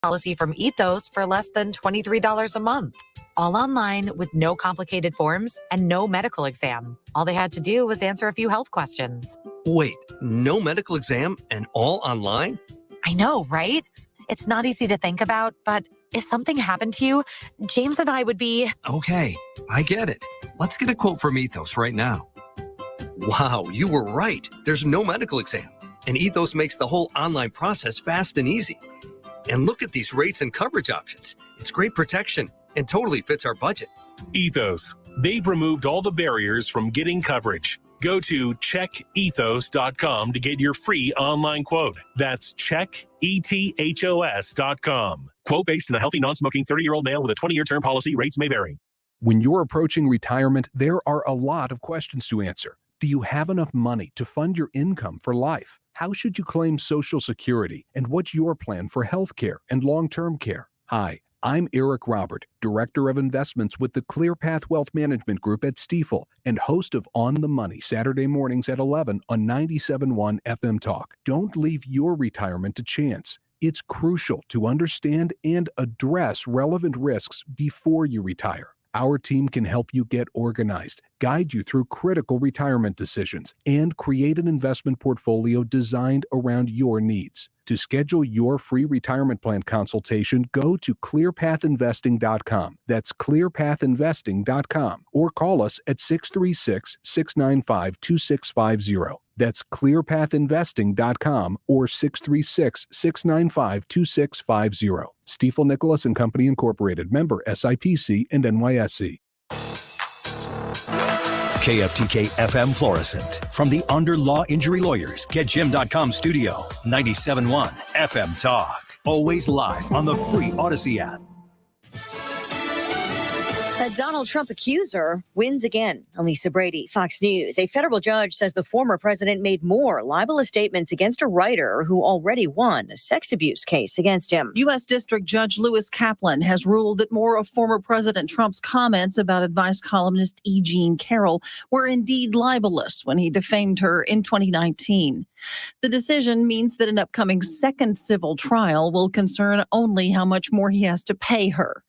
policy from Ethos for less than $23 a month. All online with no complicated forms and no medical exam. All they had to do was answer a few health questions. Wait, no medical exam and all online? I know, right? It's not easy to think about, but if something happened to you, James and I would be... Okay, I get it. Let's get a quote from Ethos right now. Wow, you were right. There's no medical exam. And Ethos makes the whole online process fast and easy. And look at these rates and coverage options. It's great protection and totally fits our budget. Ethos. They've removed all the barriers from getting coverage. Go to checkethos.com to get your free online quote. That's checkethos.com. Quote based on a healthy, non-smoking 30-year-old male with a 20-year term policy. Rates may vary. When you're approaching retirement, there are a lot of questions to answer. Do you have enough money to fund your income for life? How should you claim Social Security? And what's your plan for health care and long-term care? Hi, I'm Eric Robert, Director of Investments with the ClearPath Wealth Management Group at Stifel and host of On the Money Saturday mornings at 11 on 97.1 FM Talk. Don't leave your retirement to chance. It's crucial to understand and address relevant risks before you retire. Our team can help you get organized, guide you through critical retirement decisions, and create an investment portfolio designed around your needs. To schedule your free retirement plan consultation, go to clearpathinvesting.com. That's clearpathinvesting.com. Or call us at 636-695-2650. That's clearpathinvesting.com or 636-695-2650. Stifel Nicholas and Company Incorporated, member SIPC and NYSE. KFTK FM Florissant. From the Under Law Injury Lawyers, GetJim.com studio, 97.1 FM Talk. Always live on the free Odyssey app. A Donald Trump accuser wins again. Lisa Brady, Fox News. A federal judge says the former president made more libelous statements against a writer who already won a sex abuse case against him. U.S. District Judge Lewis Kaplan has ruled that more of former President Trump's comments about advice columnist E. Jean Carroll were indeed libelous when he defamed her in 2019. The decision means that an upcoming second civil trial will concern only how much more he has to pay her.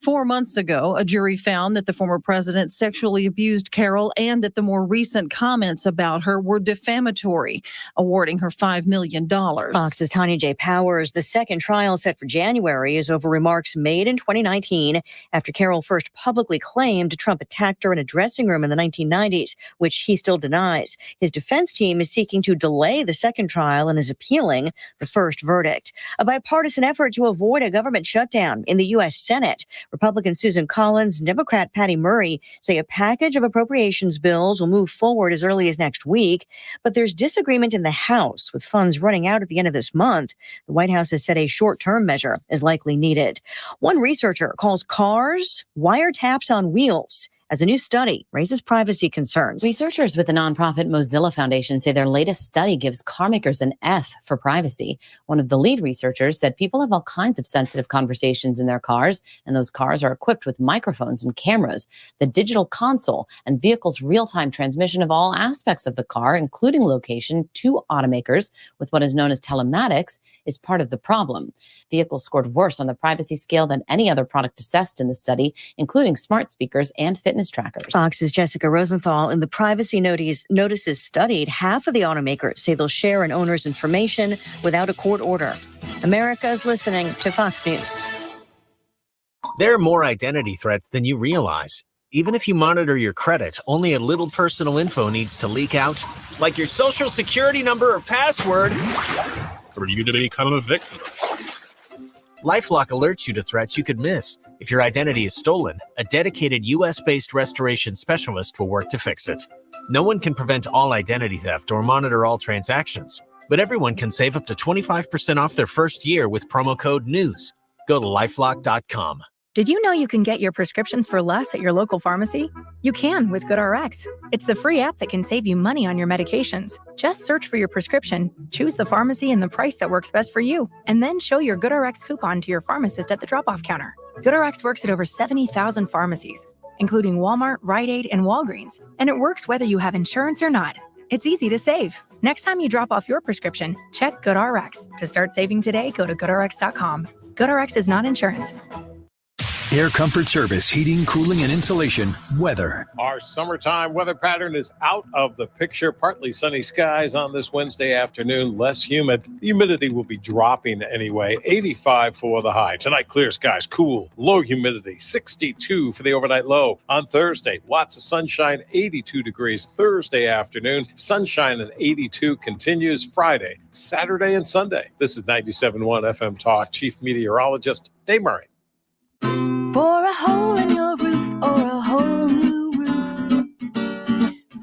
4 months ago, a jury found that the former president sexually abused Carroll and that the more recent comments about her were defamatory, awarding her $5 million. Fox's Tanya J. Powers. The second trial set for January is over remarks made in 2019 after Carroll first publicly claimed Trump attacked her in a dressing room in the 1990s, which he still denies. His defense team is seeking to delay the second trial and is appealing the first verdict. A bipartisan effort to avoid a government shutdown in the U.S. Senate. Republican Susan Collins, Democrat Patty Murray say a package of appropriations bills will move forward as early as next week, but there's disagreement in the House with funds running out at the end of this month. The White House has said a short-term measure is likely needed. One researcher calls cars wiretaps on wheels as a new study raises privacy concerns. Researchers with the nonprofit Mozilla Foundation say their latest study gives car makers an F for privacy. One of the lead researchers said people have all kinds of sensitive conversations in their cars, and those cars are equipped with microphones and cameras. The digital console and vehicle's real-time transmission of all aspects of the car, including location, to automakers with what is known as telematics, is part of the problem. Vehicles scored worse on the privacy scale than any other product assessed in the study, including smart speakers and fitness trackers. Fox's Jessica Rosenthal. In the privacy notices studied, half of the automakers say they'll share an owner's information without a court order. America is listening to Fox News. There are more identity threats than you realize. Even if you monitor your credit, only a little personal info needs to leak out, like your social security number or password. Or you to become a victim. LifeLock alerts you to threats you could miss. If your identity is stolen, a dedicated U.S.-based restoration specialist will work to fix it. No one can prevent all identity theft or monitor all transactions, but everyone can save up to 25% off their first year with promo code NEWS. Go to lifelock.com. Did you know you can get your prescriptions for less at your local pharmacy? You can with GoodRx. It's the free app that can save you money on your medications. Just search for your prescription, choose the pharmacy and the price that works best for you, and then show your GoodRx coupon to your pharmacist at the drop-off counter. GoodRx works at over 70,000 pharmacies, including Walmart, Rite Aid, and Walgreens, and it works whether you have insurance or not. It's easy to save. Next time you drop off your prescription, check GoodRx. To start saving today, go to GoodRx.com. GoodRx is not insurance. Air Comfort Service, heating, cooling, and insulation, weather. Our summertime weather pattern is out of the picture. Partly sunny skies on this Wednesday afternoon, less humid. The humidity will be dropping anyway. 85 for the high. Tonight, clear skies, cool, low humidity, 62 for the overnight low. On Thursday, lots of sunshine, 82 degrees. Thursday afternoon, sunshine and 82 continues Friday, Saturday, and Sunday. This is 97.1 FM Talk. Chief Meteorologist Dave Murray. For a hole in your roof or a whole new roof,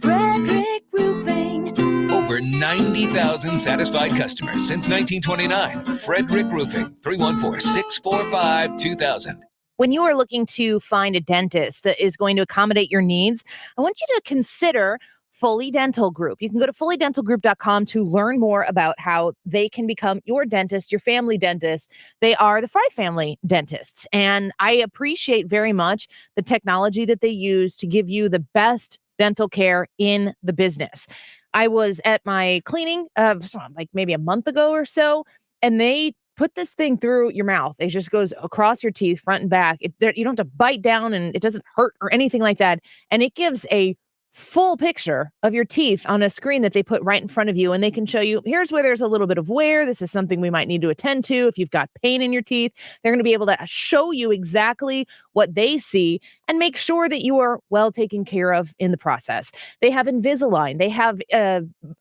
Frederick Roofing. Over 90,000 satisfied customers since 1929. Frederick Roofing, 314-645-2000. When you are looking to find a dentist that is going to accommodate your needs, I want you to consider Foley Dental Group. You can go to FoleyDentalGroup.com to learn more about how they can become your dentist, your family dentist. They are the Frey family dentists. And I appreciate very much the technology that they use to give you the best dental care in the business. I was at my cleaning like maybe a month ago or so, and they put this thing through your mouth. It just goes across your teeth, front and back. You don't have to bite down, and it doesn't hurt or anything like that. And it gives a full picture of your teeth on a screen that they put right in front of you, and they can show you, here's where there's a little bit of wear. This is something we might need to attend to. If you've got pain in your teeth, they're going to be able to show you exactly what they see and make sure that you are well taken care of in the process. They have Invisalign. They have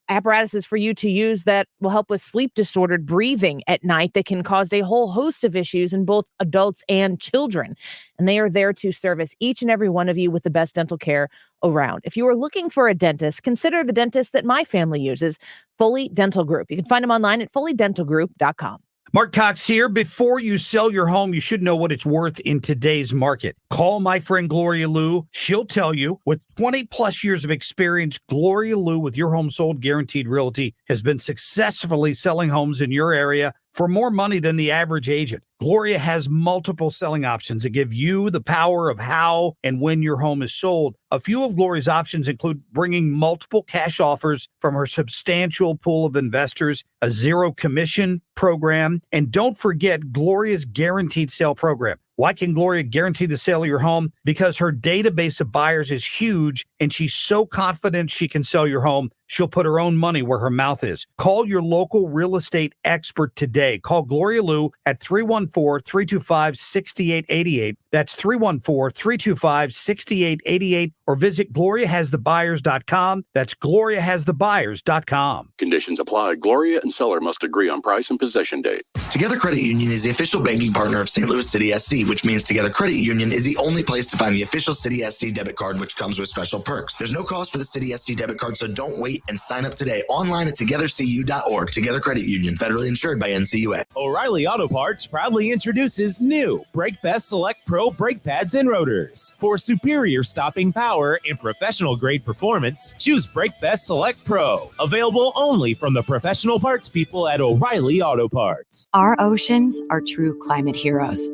apparatuses for you to use that will help with sleep disordered breathing at night that can cause a whole host of issues in both adults and children. And they are there to service each and every one of you with the best dental care around. If you are looking for a dentist, consider the dentist that my family uses, Foley Dental Group. You can find them online at FoleyDentalGroup.com. Mark Cox here. Before you sell your home, you should know what it's worth in today's market. Call my friend Gloria Liu. She'll tell you. With 20 plus years of experience, Gloria Liu with Your Home Sold Guaranteed Realty has been successfully selling homes in your area for more money than the average agent. Gloria has multiple selling options that give you the power of how and when your home is sold. A few of Gloria's options include bringing multiple cash offers from her substantial pool of investors, a zero commission program, and don't forget Gloria's guaranteed sale program. Why can Gloria guarantee the sale of your home? Because her database of buyers is huge, and she's so confident she can sell your home, she'll put her own money where her mouth is. Call your local real estate expert today. Call Gloria Liu at 314-325-6888. That's 314-325-6888. Or visit GloriaHasTheBuyers.com. That's GloriaHasTheBuyers.com. Conditions apply. Gloria and seller must agree on price and possession date. Together Credit Union is the official banking partner of St. Louis City SC, which means Together Credit Union is the only place to find the official City SC debit card, which comes with special perks. There's no cost for the City SC debit card, so don't wait and sign up today online at togethercu.org. Together Credit Union, federally insured by NCUA. O'Reilly Auto Parts proudly introduces new Brake Best Select Pro brake pads and rotors. For superior stopping power and professional grade performance, choose Brake Best Select Pro. Available only from the professional parts people at O'Reilly Auto Parts. Our oceans are true climate heroes.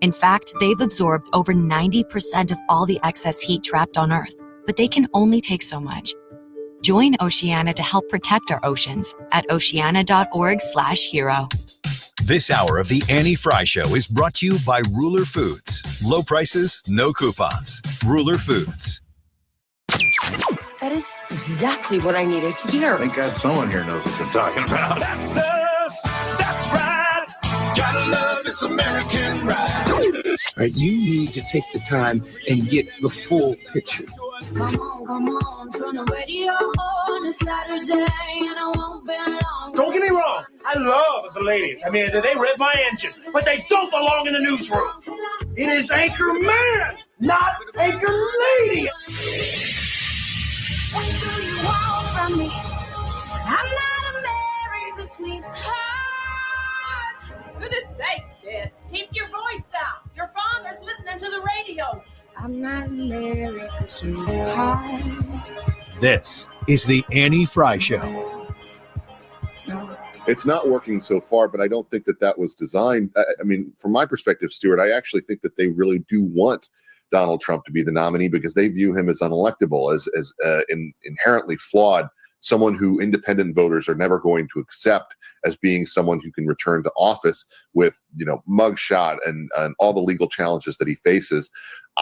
In fact, they've absorbed over 90% of all the excess heat trapped on Earth, but they can only take so much. Join Oceana to help protect our oceans at oceana.org/hero. This hour of the Annie Frey Show is brought to you by Ruler Foods. Low prices, no coupons. Ruler Foods. That is exactly what I needed to hear. Thank God someone here knows what they're talking about. That's us. That's right. Gotta love this American ride. All right, you need to take the time and get the full picture. Come on, turn the radio on. It's Saturday and I won't be long. Don't get me wrong. I love the ladies. I mean, they rev my engine, but they don't belong in the newsroom. It is Anchor Man, not Anchor Lady. What do you want from me? I'm not America's sweetheart. Goodness sake, kid. Keep your voice down. Your father's listening to the radio. I'm not America's sweetheart. This is the Annie Frey Show. It's not working so far, but I don't think that was designed. I mean, from my perspective, Stuart, I actually think that they really do want Donald Trump to be the nominee because they view him as unelectable, as inherently flawed someone who independent voters are never going to accept as being someone who can return to office with, mugshot and all the legal challenges that he faces.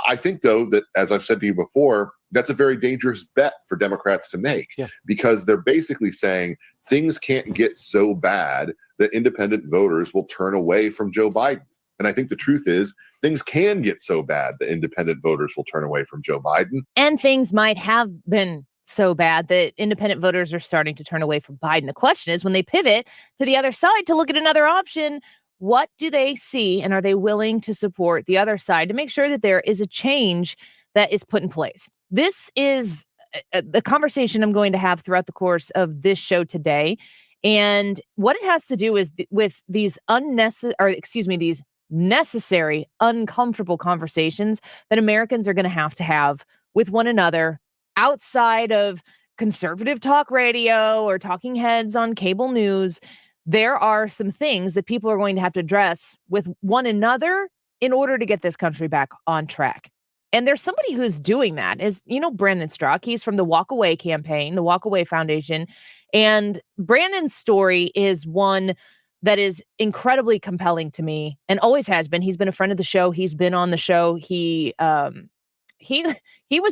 I think, though, that, as I've said to you before, that's a very dangerous bet for Democrats to make, because they're basically saying things can't get so bad that independent voters will turn away from Joe Biden. And I think the truth is things can get so bad that independent voters will turn away from Joe Biden. And things might have been so bad that independent voters are starting to turn away from Biden. The question is, when they pivot to the other side to look at another option, what do they see, and are they willing to support the other side to make sure that there is a change that is put in place? This is the conversation I'm going to have throughout the course of this show today. And what it has to do is with these these necessary, uncomfortable conversations that Americans are going to have with one another outside of conservative talk radio or talking heads on cable news. There are some things that people are going to have to address with one another in order to get this country back on track. And there's somebody who's doing that, is, Brandon Straka. He's from the Walk Away campaign, the Walk Away Foundation. And Brandon's story is one that is incredibly compelling to me and always has been. He's been a friend of the show. He's been on the show. He was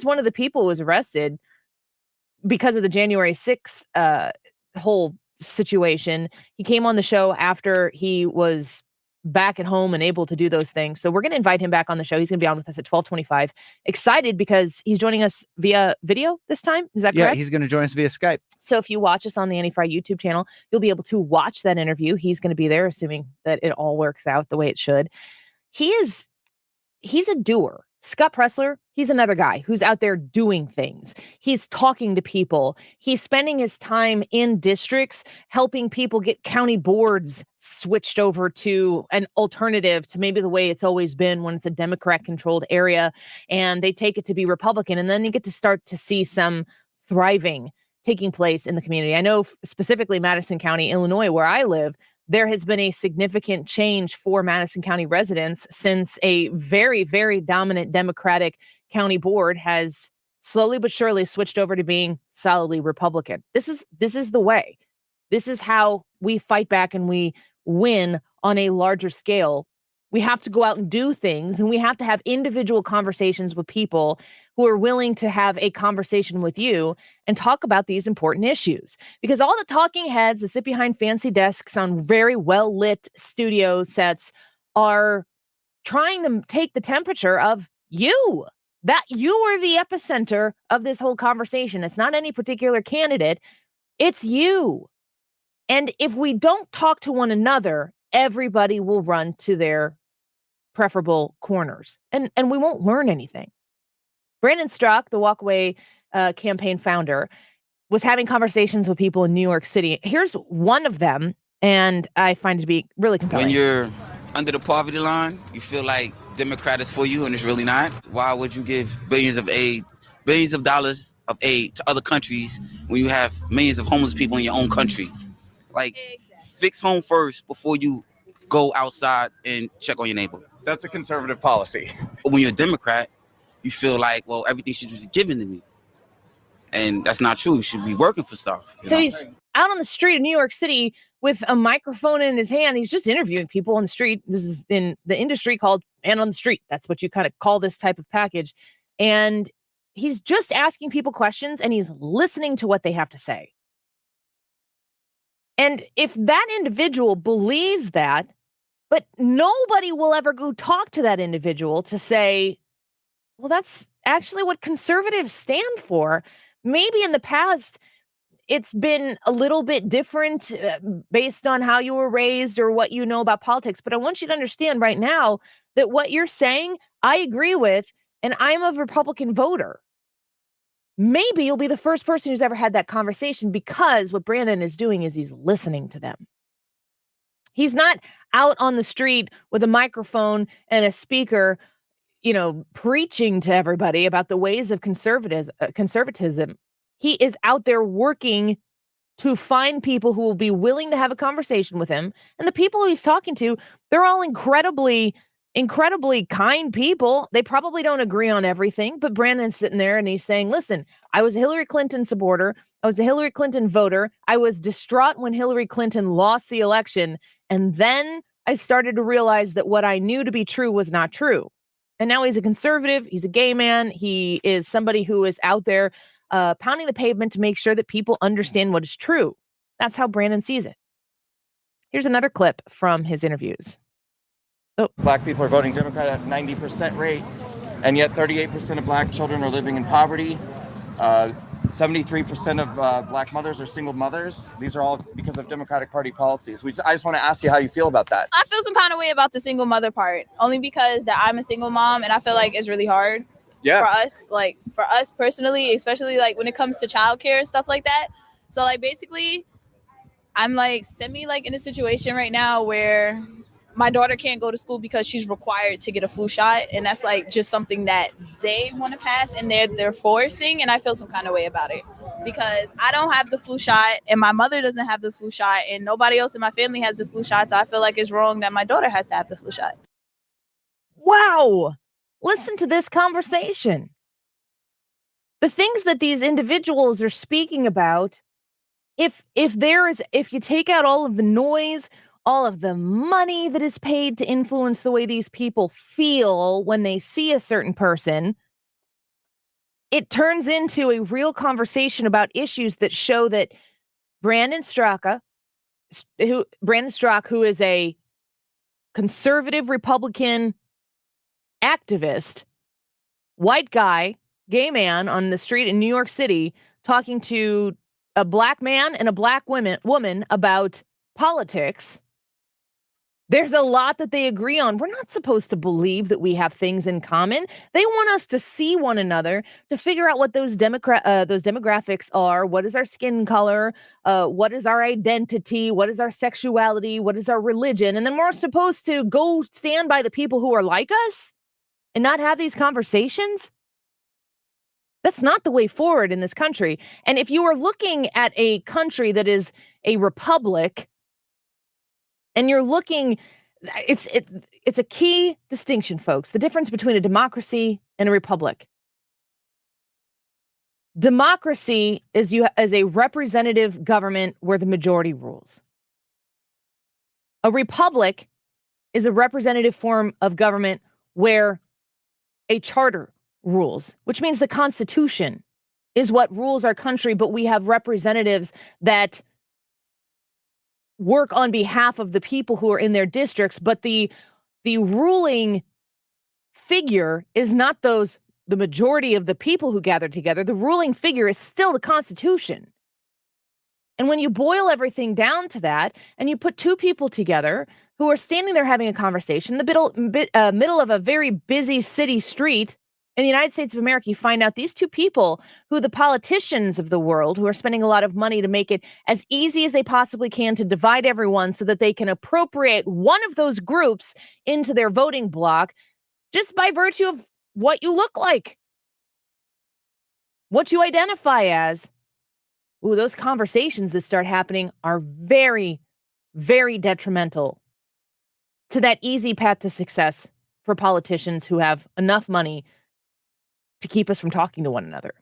one of the people who was arrested because of the January 6th whole situation. He came on the show after he was back at home and able to do those things. So we're going to invite him back on the show. He's going to be on with us at 12:25. Excited because he's joining us via video this time. Is that correct? Yeah, he's going to join us via Skype. So if you watch us on the Anti-Frey YouTube channel, you'll be able to watch that interview. He's going to be there, assuming that it all works out the way it should. He's a doer. Scott Pressler, he's another guy who's out there doing things. He's talking to people. He's spending his time in districts, helping people get county boards switched over to an alternative to maybe the way it's always been when it's a Democrat-controlled area, and they take it to be Republican, and then you get to start to see some thriving taking place in the community. I know specifically Madison County, Illinois, where I live, there has been a significant change for Madison County residents since a very, very dominant Democratic county board has slowly but surely switched over to being solidly Republican. This is the way. This is how we fight back and we win on a larger scale. We have to go out and do things, and we have to have individual conversations with people who are willing to have a conversation with you and talk about these important issues. Because all the talking heads that sit behind fancy desks on very well-lit studio sets are trying to take the temperature of you. That you are the epicenter of this whole conversation. It's not any particular candidate. It's you. And if we don't talk to one another, everybody will run to their preferable corners, and we won't learn anything. Brandon Straka, the Walk Away campaign founder, was having conversations with people in New York City. Here's one of them, and I find it to be really compelling. When you're under the poverty line, you feel like Democrat is for you, and it's really not. Why would you give billions of dollars of aid to other countries when you have millions of homeless people in your own country? Like, fix home first before you go outside and check on your neighbor. That's a conservative policy. When you're a Democrat, you feel like, well, everything should just be given to me. And that's not true. You should be working for stuff. So he's out on the street of New York City with a microphone in his hand. He's just interviewing people on the street. This is in the industry called man on the street. That's what you kind of call this type of package. And he's just asking people questions, and he's listening to what they have to say. And if that individual believes that, but nobody will ever go talk to that individual to say, well, that's actually what conservatives stand for. Maybe in the past, it's been a little bit different based on how you were raised or what you know about politics. But I want you to understand right now that what you're saying, I agree with, and I'm a Republican voter. Maybe you'll be the first person who's ever had that conversation, because what Brandon is doing is he's listening to them. He's not out on the street with a microphone and a speaker, preaching to everybody about the ways of conservatism. He is out there working to find people who will be willing to have a conversation with him. And the people he's talking to, they're all incredibly incredibly kind people. They probably don't agree on everything, but Brandon's sitting there and he's saying, listen, I was a Hillary Clinton supporter. I was a Hillary Clinton voter. I was distraught when Hillary Clinton lost the election. And then I started to realize that what I knew to be true was not true. And now he's a conservative. He's a gay man. He is somebody who is out there pounding the pavement to make sure that people understand what is true. That's how Brandon sees it. Here's another clip from his interviews. Black people are voting Democrat at 90% rate, and yet 38% of black children are living in poverty. 73% of black mothers are single mothers. These are all because of Democratic Party policies. I just want to ask you how you feel about that. I feel some kind of way about the single mother part, only because that I'm a single mom, and I feel like it's really hard for us personally, especially like when it comes to childcare and stuff like that. So like basically, I'm like in a situation right now where my daughter can't go to school because she's required to get a flu shot. And that's like just something that they want to pass and they're forcing. And I feel some kind of way about it because I don't have the flu shot and my mother doesn't have the flu shot and nobody else in my family has the flu shot. So I feel like it's wrong that my daughter has to have the flu shot. Wow. Listen to this conversation. The things that these individuals are speaking about, if you take out all of the noise, all of the money that is paid to influence the way these people feel when they see a certain person, it turns into a real conversation about issues that show that Brandon Straka, who is a conservative Republican activist, white guy, gay man on the street in New York City, talking to a black man and a black woman about politics. There's a lot that they agree on. We're not supposed to believe that we have things in common. They want us to see one another to figure out what those demographics are. What is our skin color? What is our identity? What is our sexuality? What is our religion? And then we're supposed to go stand by the people who are like us and not have these conversations. That's not the way forward in this country. And if you are looking at a country that is a republic, and you're looking, it's a key distinction, folks, the difference between a democracy and a republic. Democracy is a representative government where the majority rules. A republic is a representative form of government where a charter rules, which means the Constitution is what rules our country, but we have representatives that work on behalf of the people who are in their districts, but the ruling figure is not the majority of the people who gather together. The ruling figure is still the Constitution. And when you boil everything down to that, and you put two people together who are standing there having a conversation in the middle of a very busy city street in the United States of America, you find out these two people who the politicians of the world, who are spending a lot of money to make it as easy as they possibly can to divide everyone so that they can appropriate one of those groups into their voting block just by virtue of what you look like, what you identify as. Ooh, those conversations that start happening are very, very detrimental to that easy path to success for politicians who have enough money to keep us from talking to one another.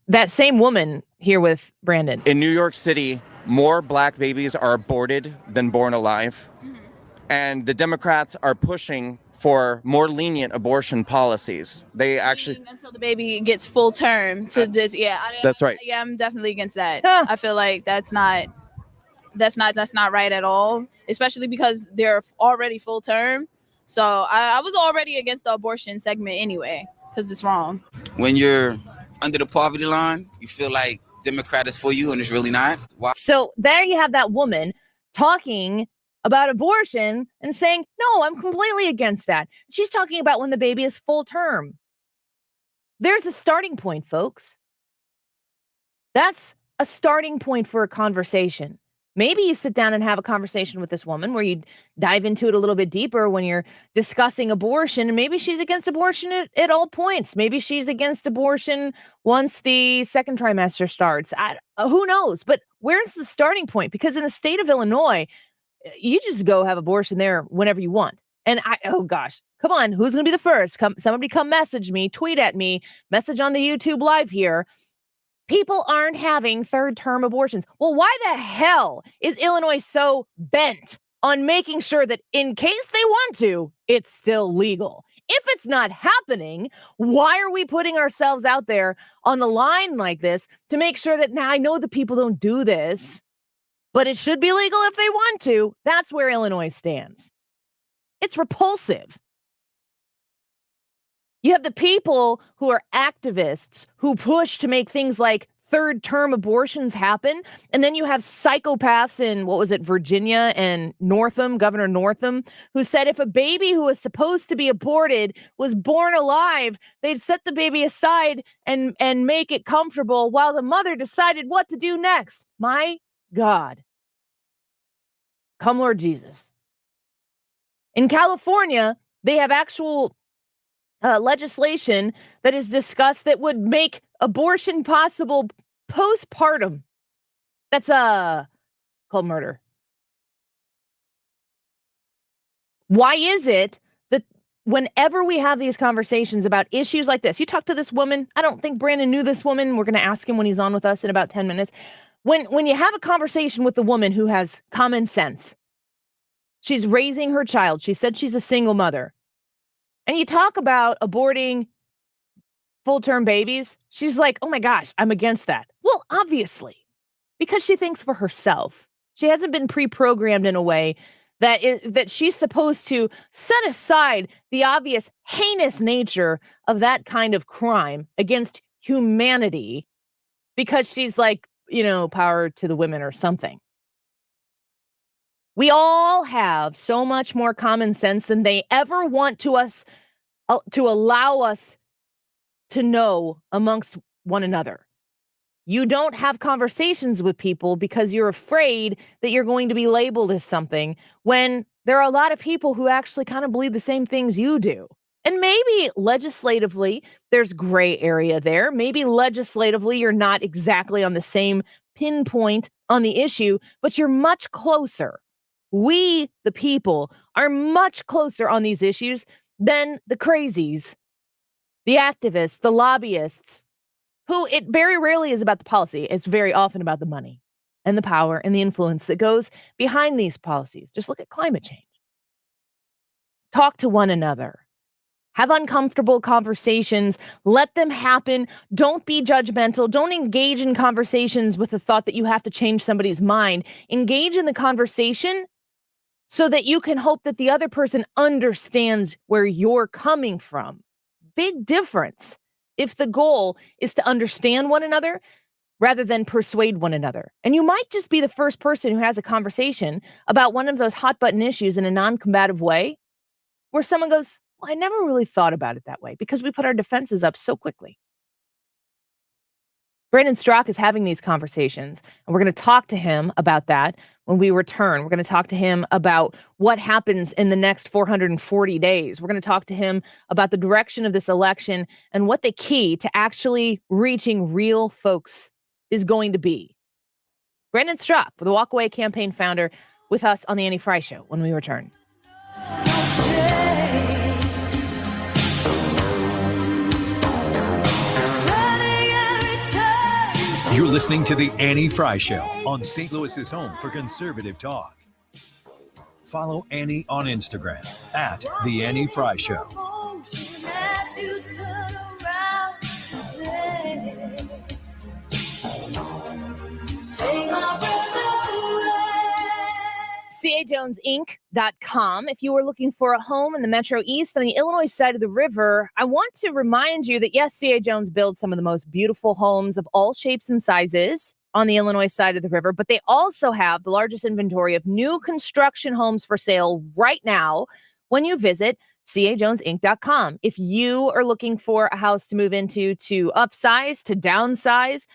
That same woman here with Brandon. In New York City, more black babies are aborted than born alive. Mm-hmm. And the Democrats are pushing for more lenient abortion policies. They actually until the baby gets full term to this. Yeah, that's right. Yeah, I'm definitely against that. I feel like that's not right at all, especially because they're already full term. So I was already against the abortion segment anyway, because it's wrong. When you're under the poverty line, you feel like Democrat is for you, and it's really not. Why? So there you have that woman talking about abortion and saying, no, I'm completely against that. She's talking about when the baby is full term. There's a starting point, folks. That's a starting point for a conversation. Maybe you sit down and have a conversation with this woman where you dive into it a little bit deeper when you're discussing abortion. And maybe she's against abortion at all points. Maybe she's against abortion once the second trimester starts. Who knows? But where's the starting point? Because in the state of Illinois, you just go have abortion there whenever you want. And oh gosh, come on, who's going to be the first? Somebody come message me, tweet at me, message on the YouTube live here. People aren't having third-term abortions. Well, why the hell is Illinois so bent on making sure that in case they want to, it's still legal? If it's not happening, why are we putting ourselves out there on the line like this to make sure that now I know the people don't do this, but it should be legal if they want to? That's where Illinois stands. It's repulsive. You have the people who are activists who push to make things like third-term abortions happen. And then you have psychopaths in, Virginia and Governor Northam, who said if a baby who was supposed to be aborted was born alive, they'd set the baby aside and make it comfortable while the mother decided what to do next. My God. Come, Lord Jesus. In California, they have actual legislation that is discussed that would make abortion possible postpartum. That's called murder. Why is it that whenever we have these conversations about issues like this, you talk to this woman, I don't think Brandon knew this woman. We're going to ask him when he's on with us in about 10 minutes. When you have a conversation with a woman who has common sense, she's raising her child. She said she's a single mother. And you talk about aborting full-term babies, she's like, oh my gosh, I'm against that. Well, obviously, because she thinks for herself. She hasn't been pre-programmed in a way that she's supposed to set aside the obvious heinous nature of that kind of crime against humanity because she's like, power to the women or something. We all have so much more common sense than they ever want to allow us to know amongst one another. You don't have conversations with people because you're afraid that you're going to be labeled as something when there are a lot of people who actually kind of believe the same things you do. And maybe legislatively, there's gray area there. Maybe legislatively, you're not exactly on the same pinpoint on the issue, but you're much closer. We, the people, are much closer on these issues than the crazies, the activists, the lobbyists, who it very rarely is about the policy. It's very often about the money and the power and the influence that goes behind these policies. Just look at climate change. Talk to one another. Have uncomfortable conversations. Let them happen. Don't be judgmental. Don't engage in conversations with the thought that you have to change somebody's mind. Engage in the conversation so that you can hope that the other person understands where you're coming from. Big difference if the goal is to understand one another rather than persuade one another. And you might just be the first person who has a conversation about one of those hot button issues in a non-combative way where someone goes, well, I never really thought about it that way because we put our defenses up so quickly. Brandon Straka is having these conversations, and we're going to talk to him about that when we return. We're going to talk to him about what happens in the next 440 days. We're going to talk to him about the direction of this election and what the key to actually reaching real folks is going to be. Brandon Straka, the Walkaway Campaign founder, with us on the Annie Frey Show when we return. You're listening to The Annie Frey Show on St. Louis's home for conservative talk. Follow Annie on Instagram at The Annie Frey Show. CAJonesInc.com. If you are looking for a home in the Metro East on the Illinois side of the river, I want to remind you that, yes, C.A. Jones builds some of the most beautiful homes of all shapes and sizes on the Illinois side of the river, but they also have the largest inventory of new construction homes for sale right now when you visit CAJonesInc.com. If you are looking for a house to move into, to upsize, to downsize,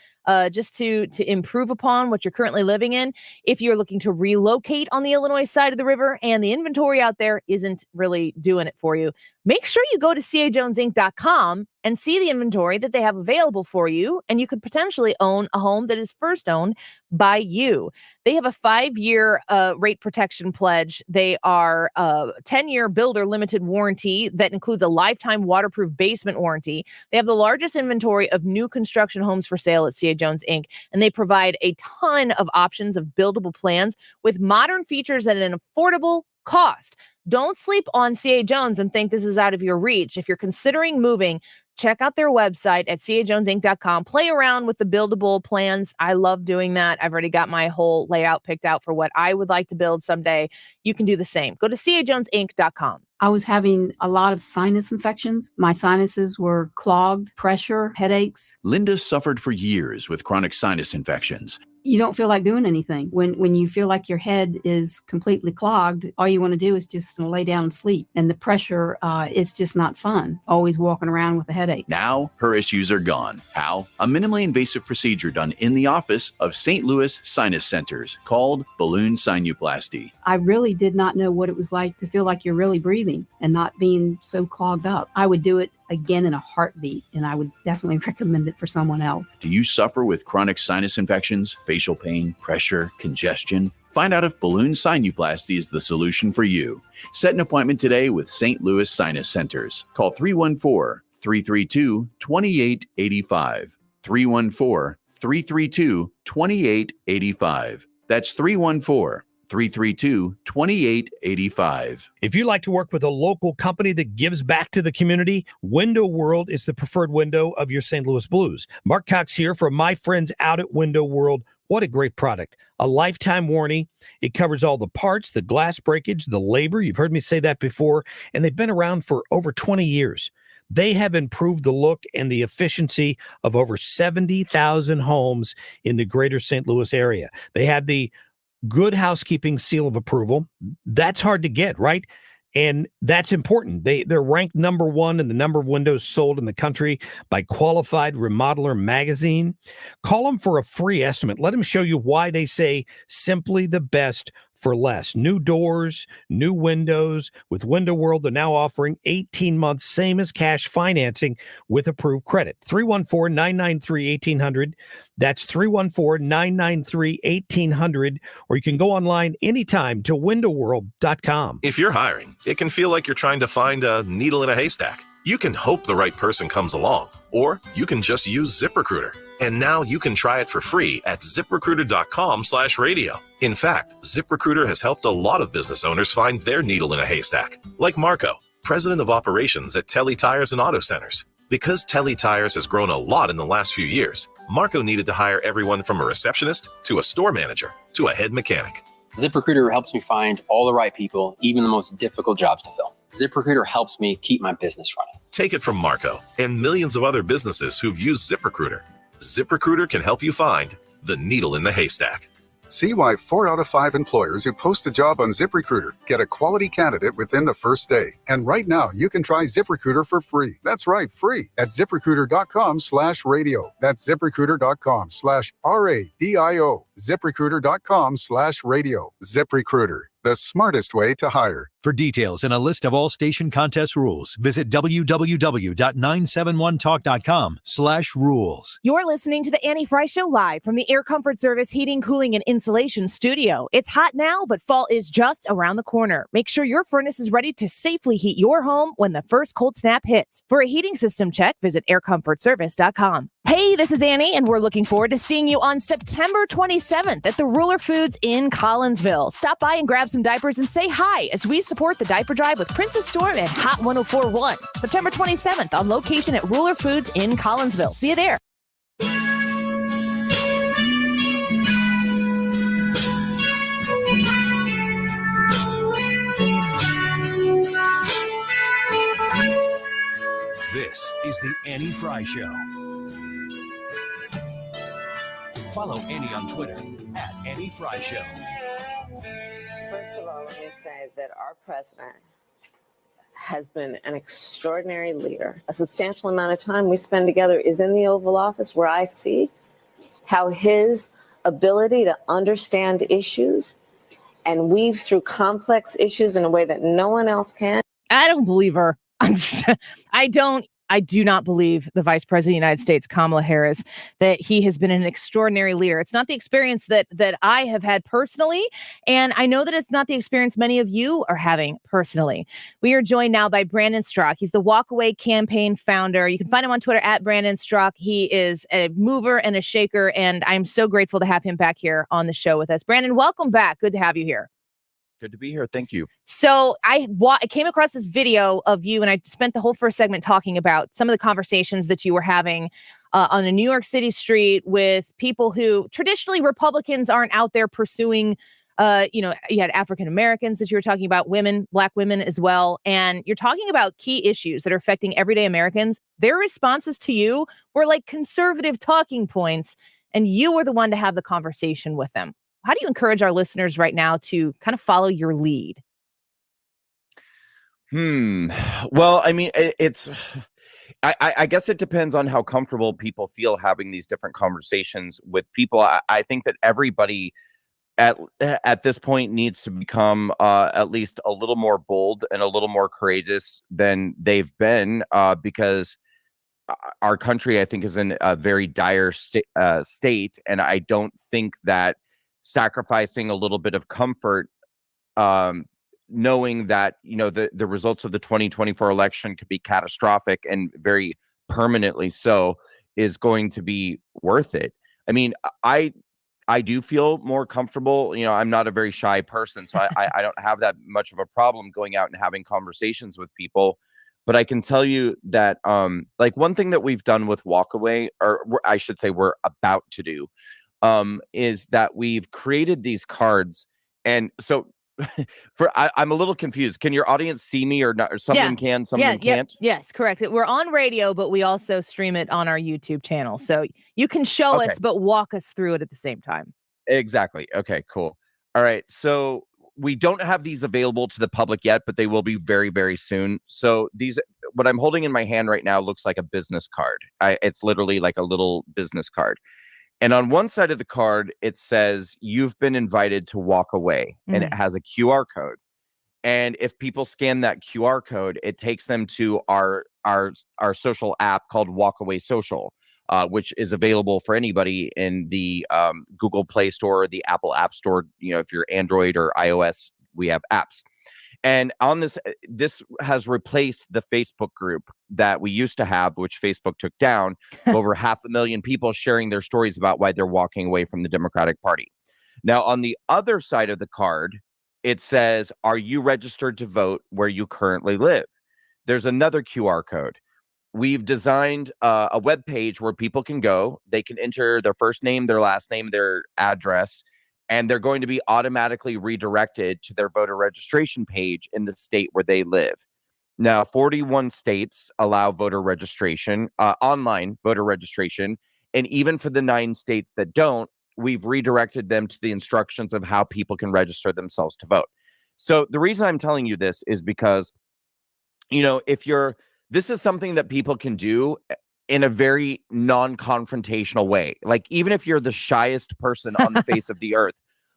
just to improve upon what you're currently living in. If you're looking to relocate on the Illinois side of the river and the inventory out there isn't really doing it for you, make sure you go to CAJonesInc.com and see the inventory that they have available for you. And you could potentially own a home that is first owned by you. They have a 5-year rate protection pledge. They are a 10-year builder limited warranty that includes a lifetime waterproof basement warranty. They have the largest inventory of new construction homes for sale at C.A. Jones, Inc., and they provide a ton of options of buildable plans with modern features at an affordable cost. Don't sleep on C.A. Jones and think this is out of your reach. If you're considering moving, check out their website at cajonesinc.com. Play around with the buildable plans. I love doing that. I've already got my whole layout picked out for what I would like to build someday. You can do the same. Go to cajonesinc.com. I was having a lot of sinus infections. My sinuses were clogged, pressure, headaches. Linda suffered for years with chronic sinus infections. You don't feel like doing anything. When you feel like your head is completely clogged, all you want to do is just lay down and sleep. And the pressure is just not fun, always walking around with a headache. Now her issues are gone. How? A minimally invasive procedure done in the office of St. Louis Sinus Centers called balloon sinuplasty. I really did not know what it was like to feel like you're really breathing and not being so clogged up. I would do it again in a heartbeat, and I would definitely recommend it for someone else. Do you suffer with chronic sinus infections, facial pain, pressure, congestion? Find out if balloon sinuplasty is the solution for you. Set an appointment today with St. Louis Sinus Centers. Call 314-332-2885. 314-332-2885. That's 314-332-2885. If you like to work with a local company that gives back to the community, Window World is the preferred window of your St. Louis Blues. Mark Cox here from my friends out at Window World. What a great product. A lifetime warranty. It covers all the parts, the glass breakage, the labor. You've heard me say that before. And they've been around for over 20 years. They have improved the look and the efficiency of over 70,000 homes in the greater St. Louis area. They have the Good Housekeeping seal of approval. That's hard to get, right? And that's important. They're ranked number one in the number of windows sold in the country by Qualified Remodeler magazine. Call them for a free estimate. Let them show you why they say simply the best for less. New doors, new windows. With Window World, they're now offering 18 months, same as cash financing with approved credit. 314-993-1800. That's 314-993-1800. Or you can go online anytime to windowworld.com. If you're hiring, it can feel like you're trying to find a needle in a haystack. You can hope the right person comes along, or you can just use ZipRecruiter. And now you can try it for free at ZipRecruiter.com/radio. In fact, ZipRecruiter has helped a lot of business owners find their needle in a haystack, like Marco, president of operations at Telly Tires and Auto Centers. Because Telly Tires has grown a lot in the last few years, Marco needed to hire everyone from a receptionist to a store manager to a head mechanic. ZipRecruiter helps me find all the right people, even the most difficult jobs to fill. ZipRecruiter helps me keep my business running. Take it from Marco and millions of other businesses who've used ZipRecruiter. ZipRecruiter can help you find the needle in the haystack. See why 4 out of 5 employers who post a job on ZipRecruiter get a quality candidate within the first day. And right now, you can try ZipRecruiter for free. That's right, free at ZipRecruiter.com/radio. That's ZipRecruiter.com/RADIO. ZipRecruiter.com/radio. ZipRecruiter, the smartest way to hire. For details and a list of all station contest rules, visit www.971talk.com/rules. You're listening to the Annie Frey Show live from the Air Comfort Service Heating, Cooling, and Insulation Studio. It's hot now, but fall is just around the corner. Make sure your furnace is ready to safely heat your home when the first cold snap hits. For a heating system check, visit aircomfortservice.com. Hey, this is Annie, and we're looking forward to seeing you on September 27th at the Ruler Foods in Collinsville. Stop by and grab some diapers and say hi as we support the diaper drive with Princess Storm and Hot 104.1. September 27th on location at Ruler Foods in Collinsville. See you there. This is the Annie Frey Show. Follow Annie on Twitter at Annie Frey Show. First of all, let me say that our president has been an extraordinary leader. A substantial amount of time we spend together is in the Oval Office, where I see how his ability to understand issues and weave through complex issues in a way that no one else can. I don't believe her. I don't I do not believe the Vice President of the United States, Kamala Harris, that he has been an extraordinary leader. It's not the experience that I have had personally, and I know that it's not the experience many of you are having personally. We are joined now by Brandon Straka. He's the Walkaway campaign founder. You can find him on Twitter at Brandon Straka. He is a mover and a shaker, and I'm so grateful to have him back here on the show with us. Brandon, welcome back. Good to have you here. Good to be here. Thank you. So I came across this video of you, and I spent the whole first segment talking about some of the conversations that you were having on a New York City street with people who traditionally Republicans aren't out there pursuing. You had African Americans that you were talking about, women, Black women as well. And you're talking about key issues that are affecting everyday Americans. Their responses to you were like conservative talking points, and you were the one to have the conversation with them. How do you encourage our listeners right now to kind of follow your lead? Well, I mean, I guess it depends on how comfortable people feel having these different conversations with people. I think that everybody at this point needs to become at least a little more bold and a little more courageous than they've been, because our country, I think, is in a very dire state. And I don't think that sacrificing a little bit of comfort, knowing that, the results of the 2024 election could be catastrophic and very permanently so, is going to be worth it. I mean, I do feel more comfortable. I'm not a very shy person, so I don't have that much of a problem going out and having conversations with people. But I can tell you that, like, one thing that we've done with Walkaway, or I should say we're about to do, is that we've created these cards. And so I'm a little confused. Can your audience see me or not? Or some of them can, some of them can't? Yes, correct. We're on radio, but we also stream it on our YouTube channel. So you can show us, but walk us through it at the same time. Exactly. Okay, cool. All right. So we don't have these available to the public yet, but they will be very, very soon. So what I'm holding in my hand right now looks like a business card. It's literally like a little business card. And on one side of the card, it says, "You've been invited to walk away." And it has a QR code. And if people scan that QR code, it takes them to our social app called Walkaway Social, which is available for anybody in the Google Play Store, or the Apple App Store. If you're Android or iOS, we have apps. And on this has replaced the Facebook group that we used to have, which Facebook took down. Over 500,000 people sharing their stories about why they're walking away from the Democratic Party. Now, on the other side of the card, it says, "Are you registered to vote where you currently live?" There's another QR code. We've designed a web page where people can go. They can enter their first name, their last name, their address, and they're going to be automatically redirected to their voter registration page in the state where they live. Now, 41 states allow voter registration, online voter registration. And even for the 9 states that don't, we've redirected them to the instructions of how people can register themselves to vote. So the reason I'm telling you this is because, this is something that people can do in a very non-confrontational way. Like, even if you're the shyest person on the face of the earth,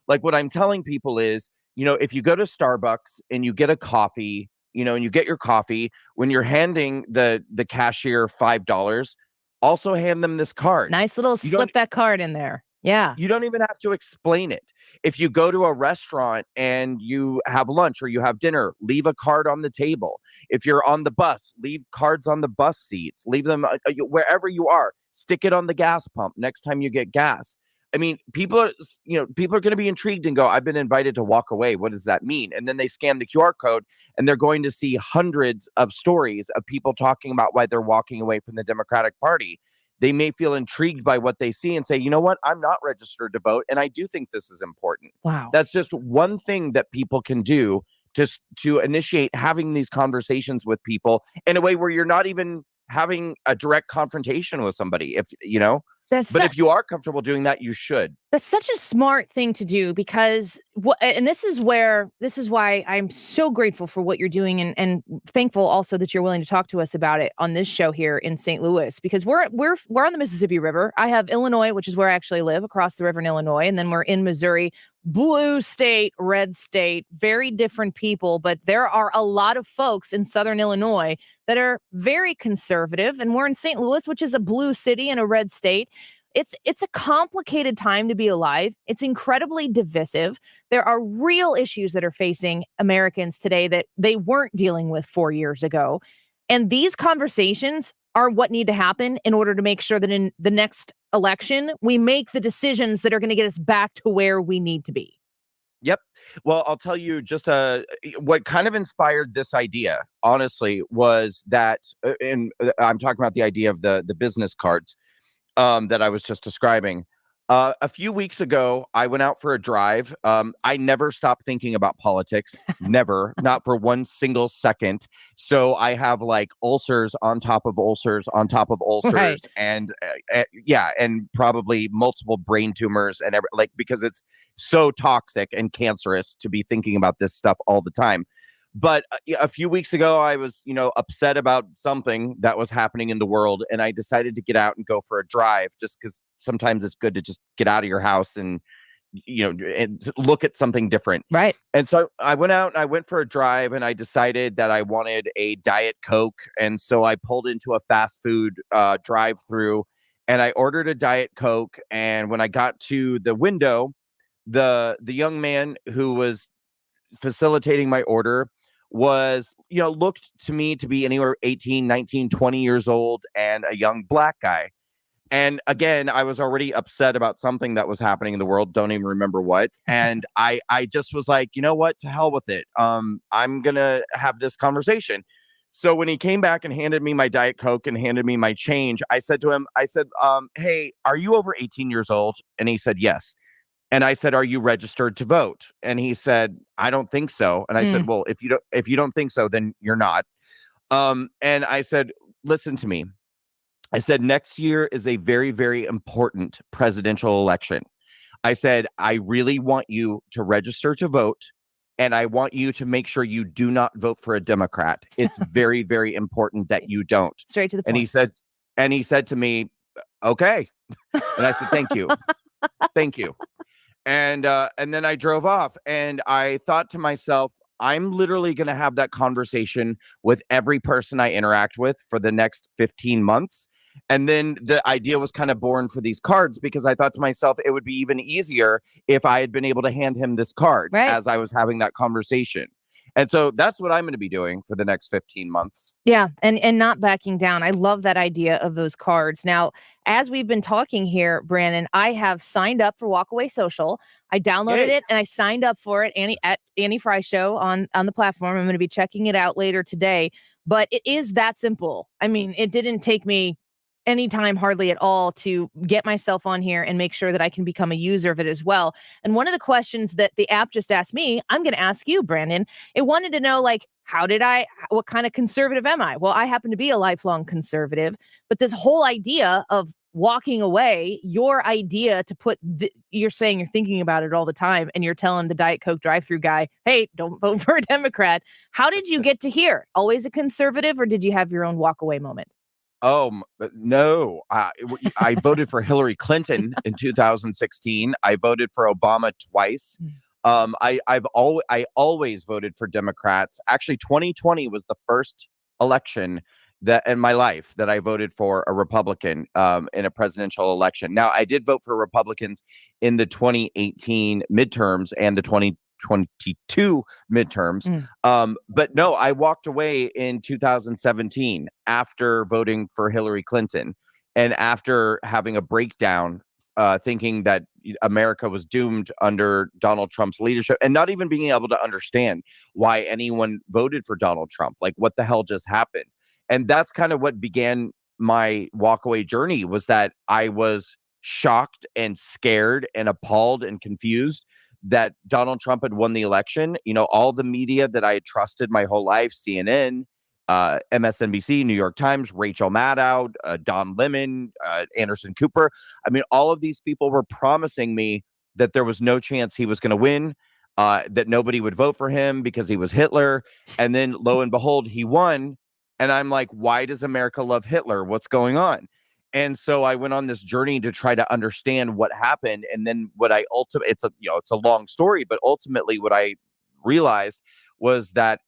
like, what I'm telling people is, if you go to Starbucks and you get a coffee, and you get your coffee, when you're handing the cashier $5, also hand them this card. Nice little slip that card in there. Yeah. You don't even have to explain it. If you go to a restaurant and you have lunch or you have dinner, leave a card on the table. If you're on the bus, leave cards on the bus seats. Leave them wherever you are. Stick it on the gas pump next time you get gas. I mean, people are going to be intrigued and go, "I've been invited to walk away. What does that mean?" And then they scan the QR code and they're going to see hundreds of stories of people talking about why they're walking away from the Democratic Party. They may feel intrigued by what they see and say, "You know what? I'm not registered to vote, and I do think this is important." Wow. That's just one thing that people can do to initiate having these conversations with people in a way where you're not even having a direct confrontation with somebody. But if you are comfortable doing that, you should. That's such a smart thing to do because and this is why I'm so grateful for what you're doing and thankful also that you're willing to talk to us about it on this show here in St. Louis, because we're on the Mississippi River. I have Illinois, which is where I actually live, across the river in Illinois, and then we're in Missouri, blue state, red state, very different people, but there are a lot of folks in Southern Illinois that are very conservative, and we're in St. Louis, which is a blue city and a red state. It's a complicated time to be alive. It's incredibly divisive. There are real issues that are facing Americans today that they weren't dealing with 4 years ago. And these conversations are what need to happen in order to make sure that in the next election, we make the decisions that are going to get us back to where we need to be. Yep. Well, I'll tell you just what kind of inspired this idea, honestly, was that, and I'm talking about the idea of the business cards that I was just describing. A few weeks ago, I went out for a drive. I never stopped thinking about politics, never, not for one single second. So I have like ulcers on top of ulcers on top of ulcers, Right. and and probably multiple brain tumors and because it's so toxic and cancerous to be thinking about this stuff all the time. But a few weeks ago, I was, upset about something that was happening in the world, and I decided to get out and go for a drive, just because sometimes it's good to just get out of your house and, and look at something different. Right. And so I went out and I went for a drive, and I decided that I wanted a Diet Coke. And so I pulled into a fast food drive-through, and I ordered a Diet Coke. And when I got to the window, the young man who was facilitating my order was, looked to me to be anywhere 18, 19, 20 years old, and a young black guy. And again, I was already upset about something that was happening in the world. Don't even remember what. And I just was like, you know what? To hell with it. I'm going to have this conversation. So when he came back and handed me my Diet Coke and handed me my change, I said to him, hey, are you over 18 years old? And he said, yes. And I said, are you registered to vote? And he said, I don't think so. And I said, well, if you don't think so, then you're not. And I said, listen to me. I said, next year is a very, very important presidential election. I said, I really want you to register to vote. And I want you to make sure you do not vote for a Democrat. It's very, very important that you don't. Straight to the point. And he said to me, okay. And I said, thank you. Thank you. And then I drove off, and I thought to myself, I'm literally going to have that conversation with every person I interact with for the next 15 months. And then the idea was kind of born for these cards, because I thought to myself, it would be even easier if I had been able to hand him this card as I was having that conversation. And so that's what I'm going to be doing for the next 15 months. Yeah. And not backing down. I love that idea of those cards. Now, as we've been talking here, Brandon, I have signed up for Walkaway Social. I downloaded it and I signed up for it at Annie Frey Show on the platform. I'm going to be checking it out later today. But it is that simple. I mean, it didn't take me any time hardly at all to get myself on here and make sure that I can become a user of it as well. And one of the questions that the app just asked me, I'm going to ask you, Brandon. It wanted to know, like, what kind of conservative am I? Well, I happen to be a lifelong conservative, but this whole idea of walking away, your idea to put, you're saying you're thinking about it all the time, and you're telling the Diet Coke drive-through guy, hey, don't vote for a Democrat. How did you get to here? Always a conservative, or did you have your own walk-away moment? Oh, no. I voted for Hillary Clinton in 2016. I voted for Obama twice. I always voted for Democrats. Actually, 2020 was the first election that in my life that I voted for a Republican in a presidential election. Now, I did vote for Republicans in the 2018 midterms and the 2022 midterms. But no, I walked away in 2017 after voting for Hillary Clinton and after having a breakdown, thinking that America was doomed under Donald Trump's leadership, and not even being able to understand why anyone voted for Donald Trump. Like, what the hell just happened? And that's kind of what began my walkaway journey, was that I was shocked and scared and appalled and confused that Donald Trump had won the election. You know, all the media that I had trusted my whole life, CNN, MSNBC, New York Times, Rachel Maddow, Don Lemon, Anderson Cooper. I mean, all of these people were promising me that there was no chance he was going to win, that nobody would vote for him because he was Hitler. And then lo and behold, he won. And I'm like, why does America love Hitler? What's going on? And so I went on this journey to try to understand what happened. And then what I ultimately, it's a long story, but ultimately what I realized was that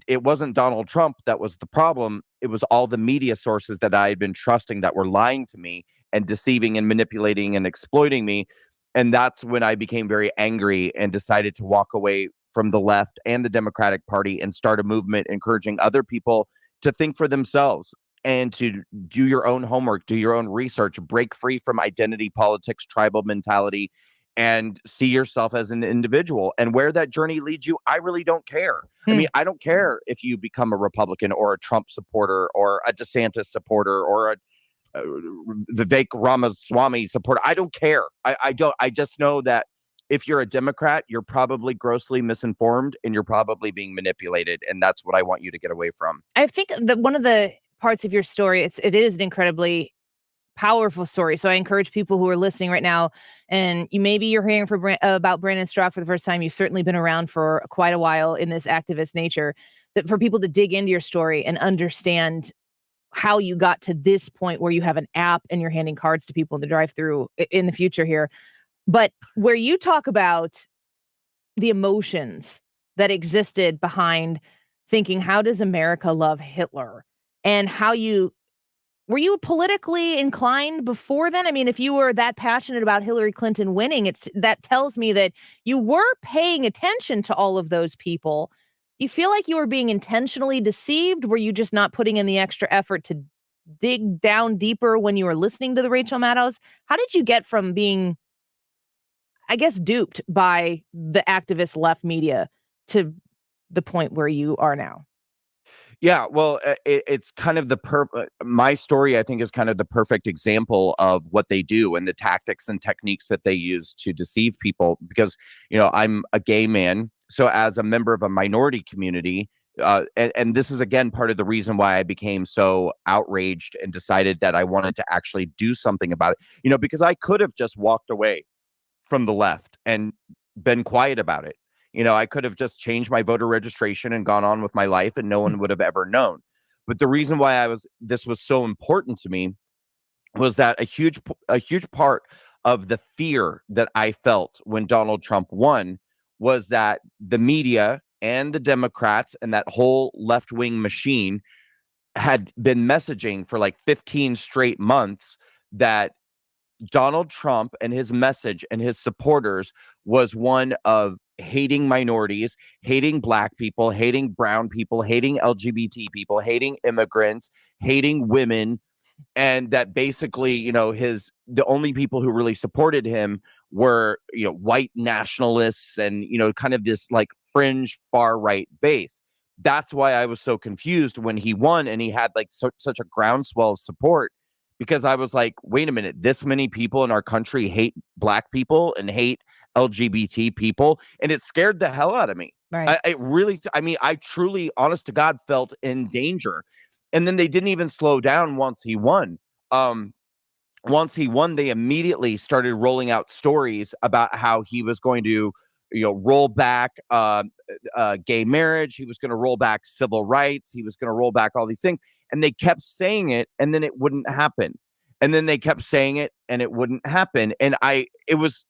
it wasn't Donald Trump that was the problem. It was all the media sources that I had been trusting that were lying to me and deceiving and manipulating and exploiting me. And that's when I became very angry and decided to walk away from the left and the Democratic Party and start a movement encouraging other people to think for themselves and to do your own homework, do your own research, break free from identity politics, tribal mentality, and see yourself as an individual. And where that journey leads you, I really don't care. I mean, I don't care if you become a Republican or a Trump supporter or a DeSantis supporter or a Vivek Ramaswamy supporter. I don't care. I don't. I just know that if you're a Democrat, you're probably grossly misinformed and you're probably being manipulated. And that's what I want you to get away from. I think that one of the parts of your story, it is an incredibly powerful story. So I encourage people who are listening right now, and you're hearing about Brandon Straka for the first time. You've certainly been around for quite a while in this activist nature. That for people to dig into your story and understand how you got to this point where you have an app and you're handing cards to people in the drive-through in the future here. But where you talk about the emotions that existed behind thinking, how does America love Hitler? And were you politically inclined before then? I mean, if you were that passionate about Hillary Clinton winning, that tells me that you were paying attention to all of those people. You feel like you were being intentionally deceived? Were you just not putting in the extra effort to dig down deeper when you were listening to the Rachel Maddows? How did you get from being, I guess, duped by the activist left media to the point where you are now? Yeah, well, it's kind of my story, I think, is kind of the perfect example of what they do and the tactics and techniques that they use to deceive people. Because, I'm a gay man. So as a member of a minority community, and this is, again, part of the reason why I became so outraged and decided that I wanted to actually do something about it, because I could have just walked away from the left and been quiet about it. I could have just changed my voter registration and gone on with my life and no one would have ever known. But the reason why this was so important to me was that a huge part of the fear that I felt when Donald Trump won was that the media and the Democrats and that whole left-wing machine had been messaging for like 15 straight months that Donald Trump and his message and his supporters was one of hating minorities, hating Black people, hating brown people, hating LGBT people, hating immigrants, hating women, and that basically, the only people who really supported him were, white nationalists and, kind of this like fringe far right base. That's why I was so confused when he won and he had like such a groundswell of support. Because I was like, wait a minute, this many people in our country hate Black people and hate LGBT people. And it scared the hell out of me. Right. I truly, honest to God, felt in danger. And then they didn't even slow down once he won. Once he won, they immediately started rolling out stories about how he was going to, roll back gay marriage. He was going to roll back civil rights. He was going to roll back all these things. And they kept saying it, and then it wouldn't happen. And then they kept saying it, and it wouldn't happen. And it was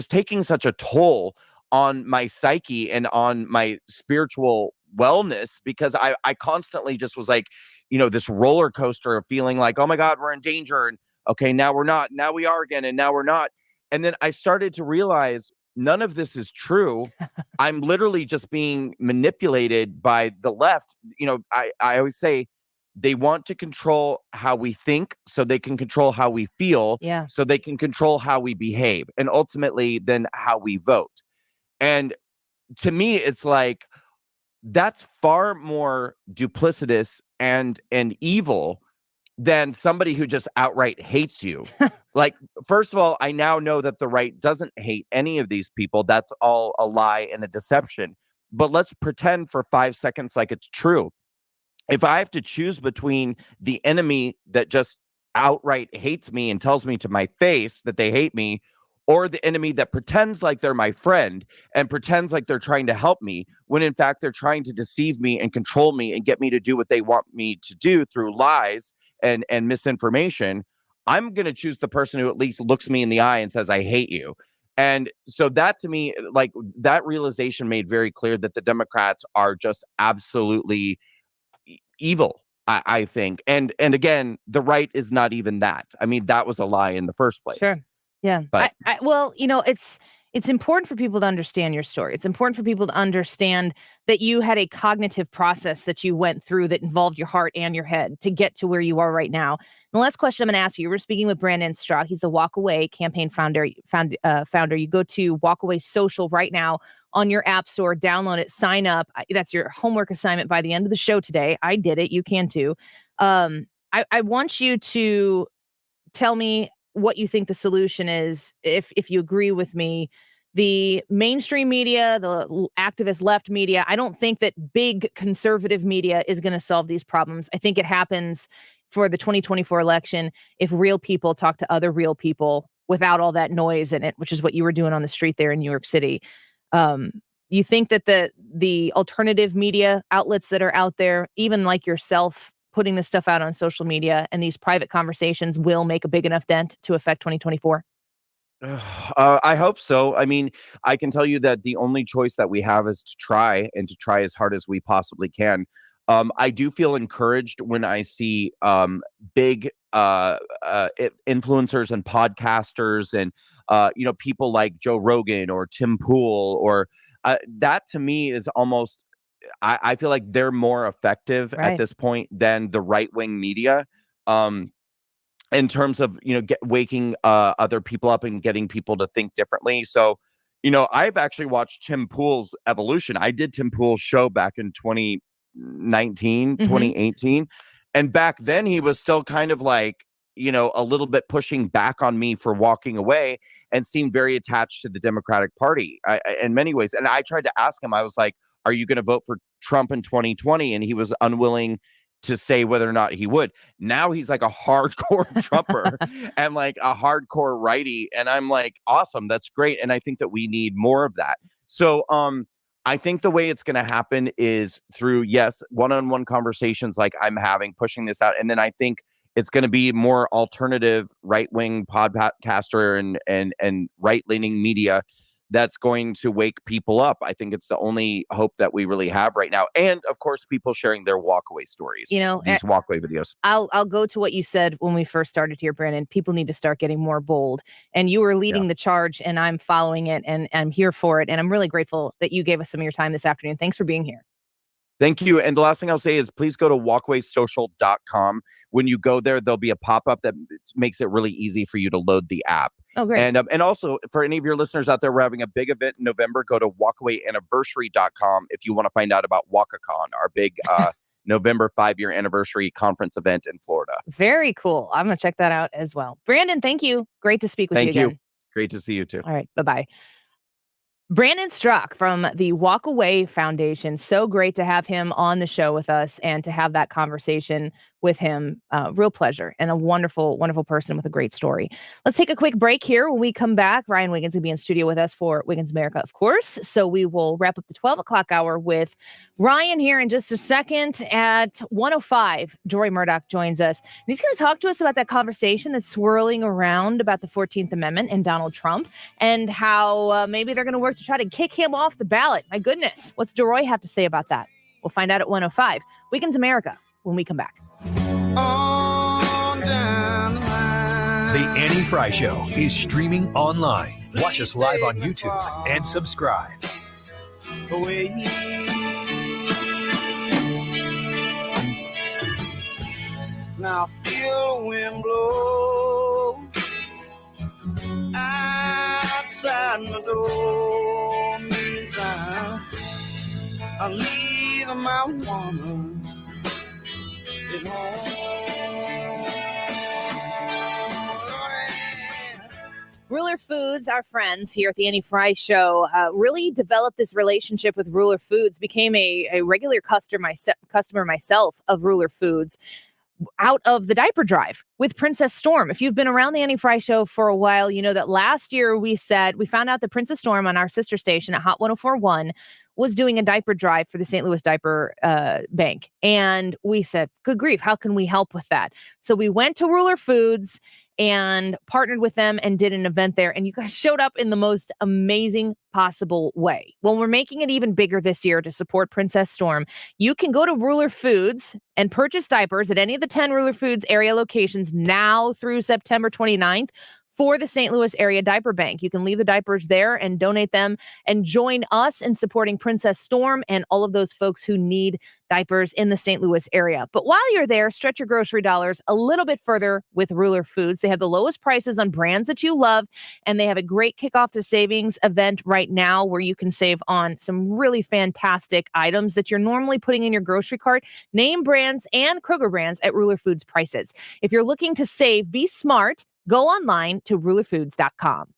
taking such a toll on my psyche and on my spiritual wellness, because I constantly just was like, this roller coaster of feeling like, oh my God, we're in danger. And okay, now we're not. Now we are again. And now we're not. And then I started to realize none of this is true. I'm literally just being manipulated by the left. I always say they want to control how we think so they can control how we feel. Yeah. So they can control how we behave and ultimately then how we vote. And to me, it's like, that's far more duplicitous and evil than somebody who just outright hates you. Like, first of all, I now know that the right doesn't hate any of these people. That's all a lie and a deception. But let's pretend for 5 seconds like it's true. if I have to choose between the enemy that just outright hates me and tells me to my face that they hate me, or the enemy that pretends like they're my friend and pretends like they're trying to help me, when in fact they're trying to deceive me and control me and get me to do what they want me to do through lies and misinformation, I'm going to choose the person who at least looks me in the eye and says, I hate you. And so that, to me, like, that realization made very clear that the Democrats are just absolutely evil, I think. And again, the right is not even that. I mean, that was a lie in the first place. Sure. Yeah. But Well, it's important for people to understand your story. It's important for people to understand that you had a cognitive process that you went through that involved your heart and your head to get to where you are right now. And the last question I'm going to ask you, we're speaking with Brandon Straka. He's the Walk Away campaign founder. You go to Walk Away Social right now on your app store, download it, sign up. That's your homework assignment by the end of the show today. I did it. You can too. I want you to tell me what you think the solution is, if you agree with me. The mainstream media, the activist left media, I don't think that big conservative media is going to solve these problems. I think it happens for the 2024 election if real people talk to other real people without all that noise in it, which is what you were doing on the street there in New York City. You think that the alternative media outlets that are out there, even like yourself, putting this stuff out on social media and these private conversations will make a big enough dent to affect 2024? I hope so. I mean, I can tell you that the only choice that we have is to try, and to try as hard as we possibly can. I do feel encouraged when I see big influencers and podcasters and people like Joe Rogan or Tim Pool, or that to me is almost, I feel like they're more effective at this point than the right-wing media. In terms of, waking other people up and getting people to think differently. So, I've actually watched Tim Pool's evolution. I did Tim Pool's show back in 2019, 2018. And back then he was still kind of like, a little bit pushing back on me for walking away, and seemed very attached to the Democratic Party in many ways. And I tried to ask him, I was like, are you going to vote for Trump in 2020? And he was unwilling to say whether or not he would. Now he's like a hardcore Trumper and like a hardcore righty. And I'm like, awesome. That's great. And I think that we need more of that. So I think the way it's going to happen is through, yes, one-on-one conversations like I'm having, pushing this out. And then I think it's going to be more alternative right-wing podcaster and right-leaning media that's going to wake people up. I think it's the only hope that we really have right now. And of course, people sharing their walkaway stories, these walkaway videos. I'll go to what you said when we first started here, Brandon. People need to start getting more bold, and you are leading the charge, and I'm following it, and I'm here for it. And I'm really grateful that you gave us some of your time this afternoon. Thanks for being here. Thank you. And the last thing I'll say is please go to walkawaysocial.com. When you go there, there'll be a pop-up that makes it really easy for you to load the app. Oh, great. And also, for any of your listeners out there, we're having a big event in November. Go to walkawayanniversary.com if you want to find out about WalkaCon, our big November 5-year anniversary conference event in Florida. Very cool. I'm going to check that out as well. Brandon, thank you. Great to speak with you again. Thank you. Great to see you too. All right. Bye-bye. Brandon Straka from the Walk Away Foundation. So great to have him on the show with us and to have that conversation with him. Real pleasure, and a wonderful, wonderful person with a great story. Let's take a quick break here. When we come back, Ryan Wiggins will be in studio with us for Wiggins America, of course. So we will wrap up the 12 o'clock hour with Ryan here in just a second. At 1:05, Deroy Murdock joins us. And he's going to talk to us about that conversation that's swirling around about the 14th Amendment and Donald Trump, and how maybe they're going to work to try to kick him off the ballot. My goodness, what's Deroy have to say about that? We'll find out at 1:05. Wiggins America when we come back. The Annie Frey Show is streaming online. Watch us live on YouTube and subscribe. Now feel the wind blow outside my door. Means I'm leaving my woman at home. Ruler Foods, our friends here at the Annie Frey Show, really developed this relationship with Ruler Foods, became a regular customer myself of Ruler Foods out of the diaper drive with Princess Storm. If you've been around the Annie Frey Show for a while, you know that last year we found out that Princess Storm on our sister station at Hot 104.1 was doing a diaper drive for the St. Louis Diaper Bank. And we said, good grief, how can we help with that? So we went to Ruler Foods and partnered with them and did an event there. And you guys showed up in the most amazing possible way. Well, we're making it even bigger this year to support Princess Storm. You can go to Ruler Foods and purchase diapers at any of the 10 Ruler Foods area locations now through September 29th. For the St. Louis Area Diaper Bank. You can leave the diapers there and donate them and join us in supporting Princess Storm and all of those folks who need diapers in the St. Louis area. But while you're there, stretch your grocery dollars a little bit further with Ruler Foods. They have the lowest prices on brands that you love, and they have a great kickoff to savings event right now where you can save on some really fantastic items that you're normally putting in your grocery cart. Name brands and Kroger brands at Ruler Foods prices. If you're looking to save, be smart. Go online to rulerfoods.com.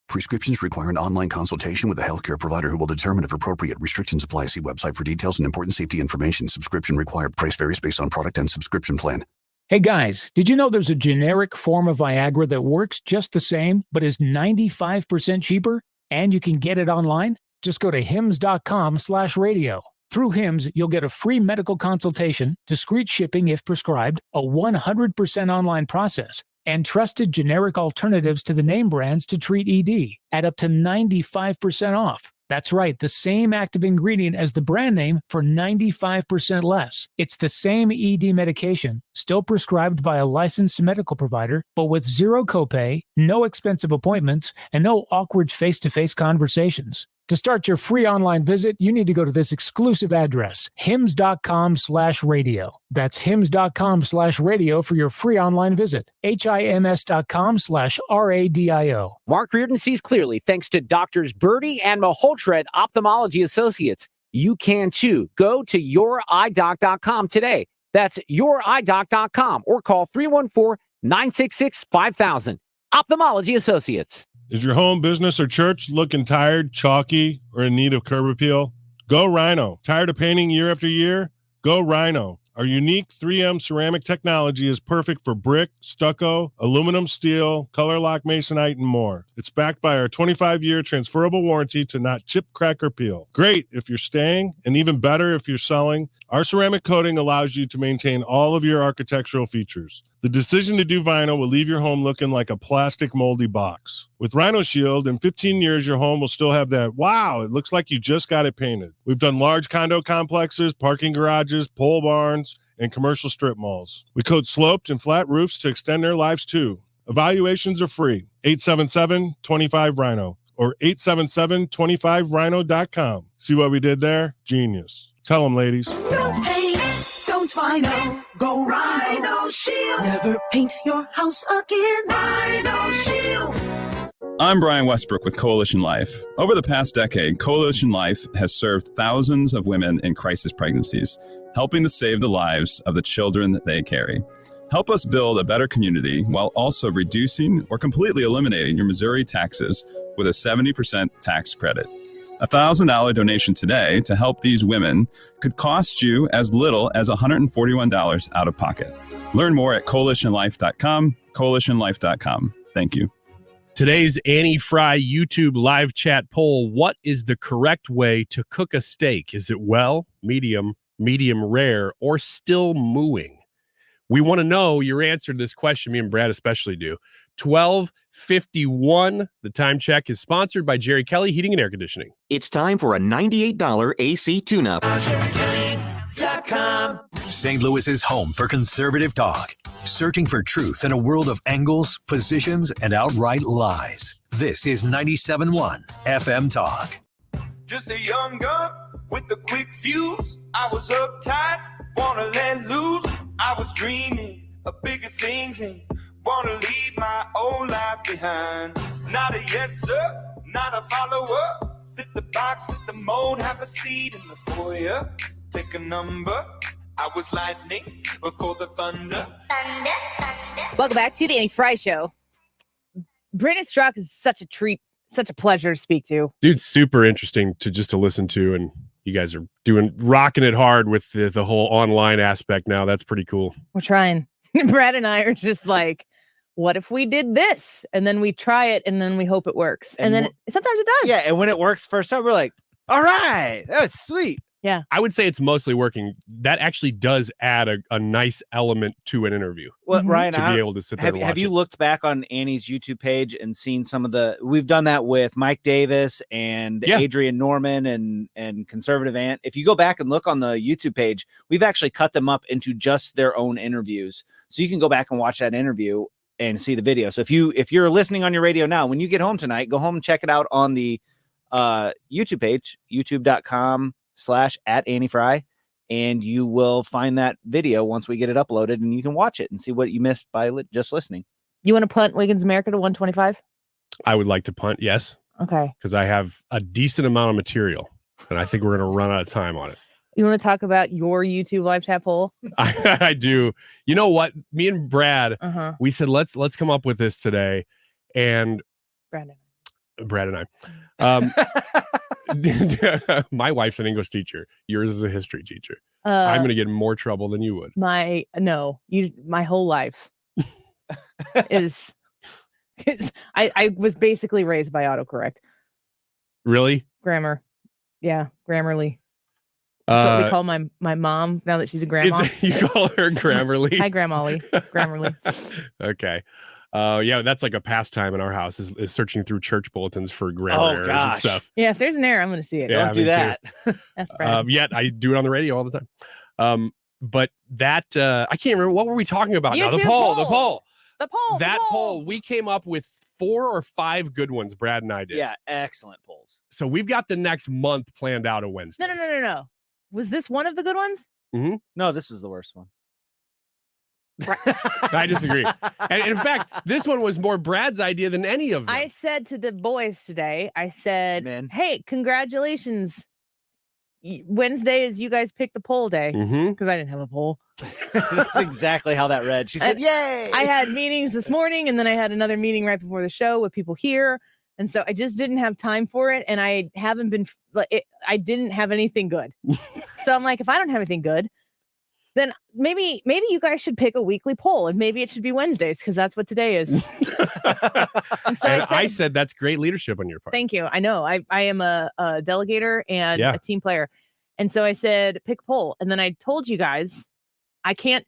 Prescriptions require an online consultation with a healthcare provider who will determine if appropriate. Restrictions apply. See website for details and important safety information. Subscription required. Price varies based on product and subscription plan. Hey guys, did you know there's a generic form of Viagra that works just the same, but is 95% cheaper? And you can get it online? Just go to hims.com/radio. Through Hims, you'll get a free medical consultation, discreet shipping if prescribed, a 100% online process, and trusted generic alternatives to the name brands to treat ED at up to 95% off. That's right, the same active ingredient as the brand name for 95% less. It's the same ED medication, still prescribed by a licensed medical provider, but with zero copay, no expensive appointments, and no awkward face-to-face conversations. To start your free online visit, you need to go to this exclusive address, hims.com/radio. That's hims.com/radio for your free online visit. HIMS.com/RADIO. Mark Reardon sees clearly thanks to Doctors Birdie and Maholtred Ophthalmology Associates. You can too. Go to youridoc.com today. That's youridoc.com or call 314-966-5000. Ophthalmology Associates. Is your home, business, or church looking tired, chalky, or in need of curb appeal? Go Rhino. Tired of painting year after year? Go Rhino. Our unique 3M ceramic technology is perfect for brick, stucco, aluminum, steel, color lock masonite, and more. It's backed by our 25-year transferable warranty to not chip, crack, or peel. Great if you're staying, and even better if you're selling. Our ceramic coating allows you to maintain all of your architectural features. The decision to do vinyl will leave your home looking like a plastic moldy box. With Rhino Shield, in 15 years, your home will still have that, wow, it looks like you just got it painted. We've done large condo complexes, parking garages, pole barns, and commercial strip malls. We coat sloped and flat roofs to extend their lives too. Evaluations are free. 877-25-RHINO or 877-25rhino.com. See what we did there? Genius. Tell them, ladies. No pain, don't Rhino. Go Rhino Shield. Never paint your house again. Rhino Shield. I'm Brian Westbrook with Coalition Life. Over the past decade, Coalition Life has served thousands of women in crisis pregnancies, helping to save the lives of the children that they carry. Help us build a better community while also reducing or completely eliminating your Missouri taxes with a 70% tax credit. A $1,000 donation today to help these women could cost you as little as $141 out of pocket. Learn more at coalitionlife.com, coalitionlife.com. Thank you. Today's Annie Frey YouTube live chat poll: what is the correct way to cook a steak? Is it well, medium, medium rare, or still mooing? We want to know your answer to this question. Me and Brad especially do. 12:51. The time check is sponsored by Jerry Kelly Heating and Air Conditioning. It's time for a $98 AC tune-up. St. Louis's home for conservative talk, searching for truth in a world of angles, positions, and outright lies. This is 97.1 FM Talk. Just a young gun with a quick fuse. I was uptight, wanna let loose. I was dreaming of bigger things and wanna leave my old life behind. Not a yes sir, not a follower. Fit the box, fit the mold, have a seat in the foyer. Take a number. I was lightning before the thunder. Welcome back to the Annie Frey Show. Brandon Straka is such a treat, such a pleasure to speak to. Dude's super interesting to listen to, and you guys are rocking it hard with the whole online aspect now. That's pretty cool. We're trying. Brad and I are just like, what if we did this? And then we try it, and then we hope it works. And then sometimes it does. Yeah, and when it works first time, we're like, all right, that was sweet. Yeah. I would say it's mostly working. That actually does add a nice element to an interview. Well, Ryan, to be able to sit there and watch have you looked back on Annie's YouTube page and seen some of we've done that with Mike Davis and Adrian Norman and Conservative Ant. If you go back and look on the YouTube page, we've actually cut them up into just their own interviews. So you can go back and watch that interview and see the video. So if you're listening on your radio now, when you get home tonight, go home and check it out on the YouTube page, youtube.com/@AnnieFrey, and you will find that video once we get it uploaded, and you can watch it and see what you missed by just listening. You want to punt Wiggins America to 125? I would like to punt, yes. Okay. Because I have a decent amount of material, and I think we're going to run out of time on it. You want to talk about your YouTube live chat poll? I do. You know what? Me and Brad, we said let's come up with this today, and Brad and I. My wife's an English teacher. Yours is a history teacher. I'm going to get in more trouble than you would. My whole life is I was basically raised by autocorrect. Really? Grammar. Yeah, Grammarly. That's what we call my mom now that she's a grandma. You call her Grammarly? Hi, Grammarly. Grammarly. Okay. Yeah, that's like a pastime in our house is searching through church bulletins for grammar errors and stuff. Yeah, if there's an error, I'm going to see it. Yeah, Don't do that. That's Brad. Yet I do it on the radio all the time. But that I can't remember, what were we talking about now? The poll. That poll. We came up with 4 or 5 good ones. Brad and I did. Yeah, excellent polls. So we've got the next month planned out of Wednesday. No. Was this one of the good ones? Mm-hmm. No, this is the worst one. I disagree. And in fact, this one was more Brad's idea than any of them. I said to the boys today, hey, congratulations. Wednesday is you guys pick the poll day. Because I didn't have a poll. That's exactly how that read. She said, yay. I had meetings this morning, and then I had another meeting right before the show with people here. And so I just didn't have time for it. And I didn't have anything good. So I'm like, if I don't have anything good, then maybe you guys should pick a weekly poll, and maybe it should be Wednesdays because that's what today is. And so I said that's great leadership on your part. Thank you. I know I am a delegator and a team player. And so I said, pick a poll. And then I told you guys, I can't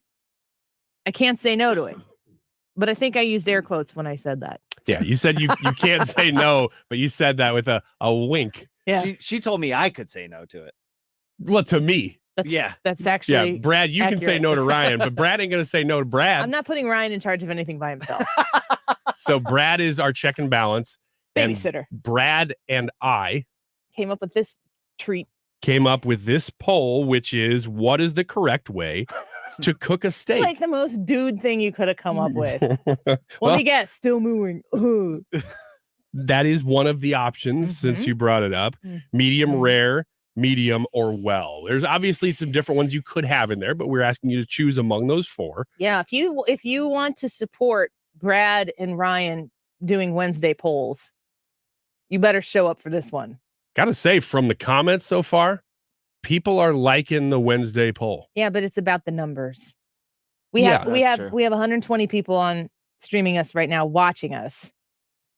say no to it. But I think I used air quotes when I said that. Yeah, you said you can't say no, but you said that with a wink. Yeah. She told me I could say no to it. Well, to me. That's actually Brad, you can say no to Ryan, but Brad ain't gonna say no to Brad. I'm not putting Ryan in charge of anything by himself. So Brad is our check and balance. Babysitter. And Brad and I came up with this treat. Came up with this poll, which is what is the correct way to cook a steak? It's like the most dude thing you could have come up with. Let me guess, still mooing. Ooh. That is one of the options since you brought it up. Medium rare, medium, or well. There's obviously some different ones you could have in there, but we're asking you to choose among those 4. Yeah, if you want to support Brad and Ryan doing Wednesday polls, you better show up for this one. Gotta say, from the comments so far, people are liking the Wednesday poll. Yeah, but it's about the numbers. We have 120 people on streaming us right now, watching us,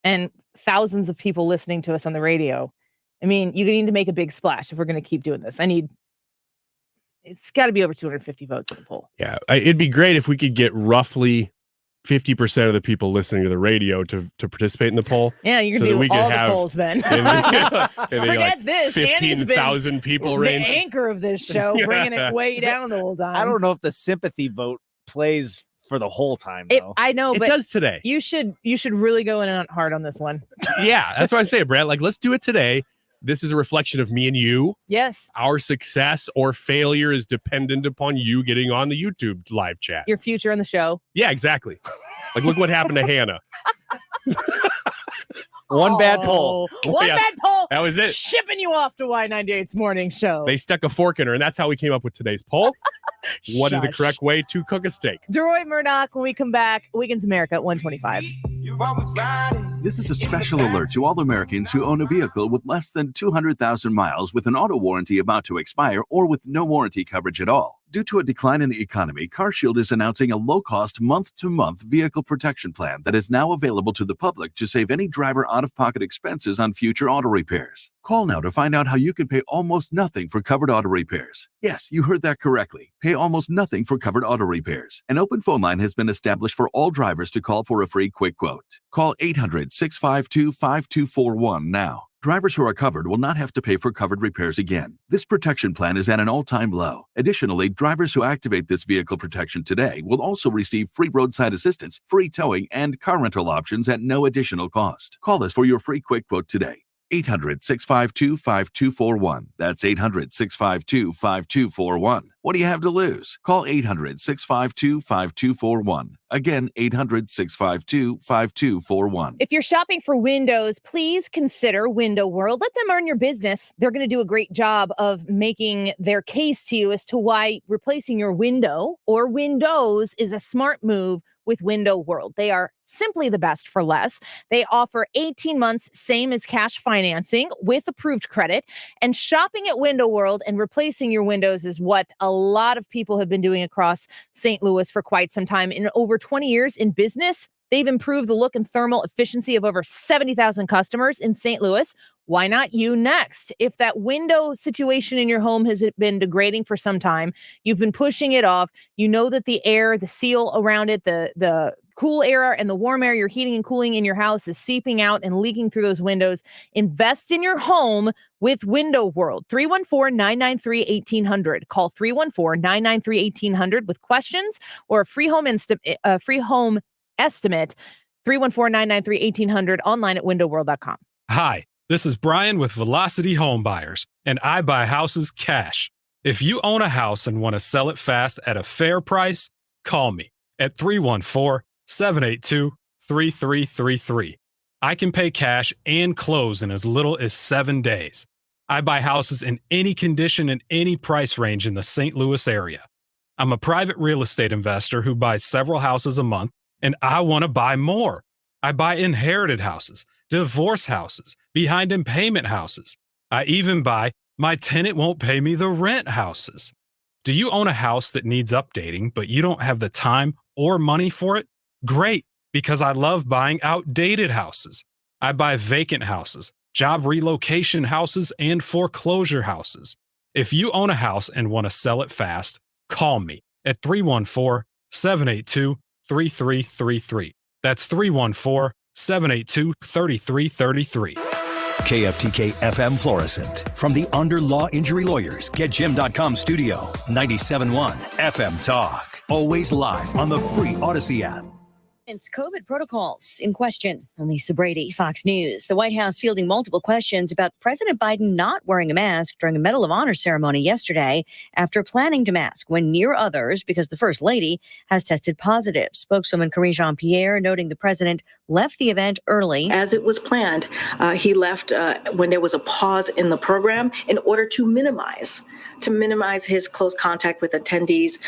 and thousands of people listening to us on the radio. I mean, you need to make a big splash if we're going to keep doing this. It's got to be over 250 votes in the poll. Yeah, it'd be great if we could get roughly 50% of the people listening to the radio to participate in the poll. Yeah, you're going to do all the polls then. Forget this. 15,000 people range. The anchor of this show, bringing it way down the whole time. I don't know if the sympathy vote plays for the whole time. I know, it but does today. You should really go in on hard on this one. Yeah, that's what I say, Brad. Like, let's do it today. This is a reflection of me and you. Yes. Our success or failure is dependent upon you getting on the YouTube live chat. Your future on the show. Yeah, exactly. Like, look what happened to Hannah. One bad poll. Bad poll. That was it. Shipping you off to Y98's morning show. They stuck a fork in her, and that's how we came up with today's poll. What is the correct way to cook a steak? Deroy Murdock, when we come back, Wiggins America at 125. You're always riding. This is a special alert to all Americans who own a vehicle with less than 200,000 miles with an auto warranty about to expire or with no warranty coverage at all. Due to a decline in the economy, CarShield is announcing a low-cost month-to-month vehicle protection plan that is now available to the public to save any driver out-of-pocket expenses on future auto repairs. Call now to find out how you can pay almost nothing for covered auto repairs. Yes, you heard that correctly. Pay almost nothing for covered auto repairs. An open phone line has been established for all drivers to call for a free quick quote. Call 800-652-5241 now. Drivers who are covered will not have to pay for covered repairs again. This protection plan is at an all-time low. Additionally, drivers who activate this vehicle protection today will also receive free roadside assistance, free towing, and car rental options at no additional cost. Call us for your free quick quote today. 800-652-5241. That's 800-652-5241. What do you have to lose? Call 800-652-5241. Again, 800-652-5241. If you're shopping for windows, please consider Window World. Let them earn your business. They're going to do a great job of making their case to you as to why replacing your window or windows is a smart move with Window World. They are simply the best for less. They offer 18 months, same as cash financing with approved credit. And shopping at Window World and replacing your windows is what a lot of people have been doing across St. Louis for quite some time. In over 20 years in business, they've improved the look and thermal efficiency of over 70,000 customers in St. Louis. Why not you next? If that window situation in your home has been degrading for some time, you've been pushing it off, you know that the air, the seal around it, the cool air and the warm air you're heating and cooling in your house is seeping out and leaking through those windows. Invest in your home with Window World. 314-993-1800. Call 314-993-1800 with questions or a free home estimate. 314-993-1800 online at windowworld.com. Hi, this is Brian with Velocity Home Buyers, and I buy houses cash. If you own a house and want to sell it fast at a fair price, call me at 314-782-3333. I can pay cash and close in as little as 7 days. I buy houses in any condition and any price range in the St. Louis area. I'm a private real estate investor who buys several houses a month, and I want to buy more. I buy inherited houses, divorce houses, behind in payment houses. I even buy my tenant won't pay me the rent houses. Do you own a house that needs updating, but you don't have the time or money for it? Great, because I love buying outdated houses. I buy vacant houses, job relocation houses, and foreclosure houses. If you own a house and want to sell it fast, call me at 314-782-3333. That's 314-782-3333. KFTK FM Florissant. From the Under Law Injury Lawyers, GetJim.com studio, 97.1 FM Talk. Always live on the free Odyssey app. It's COVID protocols in question. I'm Lisa Brady, Fox News. The White House fielding multiple questions about President Biden not wearing a mask during a Medal of Honor ceremony yesterday after planning to mask when near others because the First Lady has tested positive. Spokeswoman Karine Jean-Pierre noting the president left the event early. As it was planned, he left when there was a pause in the program in order to minimize his close contact with attendees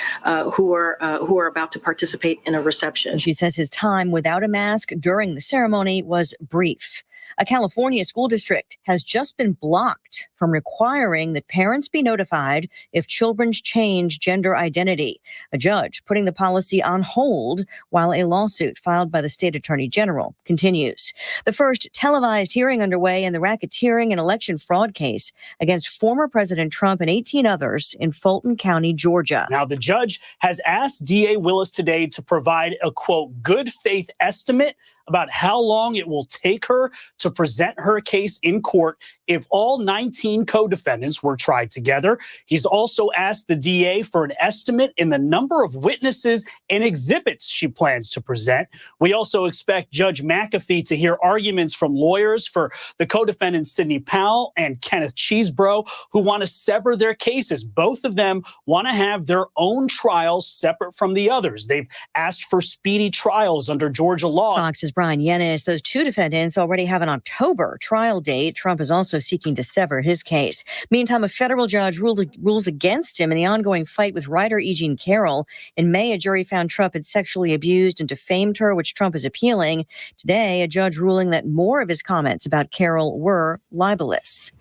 who are about to participate in a reception. She says his time without a mask during the ceremony was brief. A California school district has just been blocked from requiring that parents be notified if children change gender identity. A judge putting the policy on hold while a lawsuit filed by the state attorney general continues. The first televised hearing underway in the racketeering and election fraud case against former President Trump and 18 others in Fulton County, Georgia. Now, the judge has asked DA Willis today to provide a, quote, good faith estimate about how long it will take her to present her case in court if all 19 co-defendants were tried together. He's also asked the DA for an estimate in the number of witnesses and exhibits she plans to present. We also expect Judge McAfee to hear arguments from lawyers for the co-defendants Sidney Powell and Kenneth Chesebro, who want to sever their cases. Both of them want to have their own trials separate from the others. They've asked for speedy trials under Georgia law. Fox's Brian Yennis. Those two defendants already have an October trial date. Trump is also seeking to sever his case. Meantime, a federal judge rules against him in the ongoing fight with writer E. Jean Carroll. In May, a jury found Trump had sexually abused and defamed her, which Trump is appealing. Today, a judge ruling that more of his comments about Carroll were libelous.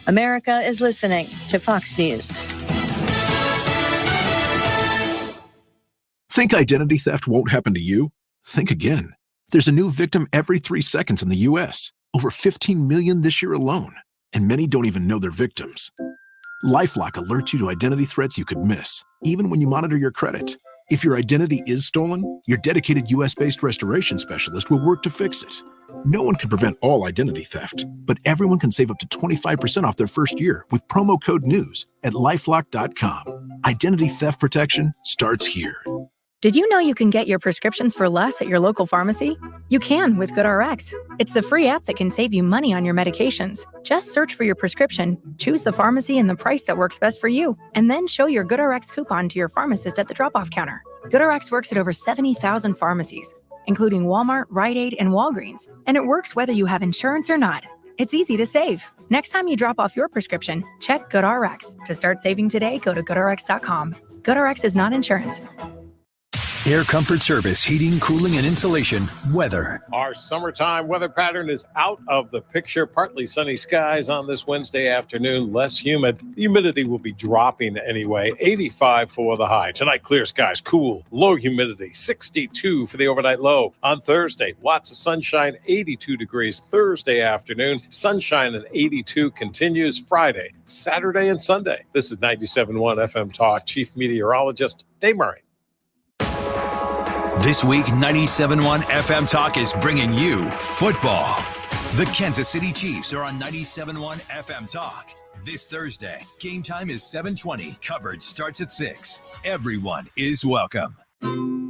America is listening to Fox News. Think identity theft won't happen to you? Think again. There's a new victim every 3 seconds in the U.S., over 15 million this year alone, and many don't even know they're victims. LifeLock alerts you to identity threats you could miss, even when you monitor your credit. If your identity is stolen, your dedicated U.S.-based restoration specialist will work to fix it. No one can prevent all identity theft, but everyone can save up to 25% off their first year with promo code NEWS at LifeLock.com. Identity theft protection starts here. Did you know you can get your prescriptions for less at your local pharmacy? You can with GoodRx. It's the free app that can save you money on your medications. Just search for your prescription, choose the pharmacy and the price that works best for you, and then show your GoodRx coupon to your pharmacist at the drop-off counter. GoodRx works at over 70,000 pharmacies, including Walmart, Rite Aid, and Walgreens, and it works whether you have insurance or not. It's easy to save. Next time you drop off your prescription, check GoodRx. To start saving today, go to GoodRx.com. GoodRx is not insurance. Air Comfort Service, heating, cooling, and insulation, weather. Our summertime weather pattern is out of the picture. Partly sunny skies on this Wednesday afternoon, less humid. The humidity will be dropping anyway. 85 for the high. Tonight, clear skies, cool, low humidity, 62 for the overnight low. On Thursday, lots of sunshine, 82 degrees. Thursday afternoon, sunshine and 82 continues Friday, Saturday, and Sunday. This is 97.1 FM Talk. Chief Meteorologist Dave Murray. This week, 97.1 FM Talk is bringing you football. The Kansas City Chiefs are on 97.1 FM Talk. This Thursday, game time is 7:20. Coverage starts at 6. Everyone is welcome.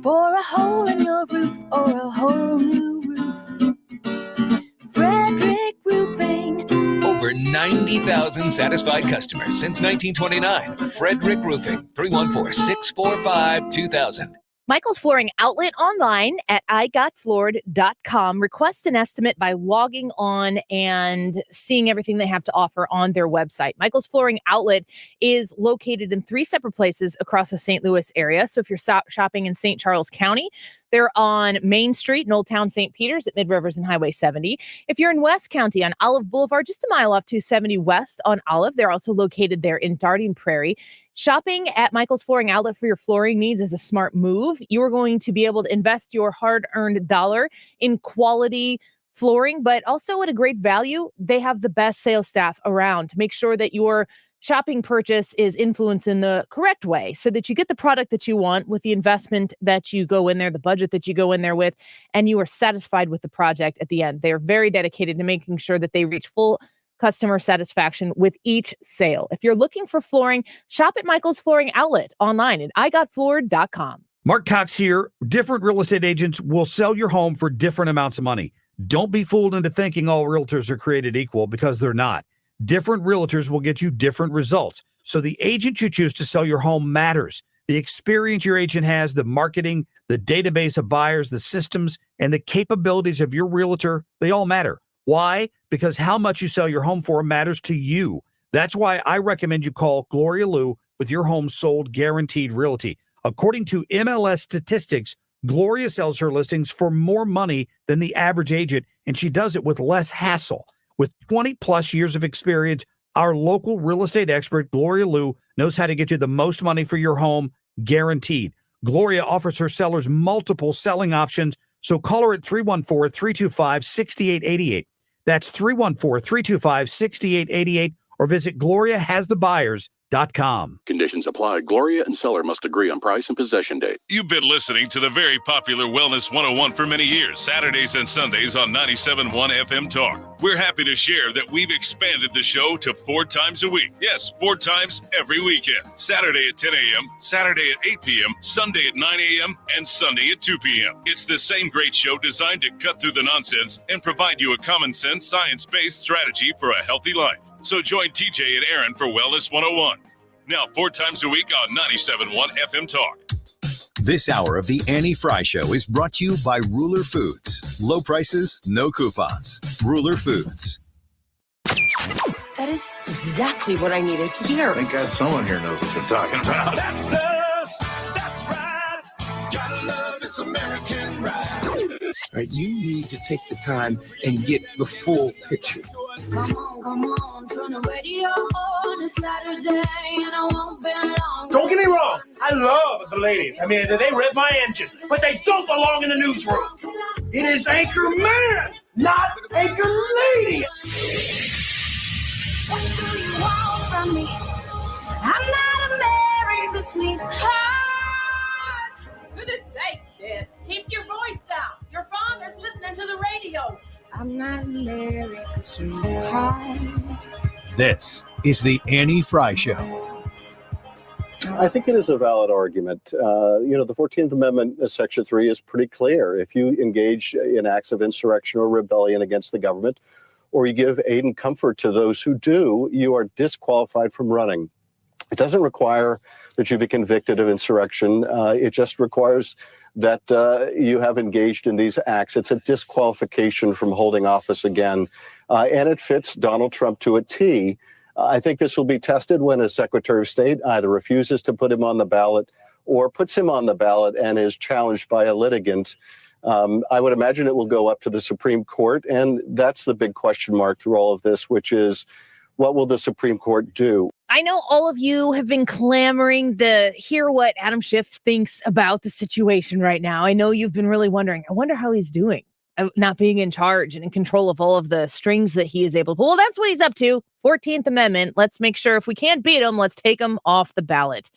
For a hole in your roof or a whole new roof, Frederick Roofing. Over 90,000 satisfied customers since 1929. Frederick Roofing, 314-645-2000. Michael's Flooring Outlet online at igotfloored.com. Request an estimate by logging on and seeing everything they have to offer on their website. Michael's Flooring Outlet is located in 3 separate places across the St. Louis area. So if you're shopping in St. Charles County, they're on Main Street in Old Town St. Peters at Mid-Rivers and Highway 70. If you're in West County on Olive Boulevard, just a mile off 270 West on Olive, they're also located there in Darting Prairie. Shopping at Michael's Flooring Outlet for your flooring needs is a smart move. You are going to be able to invest your hard-earned dollar in quality flooring, but also at a great value. They have the best sales staff around to make sure that your shopping purchase is influenced in the correct way so that you get the product that you want with the investment that you go in there, the budget that you go in there with, and you are satisfied with the project at the end. They are very dedicated to making sure that they reach full customer satisfaction with each sale. If you're looking for flooring, shop at Michael's Flooring Outlet online at igotfloored.com. Mark Cox here. Different real estate agents will sell your home for different amounts of money. Don't be fooled into thinking all realtors are created equal, because they're not. Different realtors will get you different results. So the agent you choose to sell your home matters. The experience your agent has, the marketing, the database of buyers, the systems, and the capabilities of your realtor, they all matter. Why? Because how much you sell your home for matters to you. That's why I recommend you call Gloria Liu with your home sold guaranteed realty. According to MLS statistics, Gloria sells her listings for more money than the average agent, and she does it with less hassle. With 20 plus years of experience, our local real estate expert, Gloria Liu, knows how to get you the most money for your home, guaranteed. Gloria offers her sellers multiple selling options, so call her at 314-325-6888. That's 314-325-6888, or visit GloriaHasTheBuyers.com. Conditions apply. Gloria and seller must agree on price and possession date. You've been listening to the very popular Wellness 101 for many years, Saturdays and Sundays on 97.1 FM Talk. We're happy to share that we've expanded the show to 4 times a week. Yes, 4 times every weekend. Saturday at 10 a.m., Saturday at 8 p.m., Sunday at 9 a.m., and Sunday at 2 p.m. It's the same great show designed to cut through the nonsense and provide you a common sense, science-based strategy for a healthy life. So join TJ and Aaron for Wellness 101. Now 4 times a week on 97.1 FM Talk. This hour of the Annie Frey Show is brought to you by Ruler Foods. Low prices, no coupons. Ruler Foods. That is exactly what I needed to hear. Thank God someone here knows what they're talking about. That's us. That's right. Gotta love this American ride. Right, you need to take the time and get the full picture. Come on, turn the radio on. It's Saturday and I won't be long. Don't get me wrong, I love the ladies. I mean, they rip my engine, but they don't belong in the newsroom. It is Anchor Man, not Anchor Lady. What do you want from me? I'm not America's sweetheart. Goodness sake, kid. Keep your voice down. Your father's listening to the radio. I'm not America's sweetheart. This is the Annie Frey Show. I think it is a valid argument. The 14th Amendment, Section 3 is pretty clear. If you engage in acts of insurrection or rebellion against the government, or you give aid and comfort to those who do, you are disqualified from running. It doesn't require that you be convicted of insurrection. It just requires that you have engaged in these acts. It's a disqualification from holding office again. And it fits Donald Trump to a T. I think this will be tested when his Secretary of State either refuses to put him on the ballot or puts him on the ballot and is challenged by a litigant. I would imagine it will go up to the Supreme Court. And that's the big question mark through all of this, which is, what will the Supreme Court do? I know all of you have been clamoring to hear what Adam Schiff thinks about the situation right now. I know you've been really wondering, I wonder how he's doing, not being in charge and in control of all of the strings that he is able to pull. Well, that's what he's up to. 14th Amendment. Let's make sure if we can't beat him, let's take him off the ballot.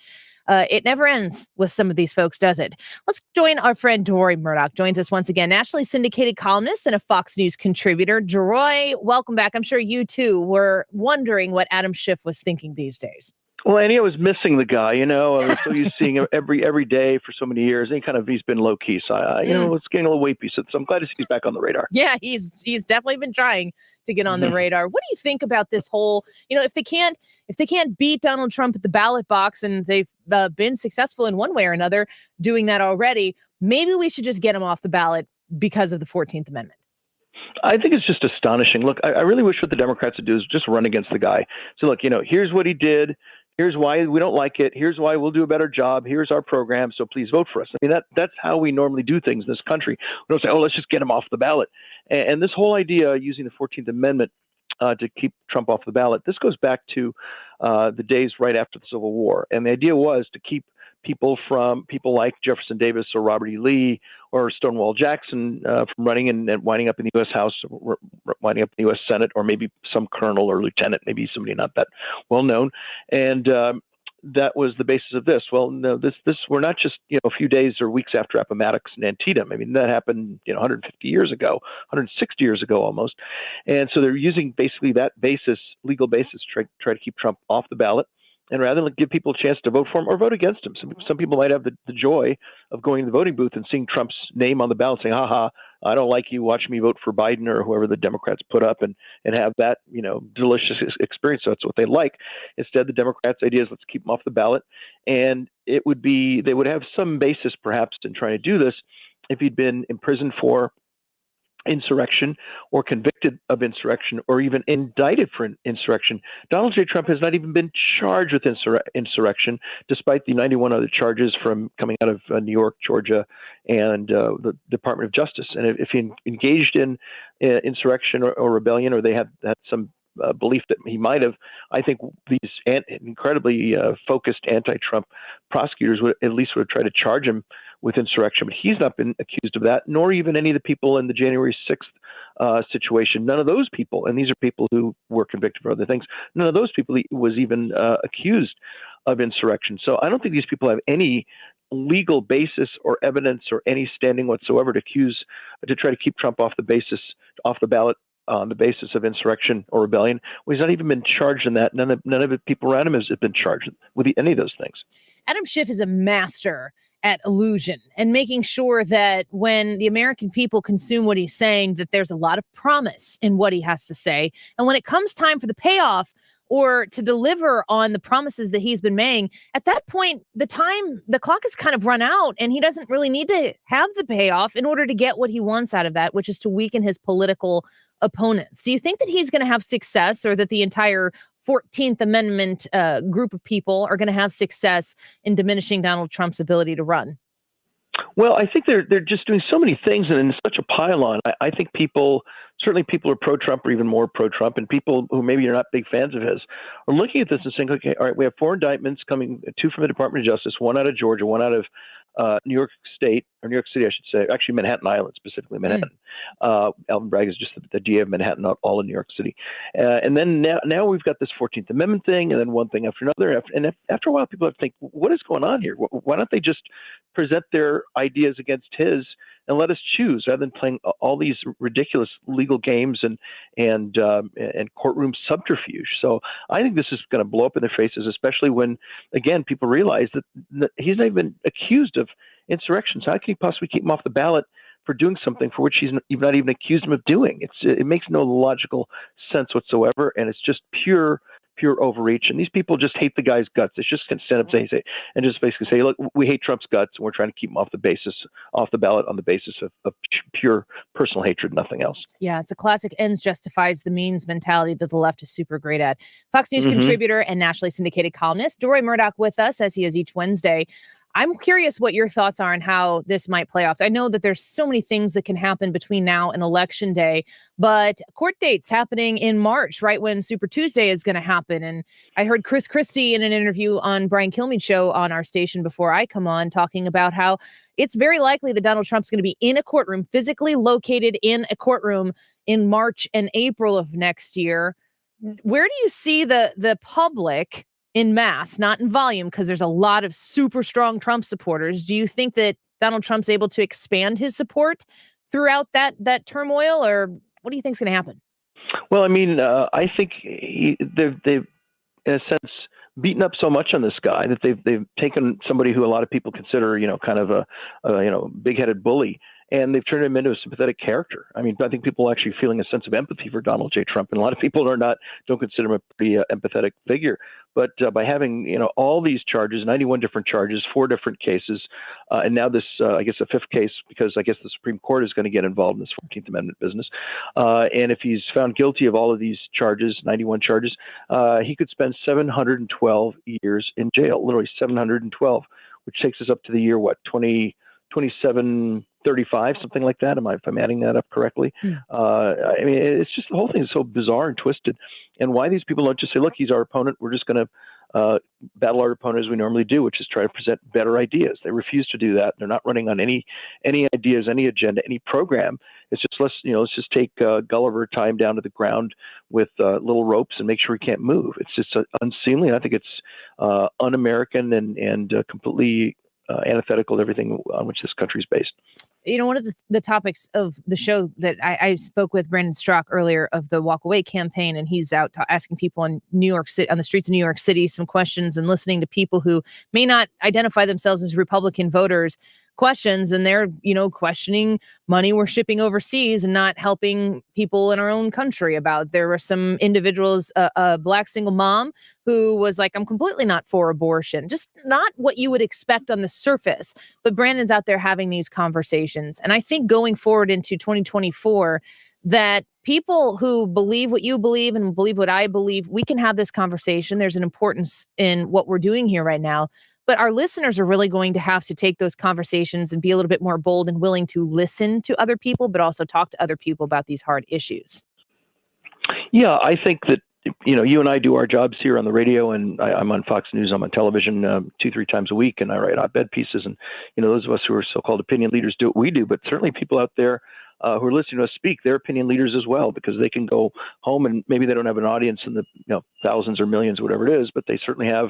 It never ends with some of these folks, does it? Let's join our friend Deroy Murdock. Joins us once again, nationally syndicated columnist and a Fox News contributor. Deroy, welcome back. I'm sure you too were wondering what Adam Schiff was thinking these days. Well, Annie, I was missing the guy. I was so used to seeing him every day for so many years. And he's been low key. So it's getting a little weepy. So I'm glad to see he's back on the radar. Yeah, he's definitely been trying to get on the radar. What do you think about this whole? If they can't beat Donald Trump at the ballot box, and they've been successful in one way or another doing that already, maybe we should just get him off the ballot because of the 14th Amendment. I think it's just astonishing. Look, I really wish what the Democrats would do is just run against the guy. So look, here's what he did. Here's why we don't like it. Here's why we'll do a better job. Here's our program. So please vote for us. I mean, that's how we normally do things in this country. We don't say, let's just get him off the ballot. And this whole idea using the 14th Amendment to keep Trump off the ballot, this goes back to the days right after the Civil War. And the idea was to keep people like Jefferson Davis or Robert E. Lee or Stonewall Jackson from running and winding up in the U.S. House, or winding up in the U.S. Senate, or maybe some colonel or lieutenant, maybe somebody not that well known. And that was the basis of this. Well, no, this we're not just a few days or weeks after Appomattox and Antietam. I mean, that happened 150 years ago, 160 years ago almost. And so they're using basically that legal basis, to try to keep Trump off the ballot. And rather than give people a chance to vote for him or vote against him, some people might have the joy of going to the voting booth and seeing Trump's name on the ballot, saying, "Ha, I don't like you. Watch me vote for Biden," or whoever the Democrats put up, and have that delicious experience. So that's what they like. Instead, the Democrats' idea is let's keep him off the ballot, and they would have some basis perhaps in trying to do this if he'd been imprisoned for insurrection or convicted of insurrection or even indicted for insurrection. Donald J. Trump has not even been charged with insurrection, despite the 91 other charges from coming out of New York, Georgia, and the Department of Justice. And if he engaged in insurrection or rebellion, or they had some belief that he might have, I think these incredibly focused anti-Trump prosecutors would have tried to charge him with insurrection, but he's not been accused of that, nor even any of the people in the January 6th situation. None of those people, and these are people who were convicted for other things, none of those people was even accused of insurrection. So I don't think these people have any legal basis or evidence or any standing whatsoever to try to keep Trump off the ballot on the basis of insurrection or rebellion. Well, he's not even been charged in that. None of the people around him have been charged with any of those things. Adam Schiff is a master at illusion and making sure that when the American people consume what he's saying, that there's a lot of promise in what he has to say. And when it comes time for the payoff, or to deliver on the promises that he's been making, at that point, the clock has kind of run out, and he doesn't really need to have the payoff in order to get what he wants out of that, which is to weaken his political opponents. Do you think that he's going to have success, or that the entire 14th Amendment group of people are going to have success in diminishing Donald Trump's ability to run? Well, I think they're just doing so many things and in such a pile-on. I think certainly people who are pro-Trump or even more pro-Trump, and people who maybe are not big fans of his, are looking at this and saying, okay, all right, we have 4 indictments coming, 2 from the Department of Justice, 1 out of Georgia, 1 out of New York State, or New York City, I should say, actually Manhattan Island, specifically Manhattan. Alvin Bragg is just the DA of Manhattan, not all in New York City. And then now we've got this 14th Amendment thing, and then one thing after another. And after a while, people have to think, what is going on here? Why don't they just present their ideas against his and let us choose, rather than playing all these ridiculous legal games and courtroom subterfuge? So I think this is going to blow up in their faces, especially when, again, people realize that he's not even accused of insurrection. So how can you possibly keep him off the ballot for doing something for which he's not even accused him of doing? It makes no logical sense whatsoever, and it's just pure overreach. And these people just hate the guy's guts. They just can stand up and just basically say, look, we hate Trump's guts, and we're trying to keep him off the ballot on the basis of pure personal hatred, nothing else. Yeah, it's a classic ends justifies the means mentality that the left is super great at. Fox News contributor and nationally syndicated columnist Deroy Murdock with us, as he is each Wednesday. I'm curious what your thoughts are on how this might play off. I know that there's so many things that can happen between now and Election Day, but court dates happening in March, right when Super Tuesday is going to happen. And I heard Chris Christie in an interview on Brian Kilmeade's show on our station before I come on, talking about how it's very likely that Donald Trump's going to be in a courtroom, physically located in a courtroom in March and April of next year. Where do you see the public in mass, not in volume, because there's a lot of super strong Trump supporters? Do you think that Donald Trump's able to expand his support throughout that turmoil, or what do you think is going to happen? Well, I mean, I think they've in a sense beaten up so much on this guy that they've taken somebody who a lot of people consider, kind of a big-headed bully, and they've turned him into a sympathetic character. I mean, I think people are actually feeling a sense of empathy for Donald J. Trump, and a lot of people don't consider him a pretty empathetic figure. But by having all these charges, 91 different charges, 4 different cases, and now this, I guess, a 5th case, because I guess the Supreme Court is going to get involved in this 14th Amendment business. And if he's found guilty of all of these charges, 91 charges, he could spend 712 years in jail, literally 712, which takes us up to the year 2735, something like that. If I'm adding that up correctly? I mean, it's just, the whole thing is so bizarre and twisted. And why these people don't just say, look, he's our opponent, we're just going to battle our opponent as we normally do, which is try to present better ideas. They refuse to do that. They're not running on any ideas, any agenda, any program. It's just let's just take Gulliver, tie him down to the ground with little ropes and make sure he can't move. It's just unseemly. And I think it's un-American and completely antithetical to everything on which this country is based. One of the topics of the show that I spoke with Brandon Straka earlier of the Walk Away campaign, and he's out asking people in New York City, on the streets of New York City, some questions, and listening to people who may not identify themselves as Republican voters questions, and they're questioning money we're shipping overseas and not helping people in our own country. There were some individuals, a Black single mom who was like, I'm completely not for abortion. Just not what you would expect on the surface. But Brandon's out there having these conversations. And I think going forward into 2024, that people who believe what you believe and believe what I believe, we can have this conversation. There's an importance in what we're doing here right now. But our listeners are really going to have to take those conversations and be a little bit more bold and willing to listen to other people, but also talk to other people about these hard issues. Yeah, I think that, you and I do our jobs here on the radio, and I'm on Fox News, I'm on television 2-3 times a week, and I write op-ed pieces. And, those of us who are so-called opinion leaders do what we do, but certainly people out there who are listening to us speak, they're opinion leaders as well, because they can go home and maybe they don't have an audience in the thousands or millions, whatever it is, but they certainly have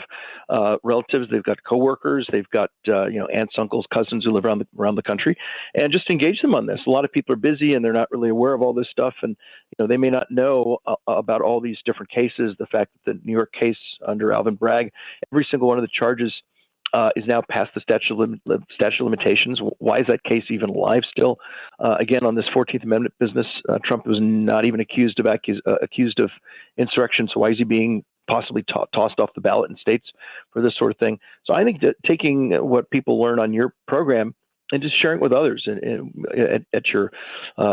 relatives. They've got coworkers. They've got aunts, uncles, cousins who live around the country, and just engage them on this. A lot of people are busy and they're not really aware of all this stuff, and they may not know about all these different cases. The fact that the New York case under Alvin Bragg, every single one of the charges is now past the statute of limitations. Why is that case even alive still? Again, on this 14th Amendment business, Trump was not even accused of insurrection. So why is he being possibly tossed off the ballot in states for this sort of thing. So I think that taking what people learn on your program and just sharing it with others at your,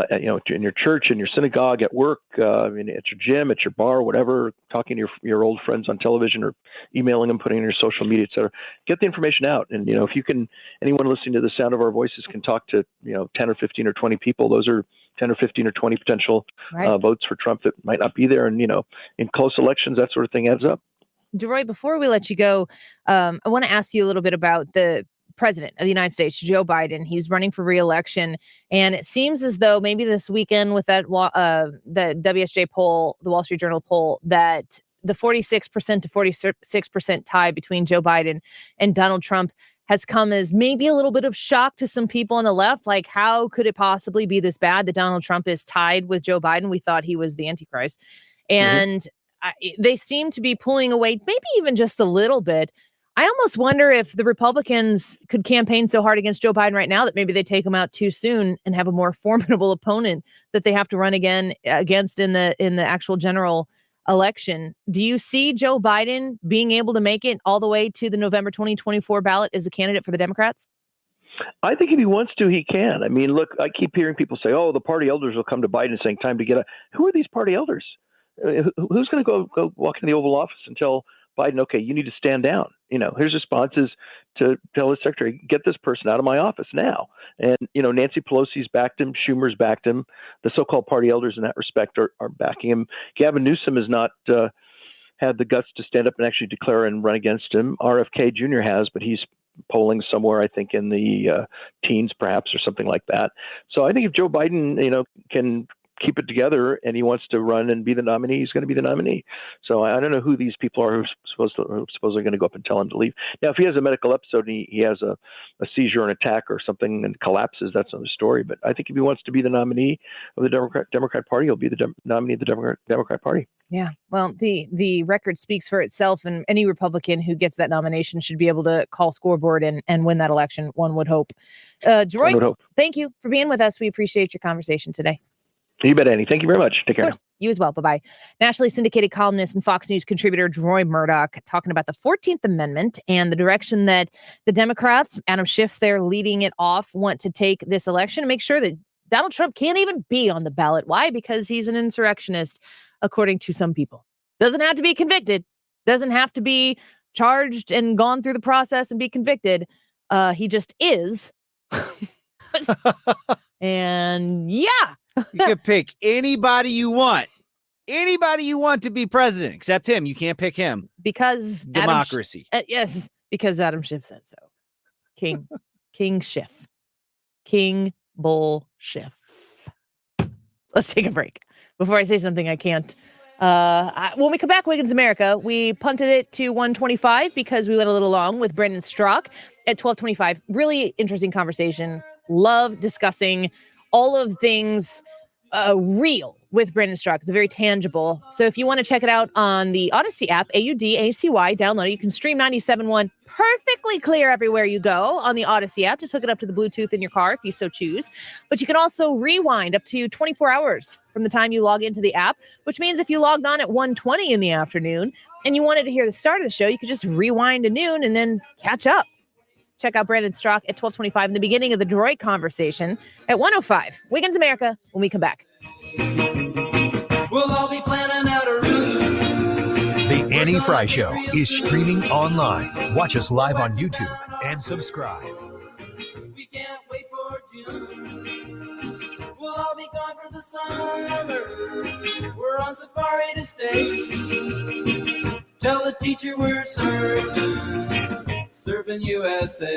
in your church, in your synagogue, at work, at your gym, at your bar, whatever, talking to your old friends on television or emailing them, putting it in your social media, et cetera. Get the information out. And, if you can, anyone listening to the sound of our voices can talk to, 10 or 15 or 20 people. Those are 10 or 15 or 20 potential votes for Trump that might not be there. And, in close elections, that sort of thing adds up. Deroy, before we let you go, I want to ask you a little bit about the president of the United States, Joe Biden. He's running for re-election, and it seems as though maybe this weekend with that the WSJ poll, the Wall Street Journal poll, that the 46% to 46% tie between Joe Biden and Donald Trump has come as maybe a little bit of shock to some people on the left. Like, how could it possibly be this bad that Donald Trump is tied with Joe Biden? We thought he was the Antichrist. And they seem to be pulling away, maybe even just a little bit. I almost wonder if the Republicans could campaign so hard against Joe Biden right now that maybe they take him out too soon and have a more formidable opponent that they have to run against in the actual general election. Do you see Joe Biden being able to make it all the way to the November 2024 ballot as the candidate for the Democrats? I think if he wants to, he can. I mean, look, I keep hearing people say, "Oh, the party elders will come to Biden saying time to get out." Who are these party elders? Who's going to go walk in the Oval Office and tell Biden, "Okay, you need to stand down"? His response is to tell his secretary, "Get this person out of my office now." And, Nancy Pelosi's backed him. Schumer's backed him. The so-called party elders in that respect are backing him. Gavin Newsom has not had the guts to stand up and actually declare and run against him. RFK Jr. has, but he's polling somewhere, I think, in the teens perhaps or something like that. So I think if Joe Biden, can keep it together and he wants to run and be the nominee, he's going to be the nominee. So I don't know who these people are who are supposedly going to go up and tell him to leave. Now, if he has a medical episode and he has a seizure, an attack or something and collapses, that's another story. But I think if he wants to be the nominee of the Democrat Party, he'll be the nominee of the Democrat Party. Yeah, well, the record speaks for itself, and any Republican who gets that nomination should be able to call scoreboard and win that election, one would hope. Deroy, thank you for being with us. We appreciate your conversation today. You bet, Annie. Thank you very much. Take care. You as well. Bye-bye. Nationally syndicated columnist and Fox News contributor Deroy Murdock talking about the 14th Amendment and the direction that the Democrats, Adam Schiff there leading it off, want to take this election and make sure that Donald Trump can't even be on the ballot. Why? Because he's an insurrectionist, according to some people. Doesn't have to be convicted. Doesn't have to be charged and gone through the process and be convicted. He just is. And yeah. You can pick anybody you want. Anybody you want to be president, except him. You can't pick him. Because democracy. Yes, because Adam Schiff said so. King Schiff. King Bull Schiff. Let's take a break. Before I say something I can't. When we come back, Wiggins America, we punted it to 125 because we went a little long with Brandon Straka at 12:25. Really interesting conversation. Love discussing all of things real with Brandon Straka. It's very tangible. So if you want to check it out on the Odyssey app, AUDACY, download it. You can stream 97.1 perfectly clear everywhere you go on the Odyssey app. Just hook it up to the Bluetooth in your car if you so choose. But you can also rewind up to 24 hours from the time you log into the app, which means if you logged on at 1:20 in the afternoon and you wanted to hear the start of the show, you could just rewind to noon and then catch up. Check out Brandon Straka at 12:25 in the beginning of the Deroy conversation at 1:05. Wiggins America when we come back. We'll all be planning out a route. The Annie Frey Show is streaming online. Watch us live on YouTube and subscribe. We can't wait for June. We'll all be gone for the summer. We're on safari to stay. Tell the teacher we're serving USA.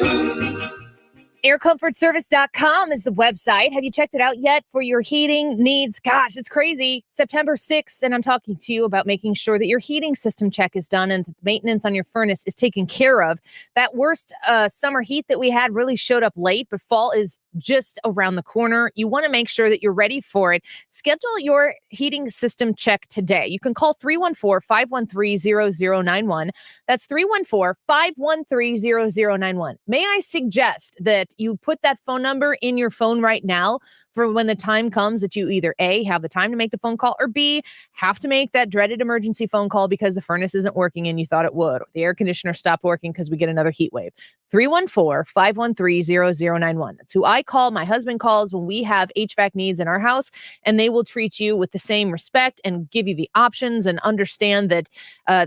AirComfortService.com is the website. Have you checked it out yet for your heating needs? Gosh, it's crazy. September 6th, and I'm talking to you about making sure that your heating system check is done and the maintenance on your furnace is taken care of. That worst summer heat that we had really showed up late, but fall is just around the corner. You want to make sure that you're ready for it. Schedule your heating system check today. You can call 314-513-0091. That's 314-513-0091. May I suggest that you put that phone number in your phone right now for when the time comes that you either A, have the time to make the phone call, or B, have to make that dreaded emergency phone call because the furnace isn't working and you thought it would, or the air conditioner stopped working because we get another heat wave. 314-513-0091. That's who I call. My husband calls when we have HVAC needs in our house, and they will treat you with the same respect and give you the options and understand that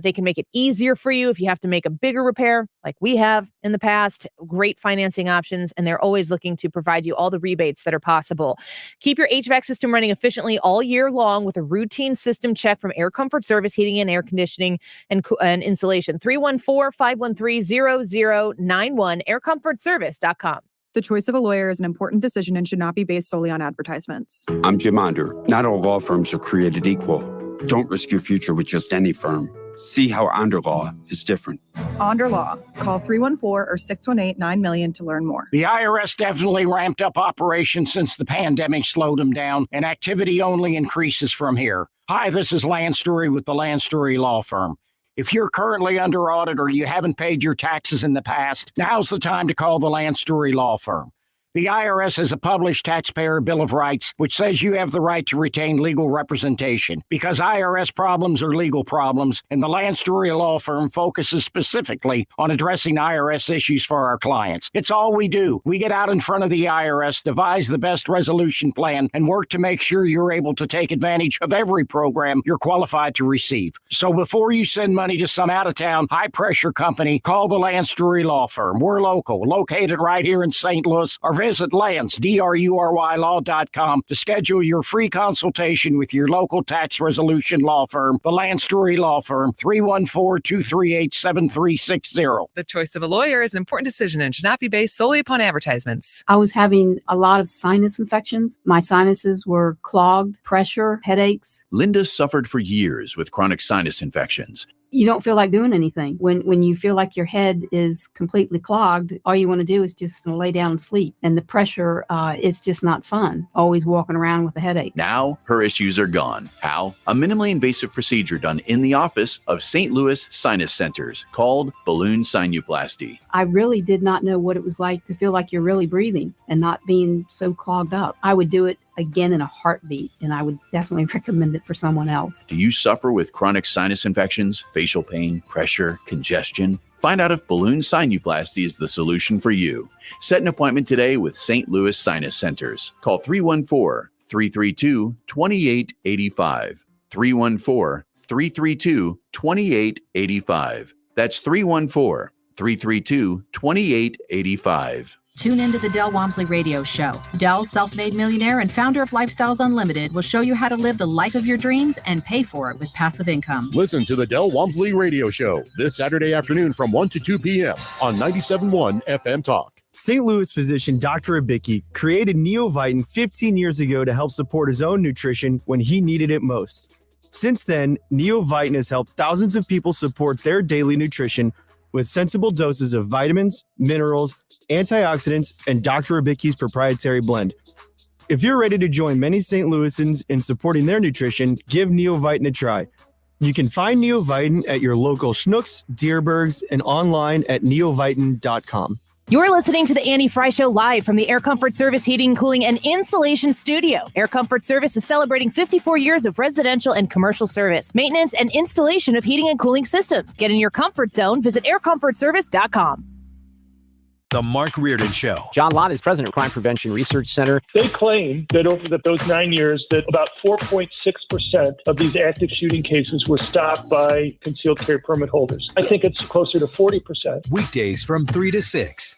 they can make it easier for you if you have to make a bigger repair like we have in the past. Great financing options, and they're always looking to provide you all the rebates that are possible. Keep your HVAC system running efficiently all year long with a routine system check from Air Comfort Service Heating and Air Conditioning and Insulation. 314-513-0091, aircomfortservice.com. The choice of a lawyer is an important decision and should not be based solely on advertisements. I'm Jim Onder. Not all law firms are created equal. Don't risk your future with just any firm. See how Onder Law is different. Onder Law. Call 314 or 618-9000 to learn more. The IRS definitely ramped up operations since the pandemic slowed them down, and activity only increases from here. Hi, this is Lance Story with the Lance Story Law Firm. If you're currently under audit or you haven't paid your taxes in the past, now's the time to call the Lance Story Law Firm. The IRS has a published Taxpayer Bill of Rights, which says you have the right to retain legal representation because IRS problems are legal problems, and the Lance Story Law Firm focuses specifically on addressing IRS issues for our clients. It's all we do. We get out in front of the IRS, devise the best resolution plan, and work to make sure you're able to take advantage of every program you're qualified to receive. So before you send money to some out-of-town, high-pressure company, call the Lance Story Law Firm. We're local, located right here in St. Louis, or visit Lance, DRURYlaw.com to schedule your free consultation with your local tax resolution law firm, the Lance Story Law Firm, 314-238-7360. The choice of a lawyer is an important decision and should not be based solely upon advertisements. I was having a lot of sinus infections. My sinuses were clogged, pressure, headaches. Linda suffered for years with chronic sinus infections. You don't feel like doing anything. When you feel like your head is completely clogged, all you want to do is just lay down and sleep. And the pressure is just not fun, always walking around with a headache. Now her issues are gone. How? A minimally invasive procedure done in the office of St. Louis Sinus Centers called balloon sinuplasty. I really did not know what it was like to feel like you're really breathing and not being so clogged up. I would do it again in a heartbeat, and I would definitely recommend it for someone else. Do you suffer with chronic sinus infections, facial pain, pressure, congestion? Find out if balloon sinuplasty is the solution for you. Set an appointment today with St. Louis Sinus Centers. Call 314-332-2885. 314-332-2885. That's 314-332-2885. Tune into the Del Walmsley Radio Show. Del, self-made millionaire and founder of Lifestyles Unlimited, will show you how to live the life of your dreams and pay for it with passive income. Listen to the Del Walmsley Radio Show this Saturday afternoon from 1 to 2 p.m. on 97.1 FM Talk. St. Louis physician Dr. Abicki created Neovitin 15 years ago to help support his own nutrition when he needed it most. Since then, Neovitin has helped thousands of people support their daily nutrition with sensible doses of vitamins, minerals, antioxidants, and Dr. Abicki's proprietary blend. If you're ready to join many St. Louisans in supporting their nutrition, give Neovitin a try. You can find Neovitin at your local Schnucks, Dierbergs, and online at neovitin.com. You're listening to the Annie Frey Show live from the Air Comfort Service Heating, Cooling, and Insulation Studio. Air Comfort Service is celebrating 54 years of residential and commercial service, maintenance, and installation of heating and cooling systems. Get in your comfort zone. Visit aircomfortservice.com. The Mark Reardon Show. John Lott is president of Crime Prevention Research Center. They claim that over those 9 years that about 4.6% of these active shooting cases were stopped by concealed carry permit holders. I think it's closer to 40%. Weekdays from 3 to 6.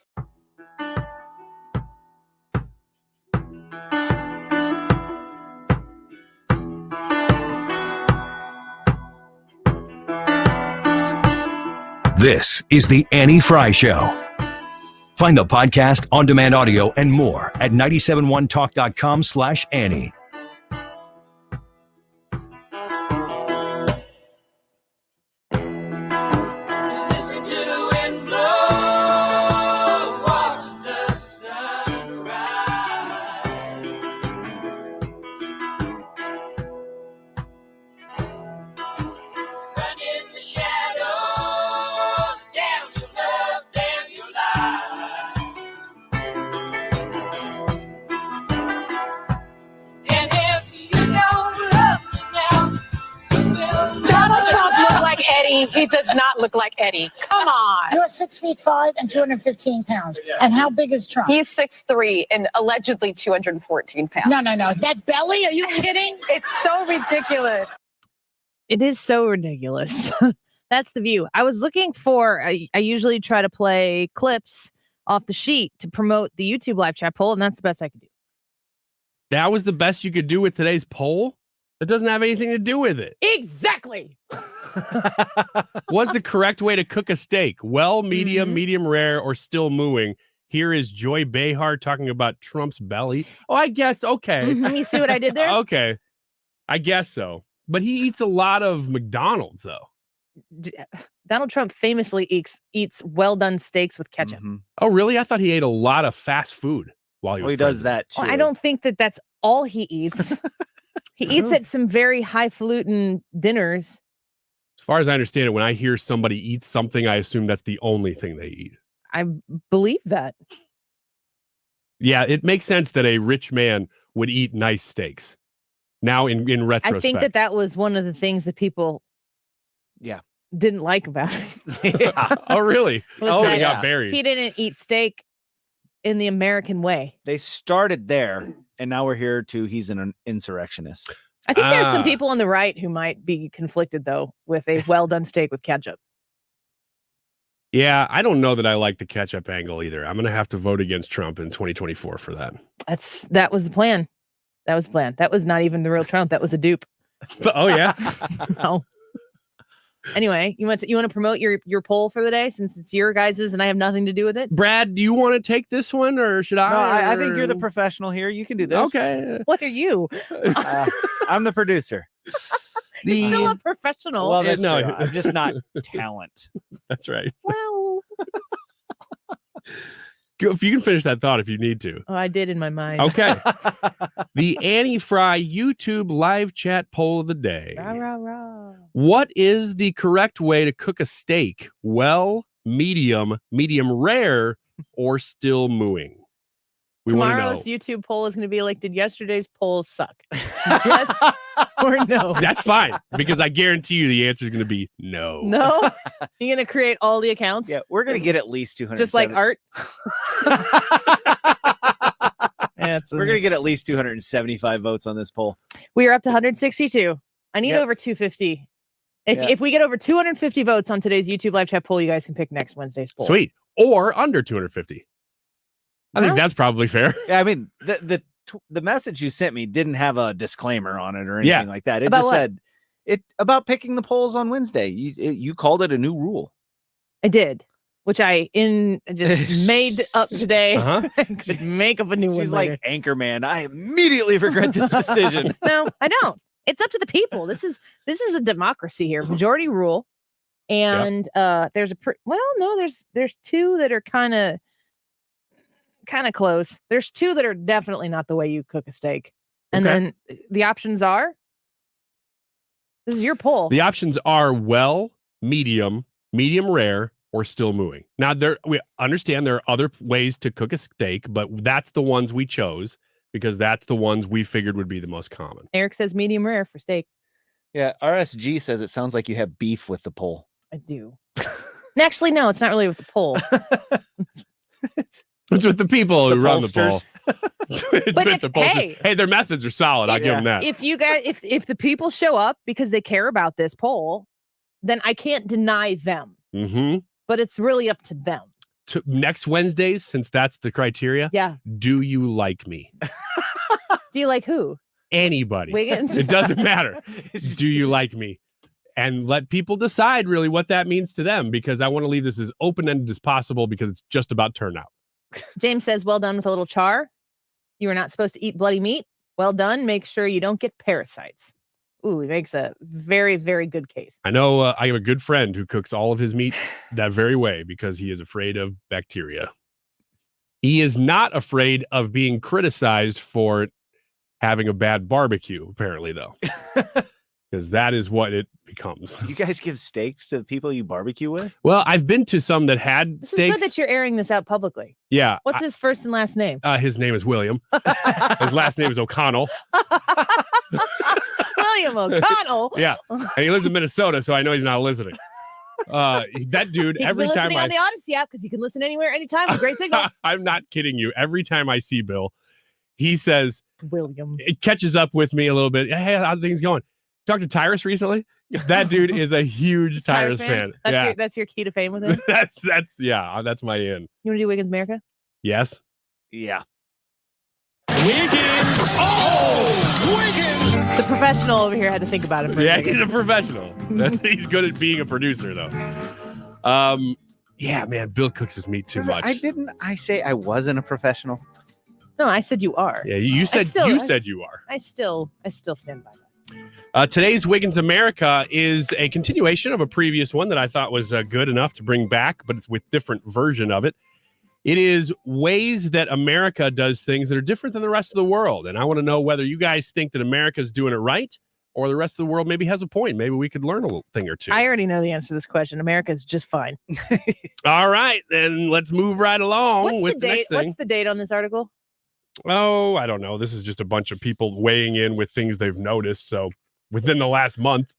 This is the Annie Frey Show. Find the podcast, on-demand audio, and more at 971talk.com/Annie. Listen to the wind blow, watch the sun rise. Run in the shadows, damn your love, damn your life. He does not look like Eddie. Come on. You're 6'5" and 215 pounds. And how big is Trump? He's 6'3" and allegedly 214 pounds. No. That belly? Are you kidding? It's so ridiculous. It is so ridiculous. That's the View. I was looking for, I usually try to play clips off the sheet to promote the YouTube live chat poll, and that's the best I could do. That was the best you could do with today's poll? It doesn't have anything to do with it. Exactly. What's the correct way to cook a steak? Well, medium, medium rare, or still mooing? Here is Joy Behar talking about Trump's belly. Oh, I guess. Okay. You see what I did there? Okay. I guess so. But he eats a lot of McDonald's, though. Donald Trump famously eats well-done steaks with ketchup. Oh, really? I thought he ate a lot of fast food while he was does that, too. Well, I don't think that's all he eats. He eats at some very highfalutin dinners. As far as I understand it, when I hear somebody eat something, I assume that's the only thing they eat. I believe that. Yeah, it makes sense that a rich man would eat nice steaks. Now, in retrospect. I think that was one of the things that people didn't like about it. Oh, really? Was that he got buried. He didn't eat steak in the American way. They started there, and now we're here to he's an insurrectionist. I think there's some people on the right who might be conflicted, though, with a well-done steak with ketchup. Yeah, I don't know that I like the ketchup angle either. I'm going to have to vote against Trump in 2024 for that. That was the plan. That was the plan. That was not even the real Trump. That was a dupe. Oh, yeah? No. Anyway, you want to promote your poll for the day since it's your guys's and I have nothing to do with it? Brad, do you want to take this one or should I? No, I think you're the professional here. You can do this. Okay. What are you? I'm the producer. You're still a professional. Well, that's true. I'm just not talent. That's right. Well, if you can finish that thought if you need to. I did in my mind. Okay. The Annie Frey YouTube live chat poll of the day. Rah, rah, rah. What is the correct way to cook a steak? Well, medium rare, or still mooing? We want to know. Tomorrow's YouTube poll is going to be like, did yesterday's poll suck? Yes or no? That's fine, because I guarantee you the answer is going to be no. No? You're going to create all the accounts? Yeah, we're going to get at least 200. Just like art? We're going to get at least 275 votes on this poll. We are up to 162. I need over 250. If we get over 250 votes on today's YouTube live chat poll, you guys can pick next Wednesday's poll. Sweet. Or under 250. I think that's probably fair. Yeah, I mean, the message you sent me didn't have a disclaimer on it or anything like that. It About just what? said about picking the polls on Wednesday. You called it a new rule. I did, which I just made up today. I could make up a new one. She's later. like Anchorman. I immediatly regret this decision. No, I don't. It's up to the people. This is a democracy here. Majority rule. And there's there's two that are kind of close. There's two that are definitely not the way you cook a steak. And then the options are, this is your poll. The options are well, medium rare, or still mooing. Now, we understand there are other ways to cook a steak, but that's the ones we chose because that's the ones we figured would be the most common. Eric says medium rare for steak. Yeah, RSG says it sounds like you have beef with the poll. I do. Actually, no, it's not really with the poll. It's with the people who run the poll. It's But with the pollsters. Hey, their methods are solid. I'll give them that. If you guys, if the people show up because they care about this poll, then I can't deny them. Mm-hmm. But it's really up to them. Next Wednesdays, since that's the criteria. Yeah. Do you like me? Do you like who? Anybody. Wiggins? It doesn't matter. Do you like me? And let people decide really what that means to them, because I want to leave this as open-ended as possible because it's just about turnout. James says, well done with a little char. You are not supposed to eat bloody meat. Well done. Make sure you don't get parasites. Ooh, he makes a very, very good case. I know I have a good friend who cooks all of his meat that very way because he is afraid of bacteria. He is not afraid of being criticized for having a bad barbecue, apparently, though. Because that is what it becomes. You guys give steaks to the people you barbecue with? Well, I've been to some that had This steaks. is good that you're airing this out publicly. Yeah. What's his first and last name? His name is William. His last name is O'Connell. William O'Connell. Yeah. And he lives in Minnesota, so I know he's not listening. That dude, He's every been time listening on the Odyssey app because you can listen anywhere, anytime with great signal. I'm not kidding you. Every time I see Bill, he says, William. It catches up with me a little bit. Hey, how's things going? Talked to Tyrus recently. That dude is a huge Tyrus fan. That's your key to fame with him? that's my in. You want to do Wiggins America? Yes. Yeah. Wiggins. Oh, Wiggins. The professional over here had to think about it for a second. He's a professional. He's good at being a producer, though. Yeah, man, Bill cooks his meat too much. I say I wasn't a professional? No, I said you are. Yeah, you said said you are. I still stand by that. Today's Wiggins America is a continuation of a previous one that I thought was good enough to bring back, but it's with different version of it. It is ways that America does things that are different than the rest of the world. And I want to know whether you guys think that America's doing it right or the rest of the world maybe has a point. Maybe we could learn a little thing or two. I already know the answer to this question. America's just fine. All right, then let's move right along with the next thing. What's the date on this article? Oh, I don't know. This is just a bunch of people weighing in with things they've noticed. So within the last month,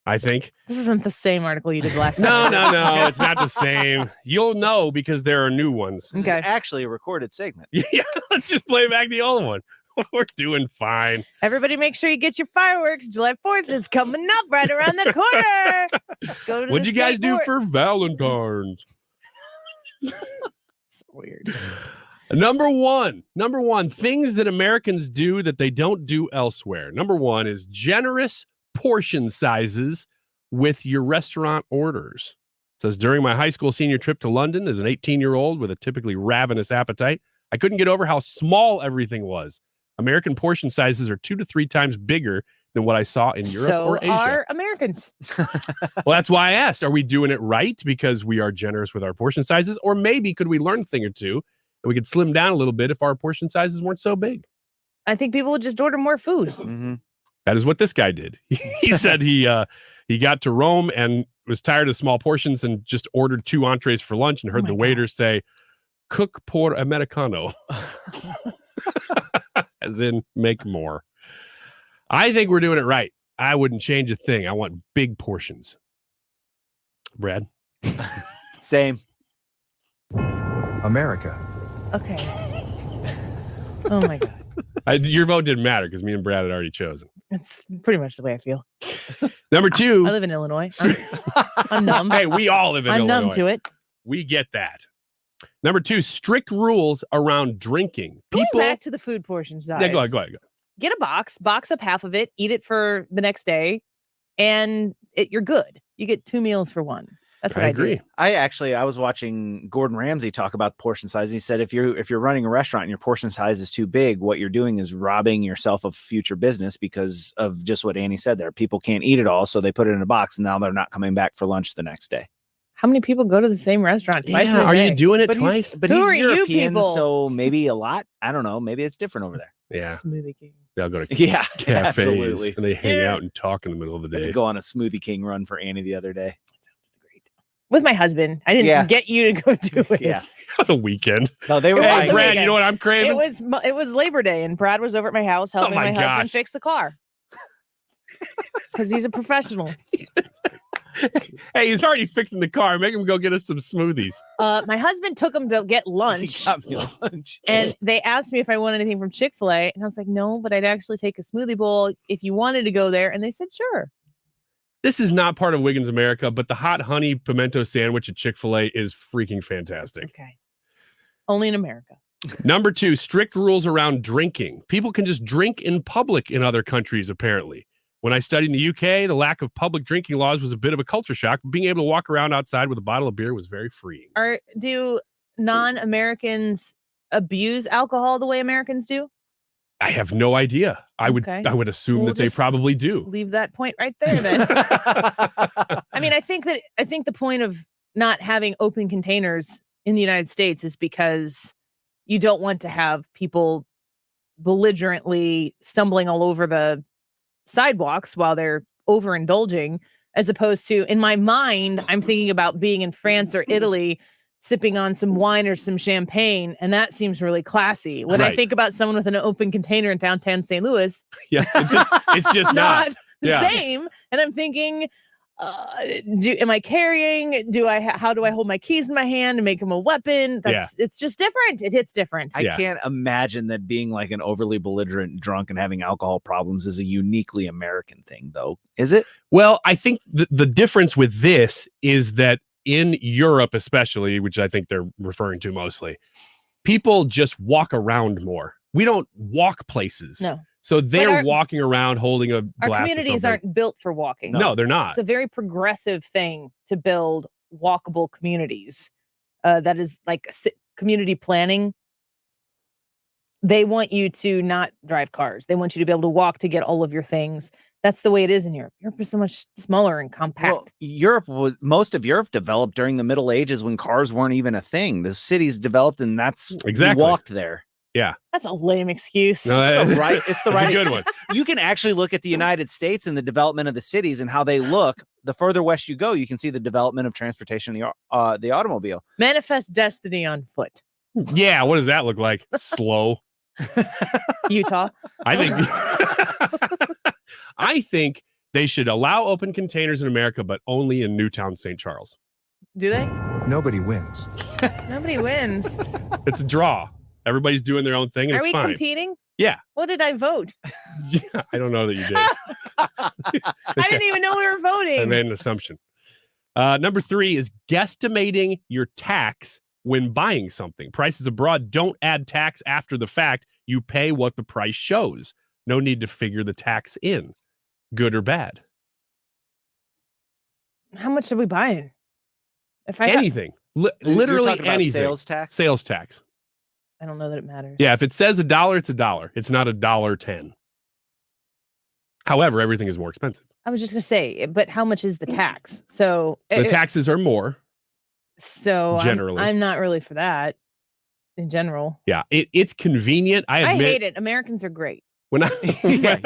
I think. This isn't the same article you did last time. No, it's not the same. You'll know because there are new ones. This is actually a recorded segment. Yeah, let's just play back the old one. We're doing fine. Everybody make sure you get your fireworks. July 4th is coming up right around the corner. Go to What'd the you guys state do board. for Valentine's? It's weird. Number one, things that Americans do that they don't do elsewhere. Number one is generous portion sizes with your restaurant orders. It says, during my high school senior trip to London as an 18-year-old with a typically ravenous appetite, I couldn't get over how small everything was. American portion sizes are 2 to 3 times bigger than what I saw in Europe or Asia. Are Americans. Well, that's why I asked, are we doing it right because we are generous with our portion sizes? Or maybe could we learn a thing or two and we could slim down a little bit if our portion sizes weren't so big? I think people would just order more food. Mm-hmm. That is what this guy did. He said he got to Rome and was tired of small portions and just ordered 2 entrees for lunch and heard the waiter say, "Cook por Americano," as in make more. I think we're doing it right. I wouldn't change a thing. I want big portions. Brad? Same. America. Okay. Oh my God. Your vote didn't matter because me and Brad had already chosen. It's pretty much the way I feel. Number 2. I live in Illinois. I'm numb. Hey, we all live in Illinois. I'm numb to it. We get that. Number 2, strict rules around drinking. Going back to the food portion size. Yeah, go ahead. Get a box up half of it, eat it for the next day, and you're good. You get 2 meals for one. That's what I agree. do. I was watching Gordon Ramsay talk about portion size. He said if you're running a restaurant and your portion size is too big, what you're doing is robbing yourself of future business because of just what Annie said there. People can't eat it all, so they put it in a box, and now they're not coming back for lunch the next day. How many people go to the same restaurant twice a day? Are you doing it twice? But Who he's are you European, people? so maybe a lot. I don't know. Maybe it's different over there. Yeah. Smoothie King. They'll go to cafes absolutely. and they hang out and talk in the middle of the I day. could go on a Smoothie King run for Annie the other day. With my husband. I didn't get you to go do it. Yeah. On the weekend. No, they were. Hey, Brad, you know what I'm craving? It was Labor Day, and Brad was over at my house helping my my husband gosh. fix the car. Because he's a professional. Hey, he's already fixing the car. Make him go get us some smoothies. My husband took him to get lunch. He got me lunch. And they asked me if I want anything from Chick-fil-A. And I was like, no, but I'd actually take a smoothie bowl if you wanted to go there. And they said, sure. This is not part of Wiggins America, but the hot honey pimento sandwich at Chick-fil-A is freaking fantastic. Okay. Only in America. Number 2, strict rules around drinking. People can just drink in public in other countries, apparently. When I studied in the UK, the lack of public drinking laws was a bit of a culture shock. Being able to walk around outside with a bottle of beer was very freeing. Do non-Americans abuse alcohol the way Americans do? I have no idea. I would assume that they probably do. Leave that point right there then. I mean, I think the point of not having open containers in the United States is because you don't want to have people belligerently stumbling all over the sidewalks while they're overindulging, as opposed to, in my mind, I'm thinking about being in France or Italy sipping on some wine or some champagne, and that seems really classy. When I think about someone with an open container in downtown St. Louis, yes, it's just not the same. And I'm thinking, am I carrying? How do I hold my keys in my hand and make them a weapon? It's just different. It hits different. I can't imagine that being like an overly belligerent drunk and having alcohol problems is a uniquely American thing, though. Is it? Well, I think the difference with this is that in Europe, especially, which I think they're referring to mostly, people just walk around more. We don't walk places. No. So they're walking around holding a glass. Our communities aren't built for walking. No, they're not. It's a very progressive thing to build walkable communities. That is like community planning. They want you to not drive cars. They want you to be able to walk to get all of your things. That's the way it is in Europe. Europe is so much smaller and compact. Well, most of Europe developed during the Middle Ages when cars weren't even a thing. The cities developed, and that's exactly we walked there. Yeah, that's a lame excuse. No, it's the right good excuse. one. You can actually look at the United States and the development of the cities and how they look. The further west you go, you can see the development of transportation, the automobile. Manifest destiny on foot. Yeah, what does that look like? Slow. Utah. I think they should allow open containers in America, but only in Newtown, St. Charles. Do they? Nobody wins. Nobody wins. It's a draw. Everybody's doing their own thing, and Are it's we fine. competing? Yeah. What did I vote? Yeah, I don't know that you did. I didn't even know we were voting. I made an assumption. Number 3 is guesstimating your tax when buying something. Prices abroad don't add tax after the fact. You pay what the price shows. No need to figure the tax in, good or bad. How much are we buying? If I Anything. You're Literally talking about anything. sales tax? Sales tax. I don't know that it matters. Yeah, if it says $1, it's $1. It's not $1.10. However, everything is more expensive. I was just going to say, but how much is the tax? So The taxes are more. So generally. I'm not really for that in general. Yeah, it's convenient. I admit, hate it. Americans are great. When I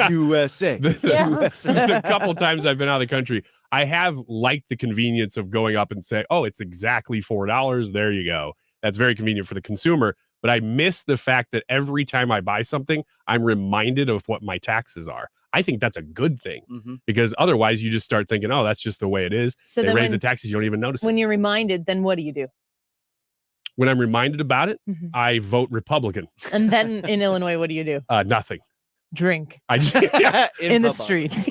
USA. The couple times I've been out of the country, I have liked the convenience of going up and say, oh, it's exactly $4. There you go. That's very convenient for the consumer. But I miss the fact that every time I buy something, I'm reminded of what my taxes are. I think that's a good thing because otherwise you just start thinking, oh, that's just the way it is. So they then raise the taxes. You don't even notice When it. you're reminded, then what do you do? When I'm reminded about it, I vote Republican. And then in Illinois, what do you do? Nothing. Drink. I just, in the streets.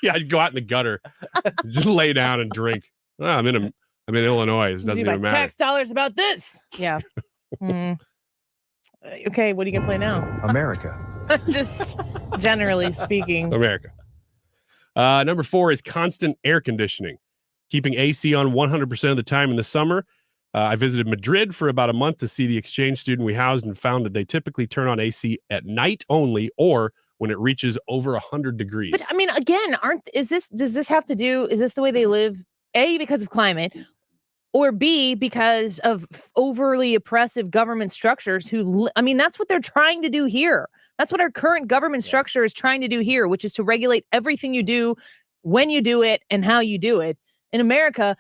Yeah, I'd go out in the gutter, just lay down and drink. Oh, I'm in Illinois. It doesn't even matter. Tax dollars about this. Yeah. Okay, what are you gonna play now? America. Just generally speaking. America. Number 4 is constant air conditioning, keeping AC on 100% of the time in the summer. I visited Madrid for about a month to see the exchange student we housed and found that they typically turn on AC at night only or when it reaches over 100 degrees. But I mean, again, does this have to do, is this the way they live? A, because of climate, or B, because of overly oppressive government structures that's what they're trying to do here. That's what our current government structure is trying to do here, which is to regulate everything you do, when you do it, and how you do it. In America,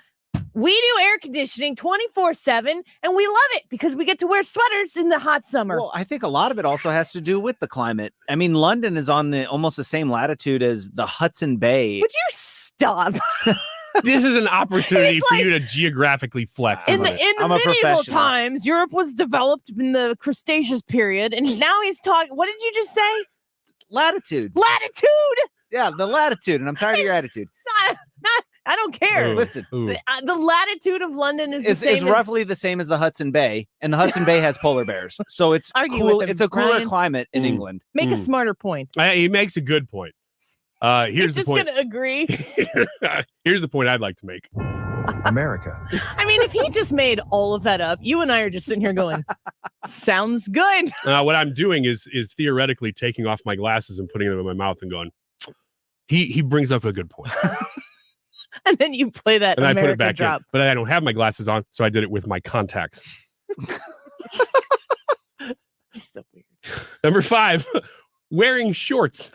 we do air conditioning 24/7, and we love it because we get to wear sweaters in the hot summer. Well, I think a lot of it also has to do with the climate. I mean, London is on almost the same latitude as the Hudson Bay. Would you stop? This is an opportunity for you to geographically flex. In the medieval times, Europe was developed in the Cretaceous period, and now he's talking. What did you just say? Latitude. Latitude. Yeah, the latitude, and I'm tired of your attitude. I don't care. Listen, the latitude of London is the same. It's roughly the same as the Hudson Bay, and the Hudson Bay has polar bears, so it's cool. It's a cooler climate in England. Make a smarter point. He makes a good point. Here's the point. Just gonna agree. Here's the point I'd like to make. America. I mean, if he just made all of that up, you and I are just sitting here going, "Sounds good." What I'm doing is theoretically taking off my glasses and putting them in my mouth and going. He brings up a good point. And then you play that and America I put it back drop. in. But I don't have my glasses on, so I did it with my contacts. You're so weird. Number 5, wearing shorts.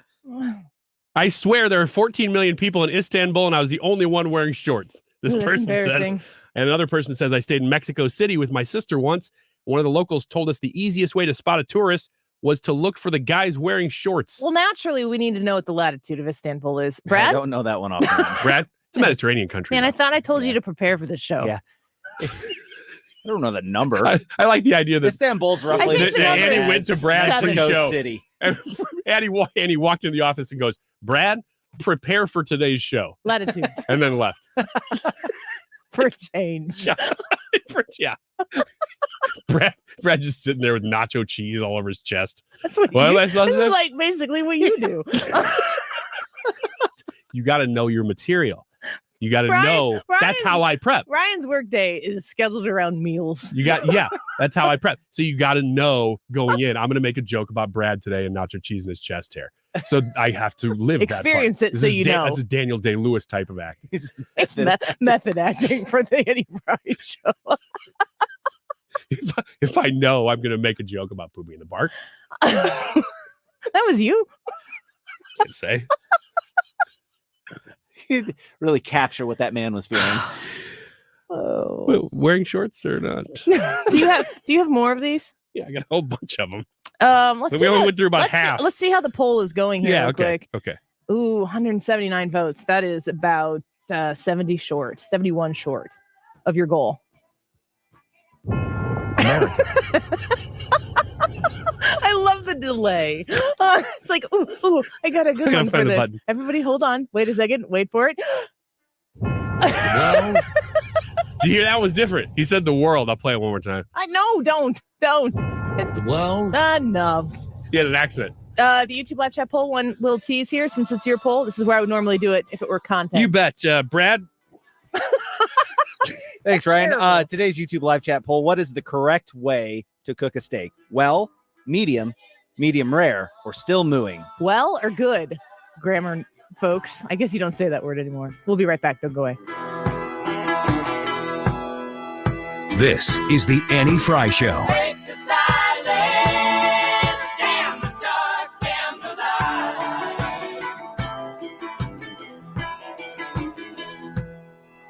I swear there are 14 million people in Istanbul, and I was the only one wearing shorts. This person says. And another person says, I stayed in Mexico City with my sister once. One of the locals told us the easiest way to spot a tourist was to look for the guys wearing shorts. Well, naturally, we need to know what the latitude of Istanbul is. Brad? I don't know that one offhand. Brad? It's a Mediterranean country. Man, I thought I told you to prepare for this show. Yeah. I don't know the number. I like the idea that Istanbul's roughly think the number Annie is went to Brad's Mexico show. City. And Annie walked in the office and goes, Brad, prepare for today's show. Latitudes And then left. for change. Yeah. Brad just sitting there with nacho cheese all over his chest. That's what Well, you, that's this is like basically what you do. You got to know your material. You got to know. That's how I prep. Ryan's workday is scheduled around meals. That's how I prep. So you got to know going in, I'm going to make a joke about Brad today and nacho cheese in his chest hair. So I have to live Experience that it part. so you know. This is Daniel Day-Lewis type of acting. Method acting for the Annie Fry show. If I know I'm going to make a joke about pooping in the bark, That was you. I can say. Really capture what that man was feeling. Oh. Wait, wearing shorts or not? Do you have more of these? Yeah, I got a whole bunch of them. Let's We see only how- went through about let's see- half. let's see how the poll is going here real okay. quick. Okay. Ooh, 179 votes. That is about 71 short of your goal. America. I love the delay. It's like, ooh, I got a good I gotta one for find the this. button. Everybody hold on. Wait a second. Wait for it. Well, do you hear that was different? He said the world. I'll play it one more time. No, don't. The world? Enough. He had an accent. The YouTube live chat poll, one little tease here, since it's your poll. This is where I would normally do it if it were content. You bet. Brad? Thanks, Ryan. Today's YouTube live chat poll. What is the correct way to cook a steak? Well, medium rare, or still mooing? Well or good? Grammar folks. I guess you don't say that word anymore. We'll be right back. Don't go away. This is the Annie Fry Show. Break the silence, damn the dark, damn the light.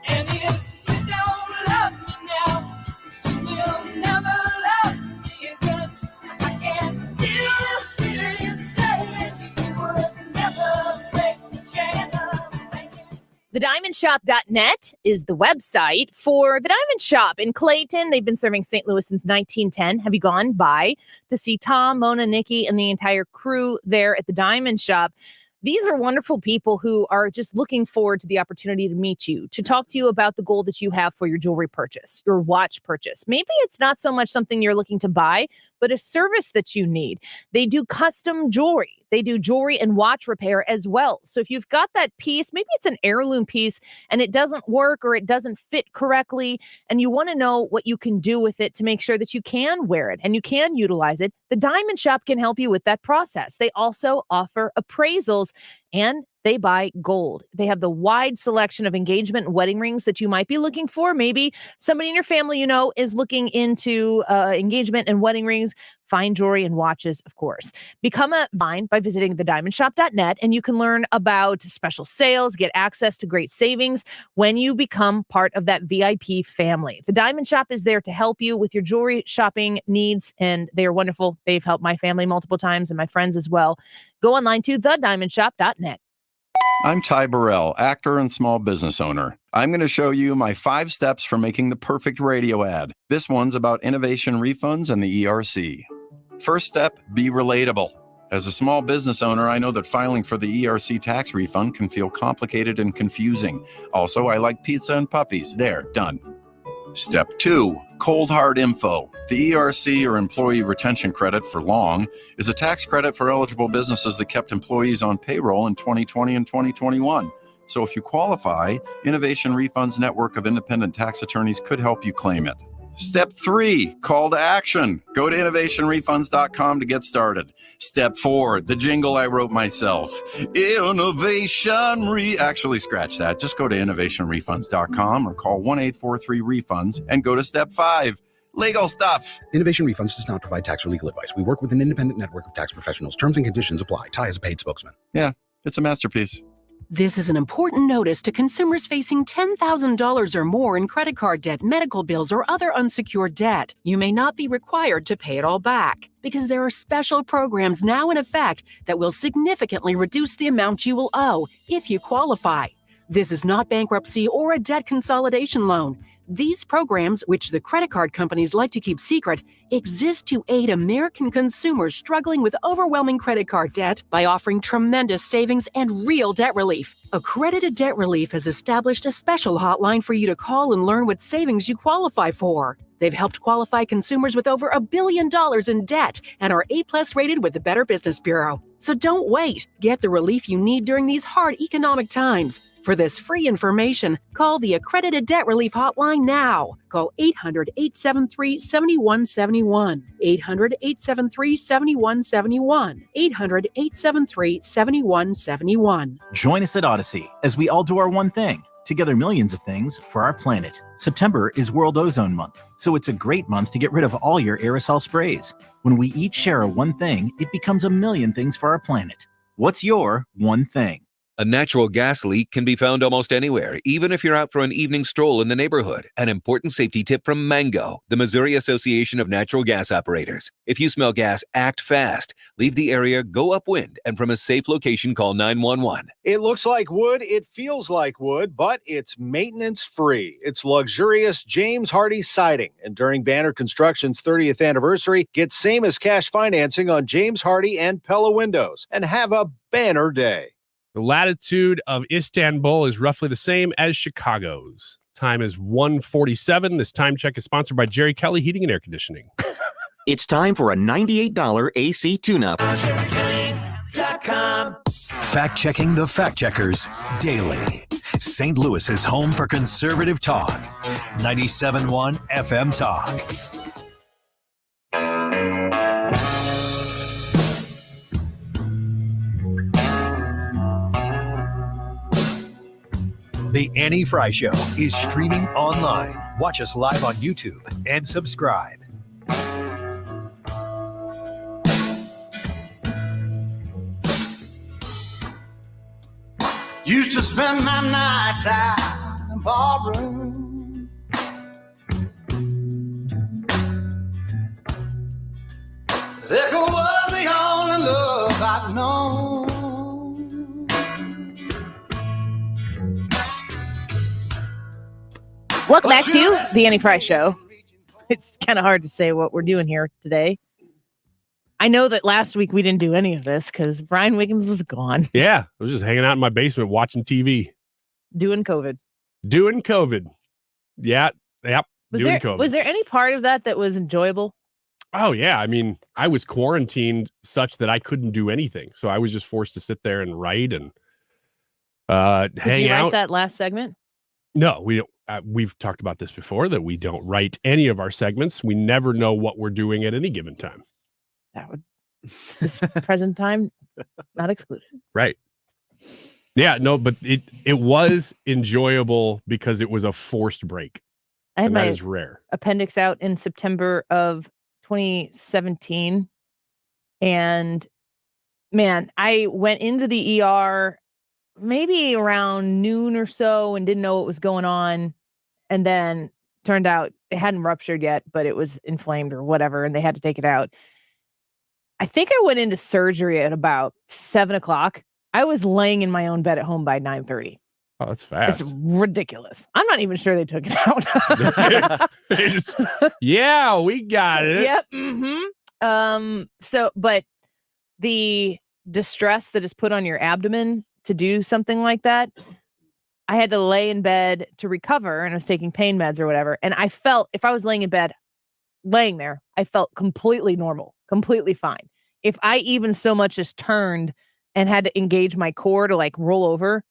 And if you don't love me now, you'll never love me again. I can still hear you saying you would never break the chain of TheDiamondShop.net is the website for The Diamond Shop in Clayton. They've been serving St. Louis since 1910. Have you gone by to see Tom, Mona, Nikki, and the entire crew there at The Diamond Shop? These are wonderful people who are just looking forward to the opportunity to meet you, to talk to you about the goal that you have for your jewelry purchase, your watch purchase. Maybe it's not so much something you're looking to buy, but a service that you need. They do custom jewelry. They do jewelry and watch repair as well. So if you've got that piece, maybe it's an heirloom piece and it doesn't work or it doesn't fit correctly, and you want to know what you can do with it to make sure that you can wear it and you can utilize it, the Diamond Shop can help you with that process. They also offer appraisals and they buy gold. They have the wide selection of engagement and wedding rings that you might be looking for. Maybe somebody in your family, is looking into engagement and wedding rings, fine jewelry and watches, of course. Become a Vine by visiting thediamondshop.net, and you can learn about special sales, get access to great savings when you become part of that VIP family. The Diamond Shop is there to help you with your jewelry shopping needs, and they are wonderful. They've helped my family multiple times and my friends as well. Go online to thediamondshop.net. I'm Ty Burrell, actor and small business owner. I'm going to show you my 5 steps for making the perfect radio ad. This one's about innovation refunds and the ERC. First step, be relatable. As a small business owner, I know that filing for the ERC tax refund can feel complicated and confusing. Also, I like pizza and puppies. There, done. Step 2, cold hard info. The ERC, or Employee Retention Credit for long, is a tax credit for eligible businesses that kept employees on payroll in 2020 and 2021. So if you qualify, Innovation Refunds Network of Independent Tax Attorneys could help you claim it. Step 3, call to action. Go to innovationrefunds.com to get started. Step 4, the jingle I wrote myself. Actually, scratch that. Just go to innovationrefunds.com or call 1-843-REFUNDS and go to step 5. Legal stuff. Innovation Refunds does not provide tax or legal advice. We work with an independent network of tax professionals. Terms and conditions apply. Ty is a paid spokesman. Yeah, it's a masterpiece. This is an important notice to consumers facing $10,000 or more in credit card debt, medical bills, or other unsecured debt. You may not be required to pay it all back because there are special programs now in effect that will significantly reduce the amount you will owe if you qualify. This is not bankruptcy or a debt consolidation loan. These programs, which the credit card companies like to keep secret, exist to aid American consumers struggling with overwhelming credit card debt by offering tremendous savings and real debt relief. Accredited Debt Relief has established a special hotline for you to call and learn what savings you qualify for. They've helped qualify consumers with over $1 billion in debt and are A+ rated with the Better Business Bureau. So don't wait. Get the relief you need during these hard economic times. For this free information, call the Accredited Debt Relief Hotline now. Call 800-873-7171. 800-873-7171. 800-873-7171. Join us at Odyssey as we all do our one thing. Together millions of things for our planet. September is World Ozone Month, so it's a great month to get rid of all your aerosol sprays. When we each share a one thing, it becomes a million things for our planet. What's your one thing? A natural gas leak can be found almost anywhere, even if you're out for an evening stroll in the neighborhood. An important safety tip from Mango, the Missouri Association of Natural Gas Operators. If you smell gas, act fast. Leave the area, go upwind, and from a safe location, call 911. It looks like wood, it feels like wood, but it's maintenance free. It's luxurious James Hardie siding. And during Banner Construction's 30th anniversary, get same as cash financing on James Hardie and Pella windows. And have a banner day. The latitude of Istanbul is roughly the same as Chicago's. Time is 1:47. This time check is sponsored by Jerry Kelly Heating and Air Conditioning. It's time for a $98 AC tune-up. Fact-checking the fact-checkers daily. St. Louis is home for conservative talk. 97.1 FM Talk. The Annie Frey Show is streaming online. Watch us live on YouTube and subscribe. Used to spend my nights out in the ballroom. Liquor was the only love I'd known. Welcome back to the Annie Frey Show. It's kind of hard to say what we're doing here today. I know that last week we didn't do any of this because Brian Wiggins was gone. Yeah, I was just hanging out in my basement watching TV. Doing COVID. Yeah, yep. Was COVID. there any part of that was enjoyable? Oh, yeah. I mean, I was quarantined such that I couldn't do anything. So I was just forced to sit there and write and hang out. Did you write that last segment? No, we don't. We've talked about this before, that we don't write any of our segments. We never know what we're doing at any given time. That would, this present time, not excluded. Right. Yeah, no, but it was enjoyable because it was a forced break. I had that my is rare. appendix out in September of 2017. And man, I went into the ER maybe around noon or so and didn't know what was going on. And then turned out it hadn't ruptured yet, but it was inflamed or whatever. And they had to take it out. I think I went into surgery at about 7:00. I was laying in my own bed at home by 9:30. Oh, that's fast. It's ridiculous. I'm not even sure they took it out. Yeah, we got it. Yep. Mm-hmm. But the distress that is put on your abdomen to do something like that, I had to lay in bed to recover, and I was taking pain meds or whatever. And I felt, if I was laying in bed, laying there, I felt completely normal, completely fine. If I even so much as turned and had to engage my core to like roll over,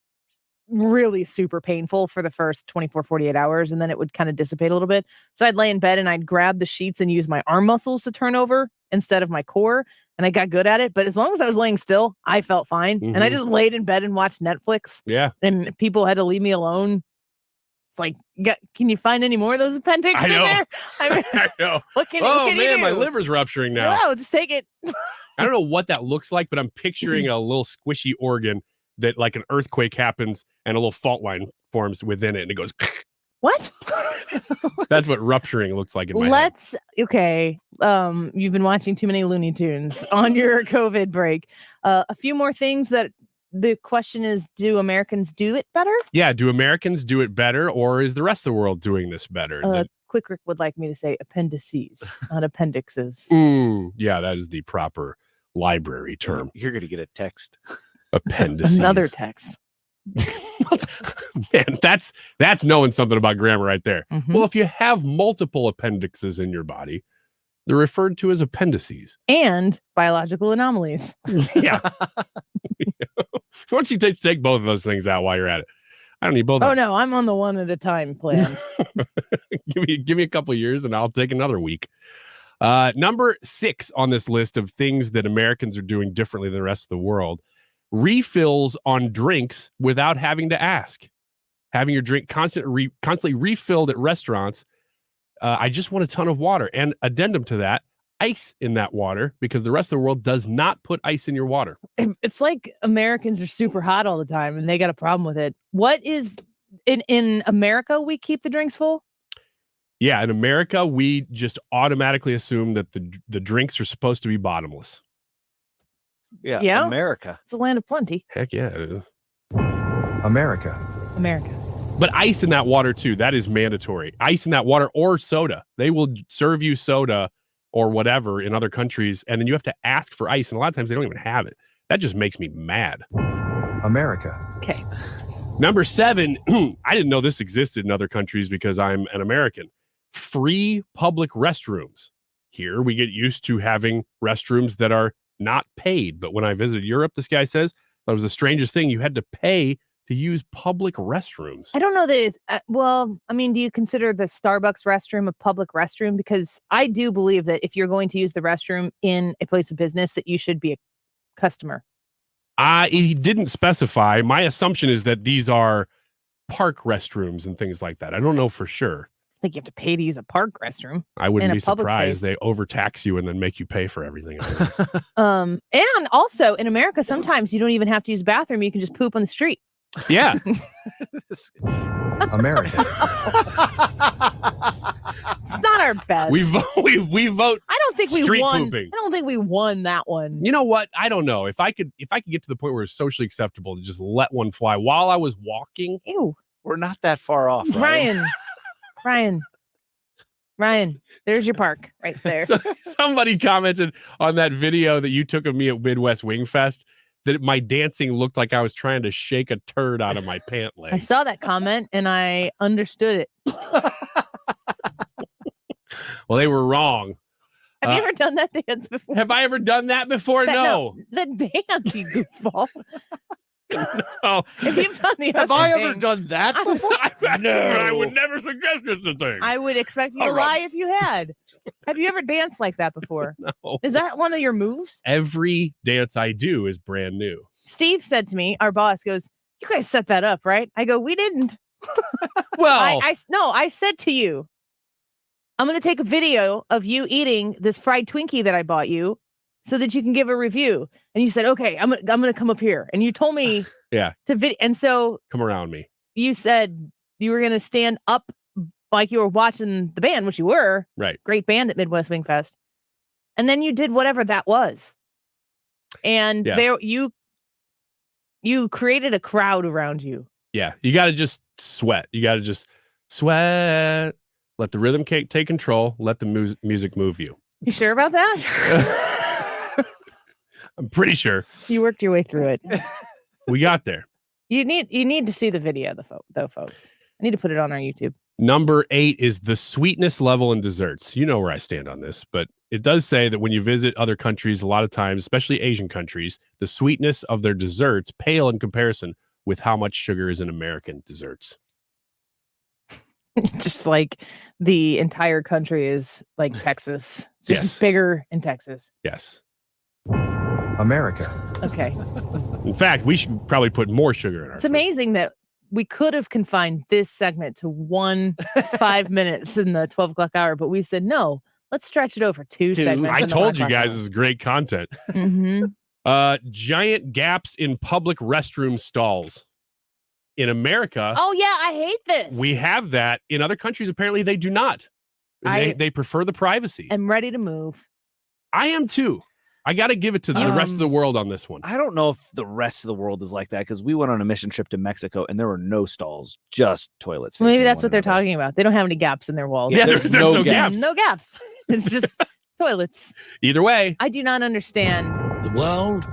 really super painful for the first 24, 48 hours. And then it would kind of dissipate a little bit. So I'd lay in bed and I'd grab the sheets and use my arm muscles to turn over instead of my core. And I got good at it. But as long as I was laying still, I felt fine. Mm-hmm. And I just laid in bed and watched Netflix. Yeah. And people had to leave me alone. It's like, can you find any more of those appendix I know. in there? I mean, I know. What can you do? My liver's rupturing now. No, just take it. I don't know what that looks like, but I'm picturing a little squishy organ that like an earthquake happens and a little fault line forms within it and it goes. What? That's what rupturing looks like in my head. Okay. You've been watching too many Looney Tunes on your COVID break. A few more things that the question is, do Americans do it better? Yeah, do Americans do it better, or is the rest of the world doing this better? Quick Rick would like me to say appendices, not appendixes. Yeah, that is the proper library term. You're going to get a text. Appendices. Another text. Man, that's knowing something about grammar right there. Mhm. Well, if you have multiple appendixes in your body, they're referred to as appendices. And biological anomalies. Yeah. Why don't you take both of those things out while you're at it? I don't need both. Oh no, I'm on the one at a time plan. Give me a couple of years and I'll take another week. Number 6 on this list of things that Americans are doing differently than the rest of the world: refills on drinks without having to ask. Having your drink constantly refilled at restaurants. I just want a ton of water. And addendum to that, ice in that water, because the rest of the world does not put ice in your water. It's like Americans are super hot all the time and they got a problem with it. What is in America, we keep the drinks full? Yeah, in America, we just automatically assume that the drinks are supposed to be bottomless. Yeah, America. It's a land of plenty. Heck yeah, it is. America. But ice in that water too, that is mandatory. Ice in that water or soda. They will serve you soda or whatever in other countries, and then you have to ask for ice, and a lot of times they don't even have it. That just makes me mad. America. Okay. Number 7, I didn't know this existed in other countries because I'm an American. Free public restrooms. Here we get used to having restrooms that are not paid, but when I visited Europe, this guy says that was the strangest thing. You had to pay to use public restrooms. I don't know that it's, well, I mean, do you consider the Starbucks restroom a public restroom? Because I do believe that if you're going to use the restroom in a place of business, that you should be a customer. He didn't specify. My assumption is that these are park restrooms and things like that. I don't know for sure. I think you have to pay to use a park restroom. I wouldn't in be a public surprised. space. They overtax you and then make you pay for everything. And also in America, sometimes you don't even have to use a bathroom. You can just poop on the street. Yeah. America. It's not our best. We vote. I don't think we street won. pooping. I don't think we won that one. You know what? I don't know. If I could get to the point where it's socially acceptable to just let one fly while I was walking. Ew. We're not that far off, right? Ryan, there's your park right there. So, somebody commented on that video that you took of me at Midwest Wing Fest that my dancing looked like I was trying to shake a turd out of my pant leg. I saw that comment and I understood it. Well, they were wrong. Have you ever done that dance before? Have I ever done that before? No. The dance, you goofball. No. If you've done the Have other I ever thing, done that before? No. I would never suggest this thing. I would expect you to lie if you had. Have you ever danced like that before? No. Is that one of your moves? Every dance I do is brand new. Steve said to me, our boss goes, "You guys set that up, right?" I go, "We didn't." Well, I said to you, "I'm going to take a video of you eating this fried Twinkie that I bought you so that you can give a review." And you said, "Okay, I'm going to come up here." And you told me yeah, to video. And so come around me. You said you were going to stand up like you were watching the band, which you were. Right. Great band at Midwest Wing Fest. And then you did whatever that was. And there you created a crowd around you. Yeah, you got to just sweat. You got to just sweat. Let the rhythm take control. Let the music move you. You sure about that? I'm pretty sure. You worked your way through it. We got there. You need to see the video, though, folks. I need to put it on our YouTube. Number 8 is the sweetness level in desserts. You know where I stand on this, but it does say that when you visit other countries, a lot of times, especially Asian countries, the sweetness of their desserts pale in comparison with how much sugar is in American desserts. Just like the entire country is like Texas. It's just bigger in Texas. Yes. America. Okay. In fact, we should probably put more sugar in our It's amazing that we could have confined this segment to 5 minutes in the 12 o'clock hour, but we said, no, let's stretch it over two segments. I told you guys this is great content. Mm-hmm. Giant gaps in public restroom stalls. In America, oh yeah, I hate this. We have that. In other countries, apparently they do not. They prefer the privacy. I'm ready to move. I am too. I got to give it to the rest of the world on this one. I don't know if the rest of the world is like that because we went on a mission trip to Mexico and there were no stalls, just toilets. Maybe that's what they're talking about. They don't have any gaps in their walls. Yeah, there's no gaps. No gaps. It's just toilets. Either way. I do not understand. The world?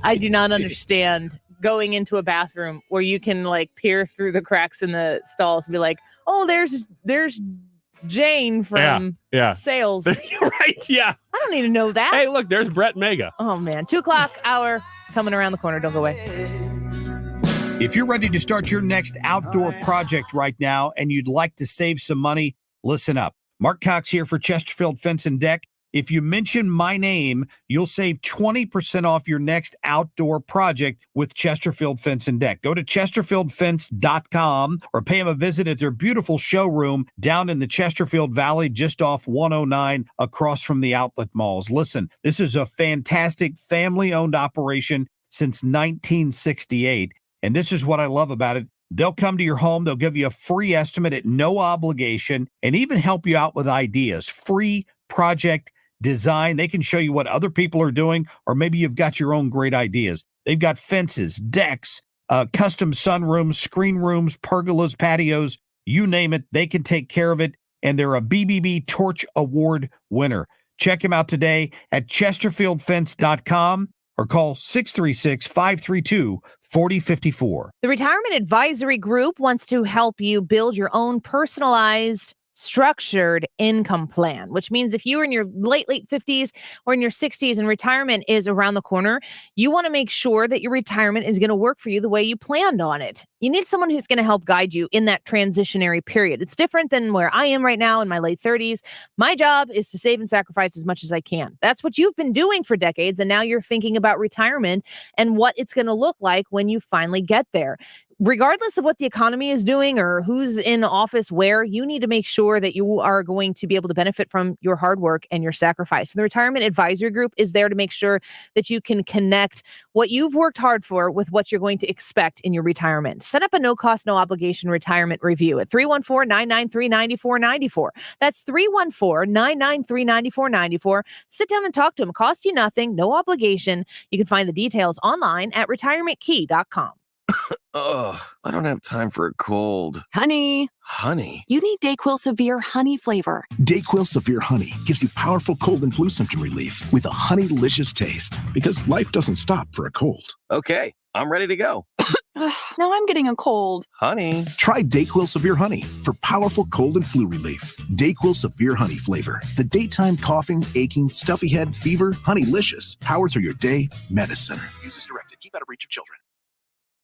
I do not understand going into a bathroom where you can like peer through the cracks in the stalls and be like, oh, there's Jane from sales. Right, yeah. I don't need to know that. Hey, look, there's Brett Mega. Oh, man. 2:00 hour coming around the corner. Don't go away. If you're ready to start your next outdoor project right now and you'd like to save some money, listen up. Mark Cox here for Chesterfield Fence and Deck. If you mention my name, you'll save 20% off your next outdoor project with Chesterfield Fence and Deck. Go to chesterfieldfence.com or pay them a visit at their beautiful showroom down in the Chesterfield Valley, just off 109 across from the outlet malls. Listen, this is a fantastic family-owned operation since 1968, and this is what I love about it. They'll come to your home. They'll give you a free estimate at no obligation and even help you out with ideas. Free project design. They can show you what other people are doing, or maybe you've got your own great ideas. They've got fences, decks, custom sunrooms, screen rooms, pergolas, patios, you name it. They can take care of it, and they're a BBB Torch Award winner. Check them out today at chesterfieldfence.com or call 636-532-4054. The Retirement Advisory Group wants to help you build your own personalized structured income plan, which means if you're in your late 50s or in your 60s and retirement is around the corner, you want to make sure that your retirement is going to work for you the way you planned on it. You need someone who's going to help guide you in that transitionary period. It's different than where I am right now in my late 30s. My job is to save and sacrifice as much as I can. That's what you've been doing for decades, and now you're thinking about retirement and what it's going to look like when you finally get there. Regardless of what the economy is doing or who's in office where, you need to make sure that you are going to be able to benefit from your hard work and your sacrifice. And the Retirement Advisory Group is there to make sure that you can connect what you've worked hard for with what you're going to expect in your retirement. Set up a no-cost, no-obligation retirement review at 314-993-9494. That's 314-993-9494. Sit down and talk to them. Cost you nothing, no obligation. You can find the details online at retirementkey.com. Ugh, I don't have time for a cold. Honey, you need DayQuil Severe Honey flavor. DayQuil Severe Honey gives you powerful cold and flu symptom relief with a honey-licious taste. Because life doesn't stop for a cold. Okay, I'm ready to go. Now I'm getting a cold. Honey. Try DayQuil Severe Honey for powerful cold and flu relief. DayQuil Severe Honey flavor. The daytime coughing, aching, stuffy head, fever, honey-licious. Power through your day, medicine. Use as directed. Keep out of reach of children.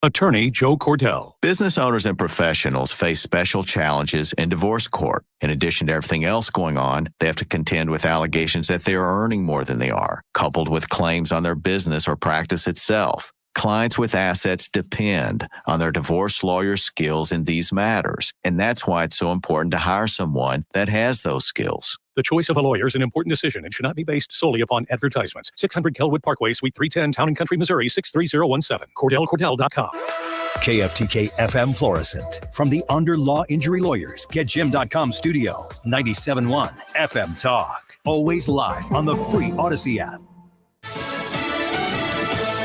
Attorney Joe Cordell. Business owners and professionals face special challenges in divorce court. In addition to everything else going on, they have to contend with allegations that they are earning more than they are, coupled with claims on their business or practice itself. Clients with assets depend on their divorce lawyer's skills in these matters, and that's why it's so important to hire someone that has those skills. The choice of a lawyer is an important decision and should not be based solely upon advertisements. 600 Kelwood Parkway, Suite 310, Town and Country, Missouri, 63017. CordellCordell.com. KFTK FM Florissant. From the Under Law Injury Lawyers, GetJim.com studio. 97.1 FM Talk. Always live on the free Odyssey app.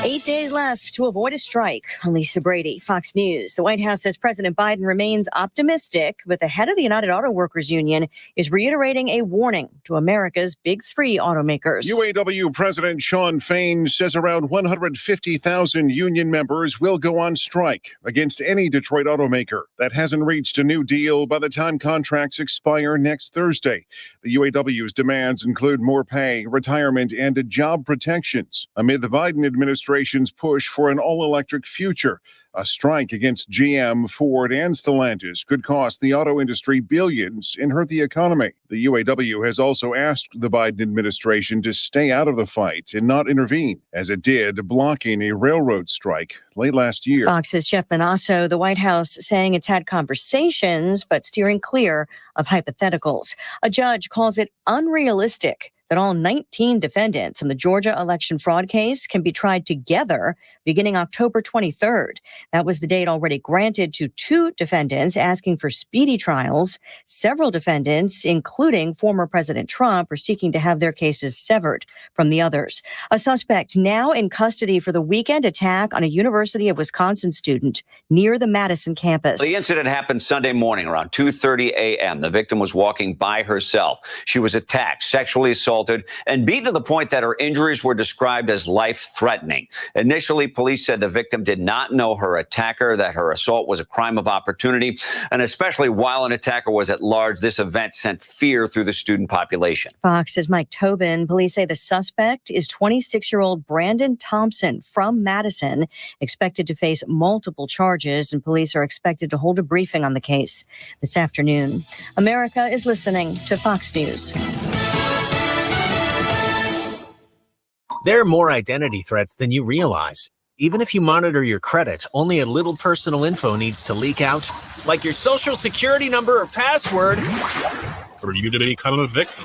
8 days left to avoid a strike. Lisa Brady, Fox News. The White House says President Biden remains optimistic, but the head of the United Auto Workers Union is reiterating a warning to America's big three automakers. UAW President Shawn Fain says around 150,000 union members will go on strike against any Detroit automaker that hasn't reached a new deal by the time contracts expire next Thursday. The UAW's demands include more pay, retirement, and job protections amid the Biden administration's push for an all-electric future. A strike against GM, Ford, and Stellantis could cost the auto industry billions and hurt the economy. The UAW has also asked the Biden administration to stay out of the fight and not intervene, as it did blocking a railroad strike late last year. Fox's Jeff Manasso, the White House saying it's had conversations, but steering clear of hypotheticals. A judge calls it unrealistic that all 19 defendants in the Georgia election fraud case can be tried together beginning October 23rd. That was the date already granted to 2 defendants asking for speedy trials. Several defendants, including former President Trump, are seeking to have their cases severed from the others. A suspect now in custody for the weekend attack on a University of Wisconsin student near the Madison campus. The incident happened Sunday morning around 2:30 a.m. The victim was walking by herself. She was attacked, sexually assaulted, and beaten to the point that her injuries were described as life-threatening. Initially, police said the victim did not know her attacker, that her assault was a crime of opportunity, and especially while an attacker was at large, this event sent fear through the student population. Fox says Mike Tobin. Police say the suspect is 26-year-old Brandon Thompson from Madison, expected to face multiple charges, and police are expected to hold a briefing on the case this afternoon. America is listening to Fox News. There are more identity threats than you realize. Even if you monitor your credit, only a little personal info needs to leak out, like your social security number or password. Are you to become a victim?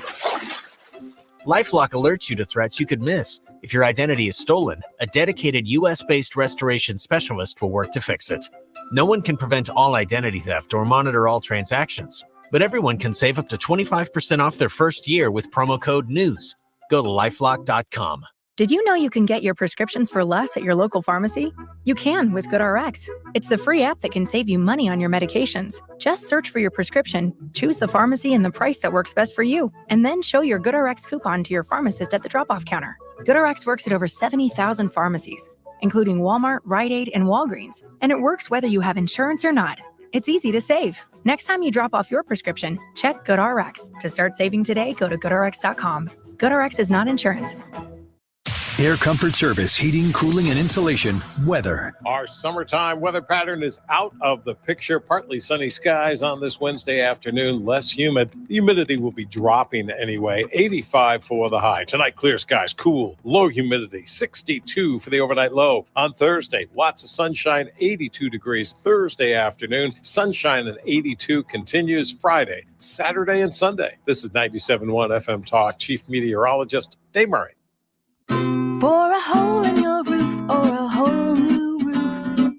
LifeLock alerts you to threats you could miss. If your identity is stolen, a dedicated U.S.-based restoration specialist will work to fix it. No one can prevent all identity theft or monitor all transactions, but everyone can save up to 25% off their first year with promo code NEWS. Go to LifeLock.com. Did you know you can get your prescriptions for less at your local pharmacy? You can with GoodRx. It's the free app that can save you money on your medications. Just search for your prescription, choose the pharmacy and the price that works best for you, and then show your GoodRx coupon to your pharmacist at the drop-off counter. GoodRx works at over 70,000 pharmacies, including Walmart, Rite Aid, and Walgreens, and it works whether you have insurance or not. It's easy to save. Next time you drop off your prescription, check GoodRx. To start saving today, go to GoodRx.com. GoodRx is not insurance. Air Comfort Service, heating, cooling, and insulation, weather. Our summertime weather pattern is out of the picture. Partly sunny skies on this Wednesday afternoon, less humid. The humidity will be dropping anyway. 85 for the high. Tonight, clear skies, cool, low humidity, 62 for the overnight low. On Thursday, lots of sunshine, 82 degrees. Thursday afternoon, sunshine and 82 continues Friday, Saturday, and Sunday. This is 97.1 FM Talk. Chief Meteorologist Dave Murray. For a hole in your roof or a whole new roof,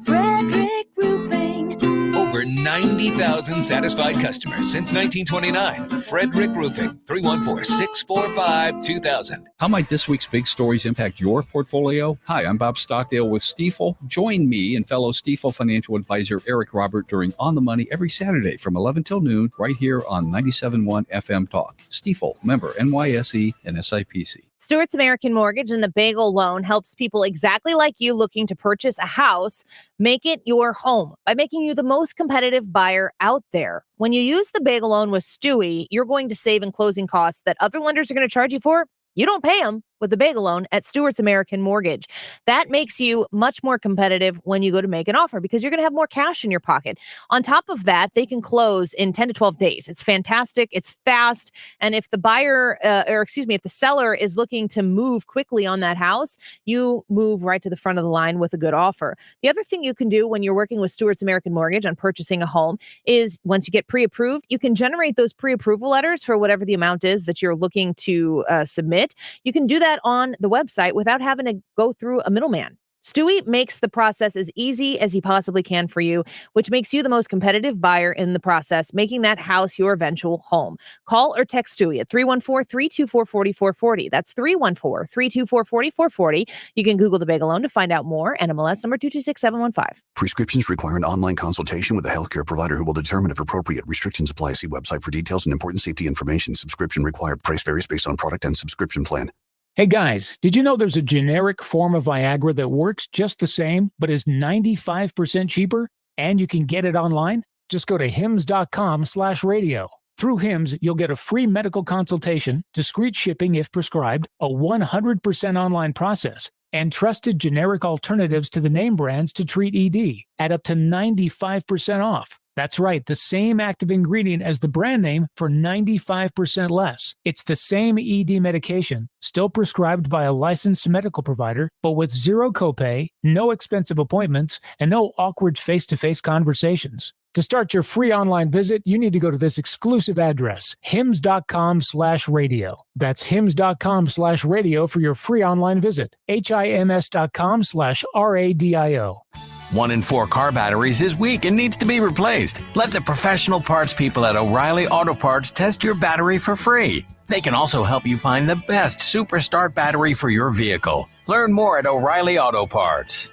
Frederick Roofing. Over 90,000 satisfied customers since 1929. Frederick Roofing, 314-645-2000. How might this week's big stories impact your portfolio? Hi, I'm Bob Stockdale with Stifel. Join me and fellow Stifel financial advisor Eric Robert during On the Money every Saturday from 11 till noon right here on 97.1 FM Talk. Stifel, member NYSE and SIPC. Stewart's American Mortgage and the Bagel Loan helps people exactly like you looking to purchase a house make it your home by making you the most competitive buyer out there. When you use the Bagel Loan with Stewie, you're going to save in closing costs that other lenders are going to charge you for. You don't pay them with the Bagel Loan at Stewart's American Mortgage. That makes you much more competitive when you go to make an offer because you're going to have more cash in your pocket. On top of that, they can close in 10 to 12 days. It's fantastic. It's fast. And if the buyer, if the seller is looking to move quickly on that house, you move right to the front of the line with a good offer. The other thing you can do when you're working with Stewart's American Mortgage on purchasing a home is once you get pre-approved, you can generate those pre-approval letters for whatever the amount is that you're looking to submit. You can do that on the website without having to go through a middleman. Stewie makes the process as easy as he possibly can for you, which makes you the most competitive buyer in the process, making that house your eventual home. Call or text Stewie at 314-324-4440. That's 314-324-4440. You can Google the Bagel Loan to find out more. NMLS number 226715. Prescriptions require an online consultation with a healthcare provider who will determine if appropriate. Restrictions apply. See website for details and important safety information. Subscription required. Price varies based on product and subscription plan. Hey guys, did you know there's a generic form of Viagra that works just the same, but is 95% cheaper? And you can get it online? Just go to hims.com/radio. Through Hims, you'll get a free medical consultation, discreet shipping if prescribed, a 100% online process, and trusted generic alternatives to the name brands to treat ED at up to 95% off. That's right, the same active ingredient as the brand name for 95% less. It's the same ED medication, still prescribed by a licensed medical provider, but with zero copay, no expensive appointments, and no awkward face-to-face conversations. To start your free online visit, you need to go to this exclusive address, hims.com/radio. That's hims.com/radio for your free online visit. HIMS.com/RADIO. 1 in 4 car batteries is weak and needs to be replaced. Let the professional parts people at O'Reilly Auto Parts test your battery for free. They can also help you find the best Superstart battery for your vehicle. Learn more at O'Reilly Auto Parts.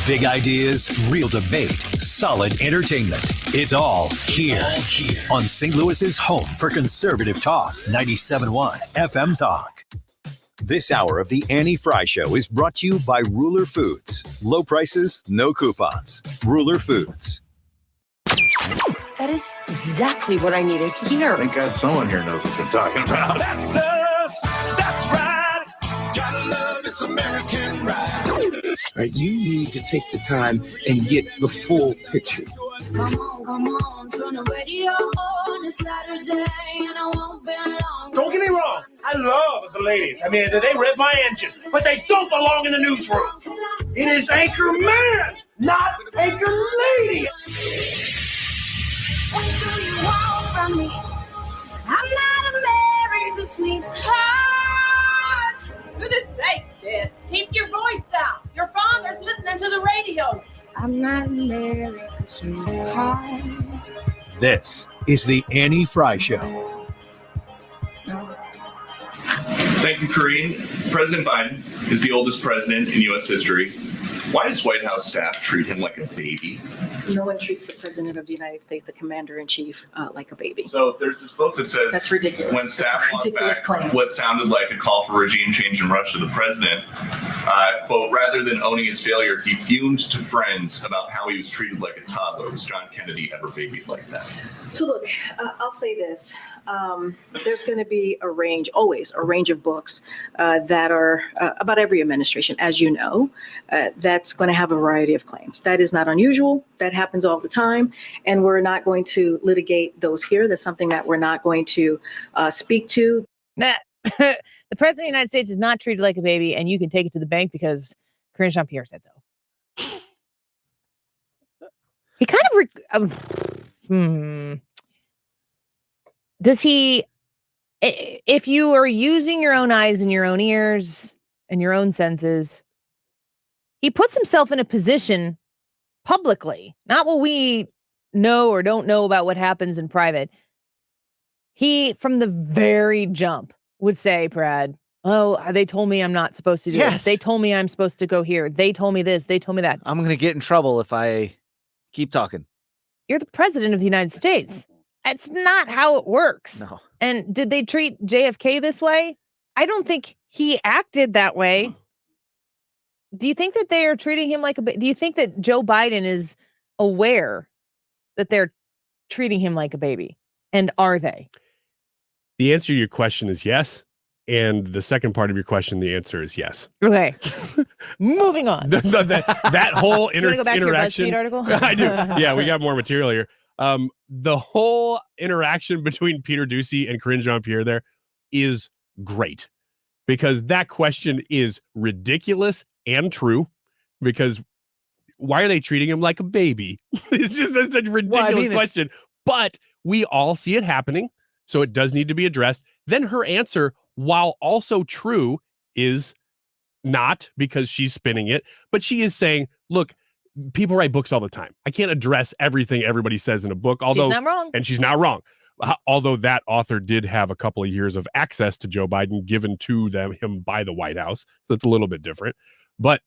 Big ideas, real debate, solid entertainment. It's all here on St. Louis's home for conservative talk, 97.1 FM Talk. This hour of the Annie Frey Show is brought to you by Ruler Foods. Low prices, no coupons. Ruler Foods. That is exactly what I needed to hear. Thank God someone here knows what they're talking about. That's us. That's right. Gotta love this American ride. Right, you need to take the time and get the full picture. Come on, turn the radio on. It's Saturday and I won't be long. Don't get me wrong, I love the ladies. I mean, they rev my engine, but they don't belong in the newsroom. It is Anchor Man, not Anchor Lady. What do you want from me? I'm not a married sweetheart. Goodness sake, kid. Keep your voice down. Your father's listening to the radio. I'm not a married sweetheart. This is the Annie Frey Show. Thank you, Karine. President Biden is the oldest president in U.S. history. Why does White House staff treat him like a baby? No one treats the President of the United States, the Commander-in-Chief, like a baby. So there's this book that says That's ridiculous. When staff That's a walked ridiculous back claim. what sounded like a call for regime change in Russia, the president, quote, rather than owning his failure, he fumed to friends about how he was treated like a toddler. Was John Kennedy ever babied like that? So look, I'll say this. There's going to be always a range of books that are about every administration, as you know, that's going to have a variety of claims. That is not unusual. That happens all the time. And we're not going to litigate those here. That's something that we're not going to speak to. The President of the United States is not treated like a baby, and you can take it to the bank because Karine Jean-Pierre said so. He kind of... Does he, if you are using your own eyes and your own ears and your own senses, he puts himself in a position publicly, not what we know or don't know about what happens in private. He, from the very jump, would say, Brad, oh, they told me I'm not supposed to do this. They told me I'm supposed to go here. They told me this. They told me that. I'm going to get in trouble if I keep talking. You're the president of the United States. It's not how it works. No. And did they treat JFK this way? I don't think he acted that way. Do you think that they are treating him like do you think that Joe Biden is aware that they're treating him like a baby? And are they? The answer to your question is yes. And the second part of your question, the answer is yes. Okay. Moving on. that whole You wanna go back interaction. to your BuzzFeed article? I do. Yeah, we got more material here. The whole interaction between Peter Doocy and Karine Jean-Pierre there is great because that question is ridiculous and true because why are they treating him like a baby? It's a ridiculous question, but we all see it happening. So it does need to be addressed. Then her answer, while also true, is not because she's spinning it, but she is saying, look, people write books all the time. I can't address everything everybody says in a book, although she's not wrong. And she's not wrong. Although that author did have a couple of years of access to Joe Biden given to him by the White House. So it's a little bit different. But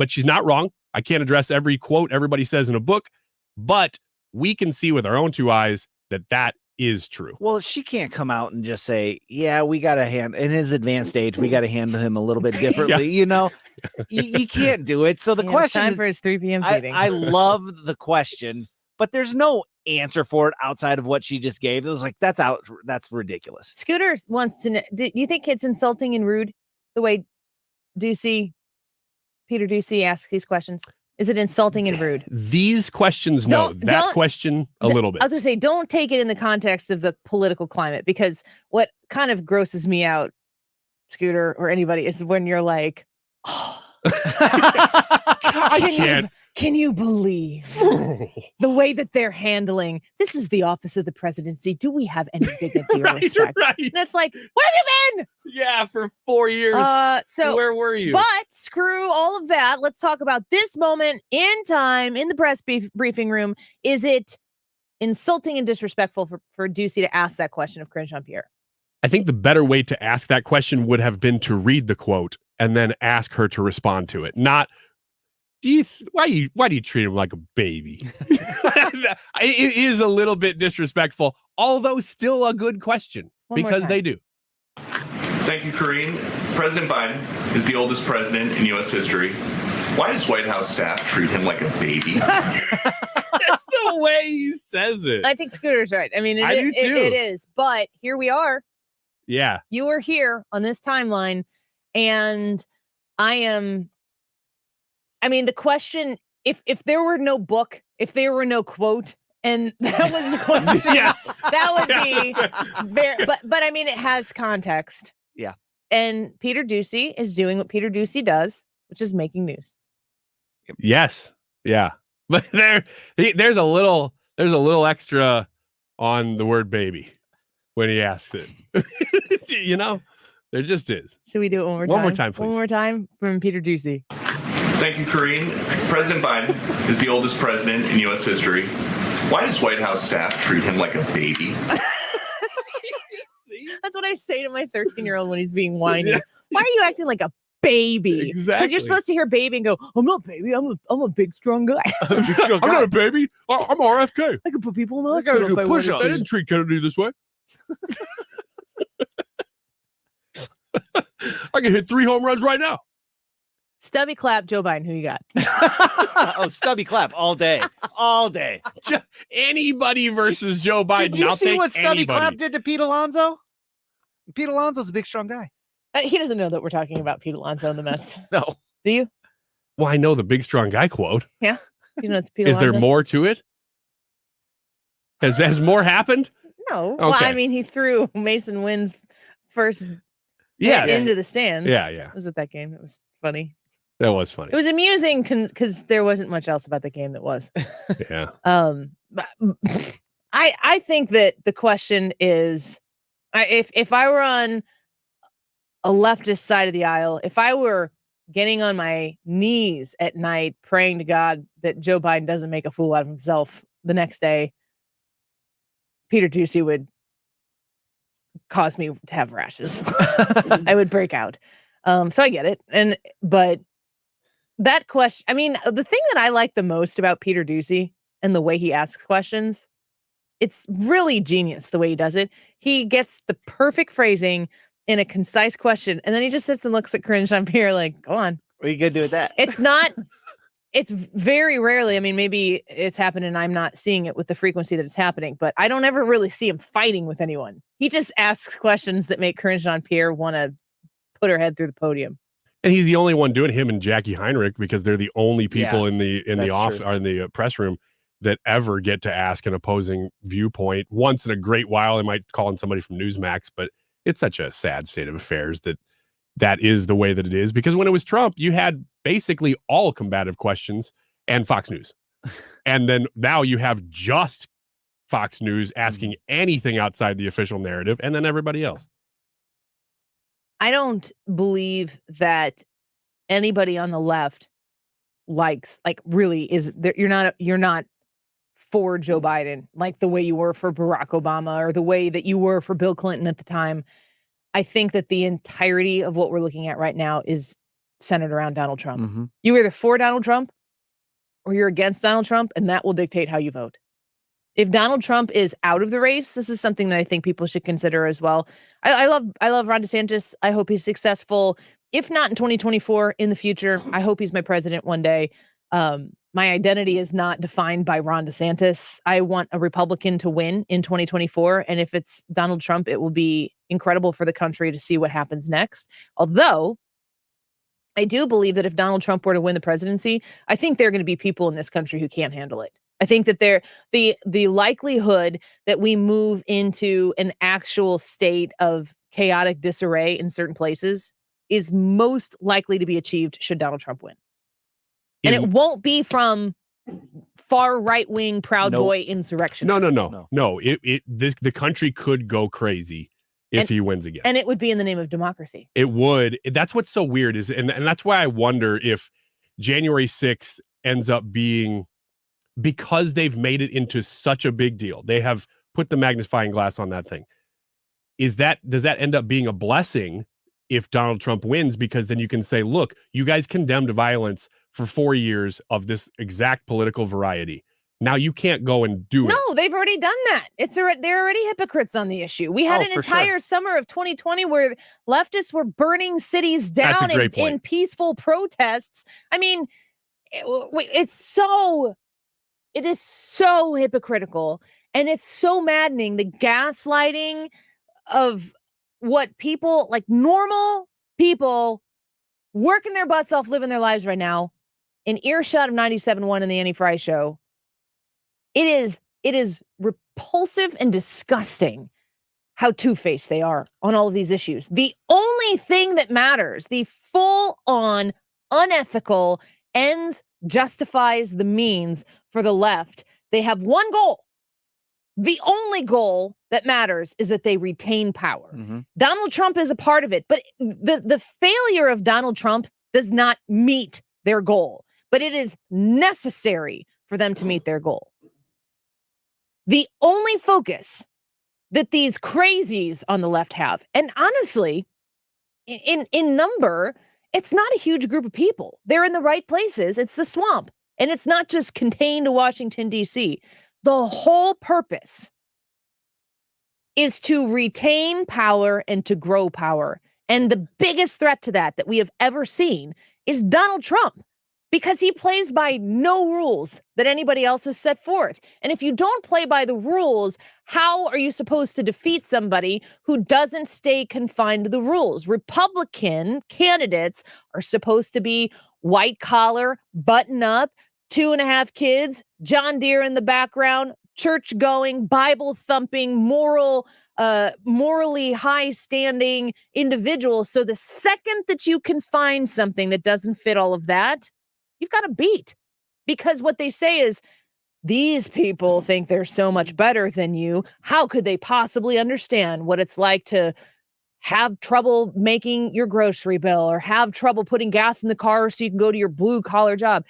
she's not wrong. I can't address every quote everybody says in a book, but we can see with our own two eyes that is true. Well, she can't come out and just say, yeah, we got to in his advanced age, we got to handle him a little bit differently. You know, you can't do it. So the question time is, for his 3 p.m. feeding. I love the question, but there's no answer for it outside of what she just gave. It was like, that's ridiculous. Scooter wants to know, do you think it's insulting and rude the way Peter Doocy asks these questions? Is it insulting and rude? These questions, no. That question, a little bit. I was going to say, don't take it in the context of the political climate, because what kind of grosses me out, Scooter, or anybody, is when you're like, oh. I can't. Can you believe the way that they're handling? This is the office of the presidency. Do we have any dignity or respect? Right. And it's like, where have you been? Yeah, for 4 years. So where were you? But screw all of that. Let's talk about this moment in time in the press briefing room. Is it insulting and disrespectful for Ducey to ask that question of Karine Jean-Pierre? I think the better way to ask that question would have been to read the quote and then ask her to respond to it. Not, why do you treat him like a baby? It is a little bit disrespectful, although still a good question because they do. Thank you, Karine. President Biden is the oldest president in U.S. history. Why does White House staff treat him like a baby? That's the way he says it. I think Scooter's right. I mean, I do too. It is. But here we are. Yeah. You are here on this timeline, and the question, if there were no book, if there were no quote, and that was the question, Yes. that would be very, but I mean, it has context. Yeah. And Peter Ducey is doing what Peter Ducey does, which is making news. Yes. Yeah. But there's a little extra on the word baby when he asks it. There just is. Should we do it one more time? One more time, please. One more time from Peter Ducey. Thank you, Karine. President Biden is the oldest president in U.S. history. Why does White House staff treat him like a baby? That's what I say to my 13-year-old when he's being whiny. Yeah. Why are you acting like a baby? Exactly. Because you're supposed to hear baby and go, I'm not baby. I'm a big, strong guy. I'm not a baby. I'm RFK. I can put people in the I gotta hospital do if I push-ups. wanted I to. didn't treat Kennedy this way. I can hit 3 home runs right now. Stubby clap, Joe Biden. Who you got? Oh, stubby clap all day. All day. Anybody versus Joe Biden. Did you I'll see take what Stubby anybody. Clap did to Pete Alonso? Pete Alonso's a big, strong guy. He doesn't know that we're talking about Pete Alonso and the Mets. No. Do you? Well, I know the big, strong guy quote. Yeah. You know it's Pete Is Alonso? there more to it? Has more happened? No. Okay. Well, I mean, he threw Mason Wynn's first into the stands. Yeah. Was it that game? It was funny. That was funny. It was amusing because there wasn't much else about the game that was. Yeah. I think that the question is, if I were on a leftist side of the aisle, if I were getting on my knees at night praying to God that Joe Biden doesn't make a fool out of himself the next day, Peter Ducey would cause me to have rashes. I would break out. So I get it. But that question, I mean, the thing that I like the most about Peter Ducey and the way he asks questions, it's really genius the way he does it. He gets the perfect phrasing in a concise question, and then he just sits and looks at Karine Jean-Pierre like, go on. What are you going to do with that? It's very rarely, I mean, maybe it's happened and I'm not seeing it with the frequency that it's happening, but I don't ever really see him fighting with anyone. He just asks questions that make Karine Jean-Pierre want to put her head through the podium. And he's the only one doing him and Jackie Heinrich because they're the only people in the press room that ever get to ask an opposing viewpoint. Once in a great while, they might call in somebody from Newsmax, but it's such a sad state of affairs that is the way that it is. Because when it was Trump, you had basically all combative questions and Fox News. And then now you have just Fox News asking anything outside the official narrative and then everybody else. I don't believe that anybody on the left really is there. You're not for Joe Biden like the way you were for Barack Obama or the way that you were for Bill Clinton at the time. I think that the entirety of what we're looking at right now is centered around Donald Trump. Mm-hmm. You're either for Donald Trump or you're against Donald Trump, and that will dictate how you vote. If Donald Trump is out of the race, this is something that I think people should consider as well. I love Ron DeSantis. I hope he's successful. If not in 2024, in the future, I hope he's my president one day. My identity is not defined by Ron DeSantis. I want a Republican to win in 2024. And if it's Donald Trump, it will be incredible for the country to see what happens next. Although I do believe that if Donald Trump were to win the presidency, I think there are going to be people in this country who can't handle it. I think that the likelihood that we move into an actual state of chaotic disarray in certain places is most likely to be achieved should Donald Trump win. And it won't be from far right-wing Proud Boy insurrectionists. No. The country could go crazy if he wins again. And it would be in the name of democracy. It would. That's what's so weird is, and that's why I wonder if January 6th ends up being, because they've made it into such a big deal. They have put the magnifying glass on that thing. Does that end up being a blessing if Donald Trump wins? Because then you can say, look, you guys condemned violence for 4 years of this exact political variety. Now you can't go and do it. No, they've already done that. They're already hypocrites on the issue. We had an entire summer of 2020 where leftists were burning cities down in peaceful protests. I mean, it is so hypocritical, and it's so maddening, the gaslighting of what people, like normal people working their butts off, living their lives right now, in earshot of 97.1 and the Annie Frey Show. It is repulsive and disgusting how two-faced they are on all of these issues. The only thing that matters, the full-on unethical ends justifies the means for the left. They have one goal. The only goal that matters is that they retain power. Mm-hmm. Donald Trump is a part of it, but the failure of Donald Trump does not meet their goal, but it is necessary for them to meet their goal. The only focus that these crazies on the left have, and honestly, in number, it's not a huge group of people. They're in the right places. It's the swamp. And it's not just contained to Washington, D.C. The whole purpose is to retain power and to grow power. And the biggest threat to that we have ever seen is Donald Trump, because he plays by no rules that anybody else has set forth. And if you don't play by the rules, how are you supposed to defeat somebody who doesn't stay confined to the rules? Republican candidates are supposed to be white collar, button up, 2.5 kids, John Deere in the background, church going, Bible thumping, morally high standing individuals. So the second that you can find something that doesn't fit all of that, you've got to beat, because what they say is, these people think they're so much better than you. How could they possibly understand what it's like to have trouble making your grocery bill or have trouble putting gas in the car so you can go to your blue collar job?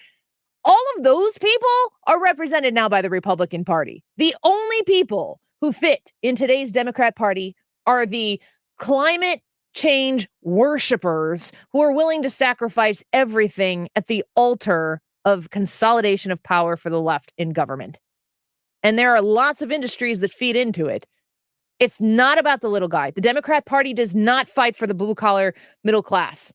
All of those people are represented now by the Republican Party. The only people who fit in today's Democrat Party are the climate change worshipers who are willing to sacrifice everything at the altar of consolidation of power for the left in government. And there are lots of industries that feed into it. It's not about the little guy. The Democrat Party does not fight for the blue collar middle class.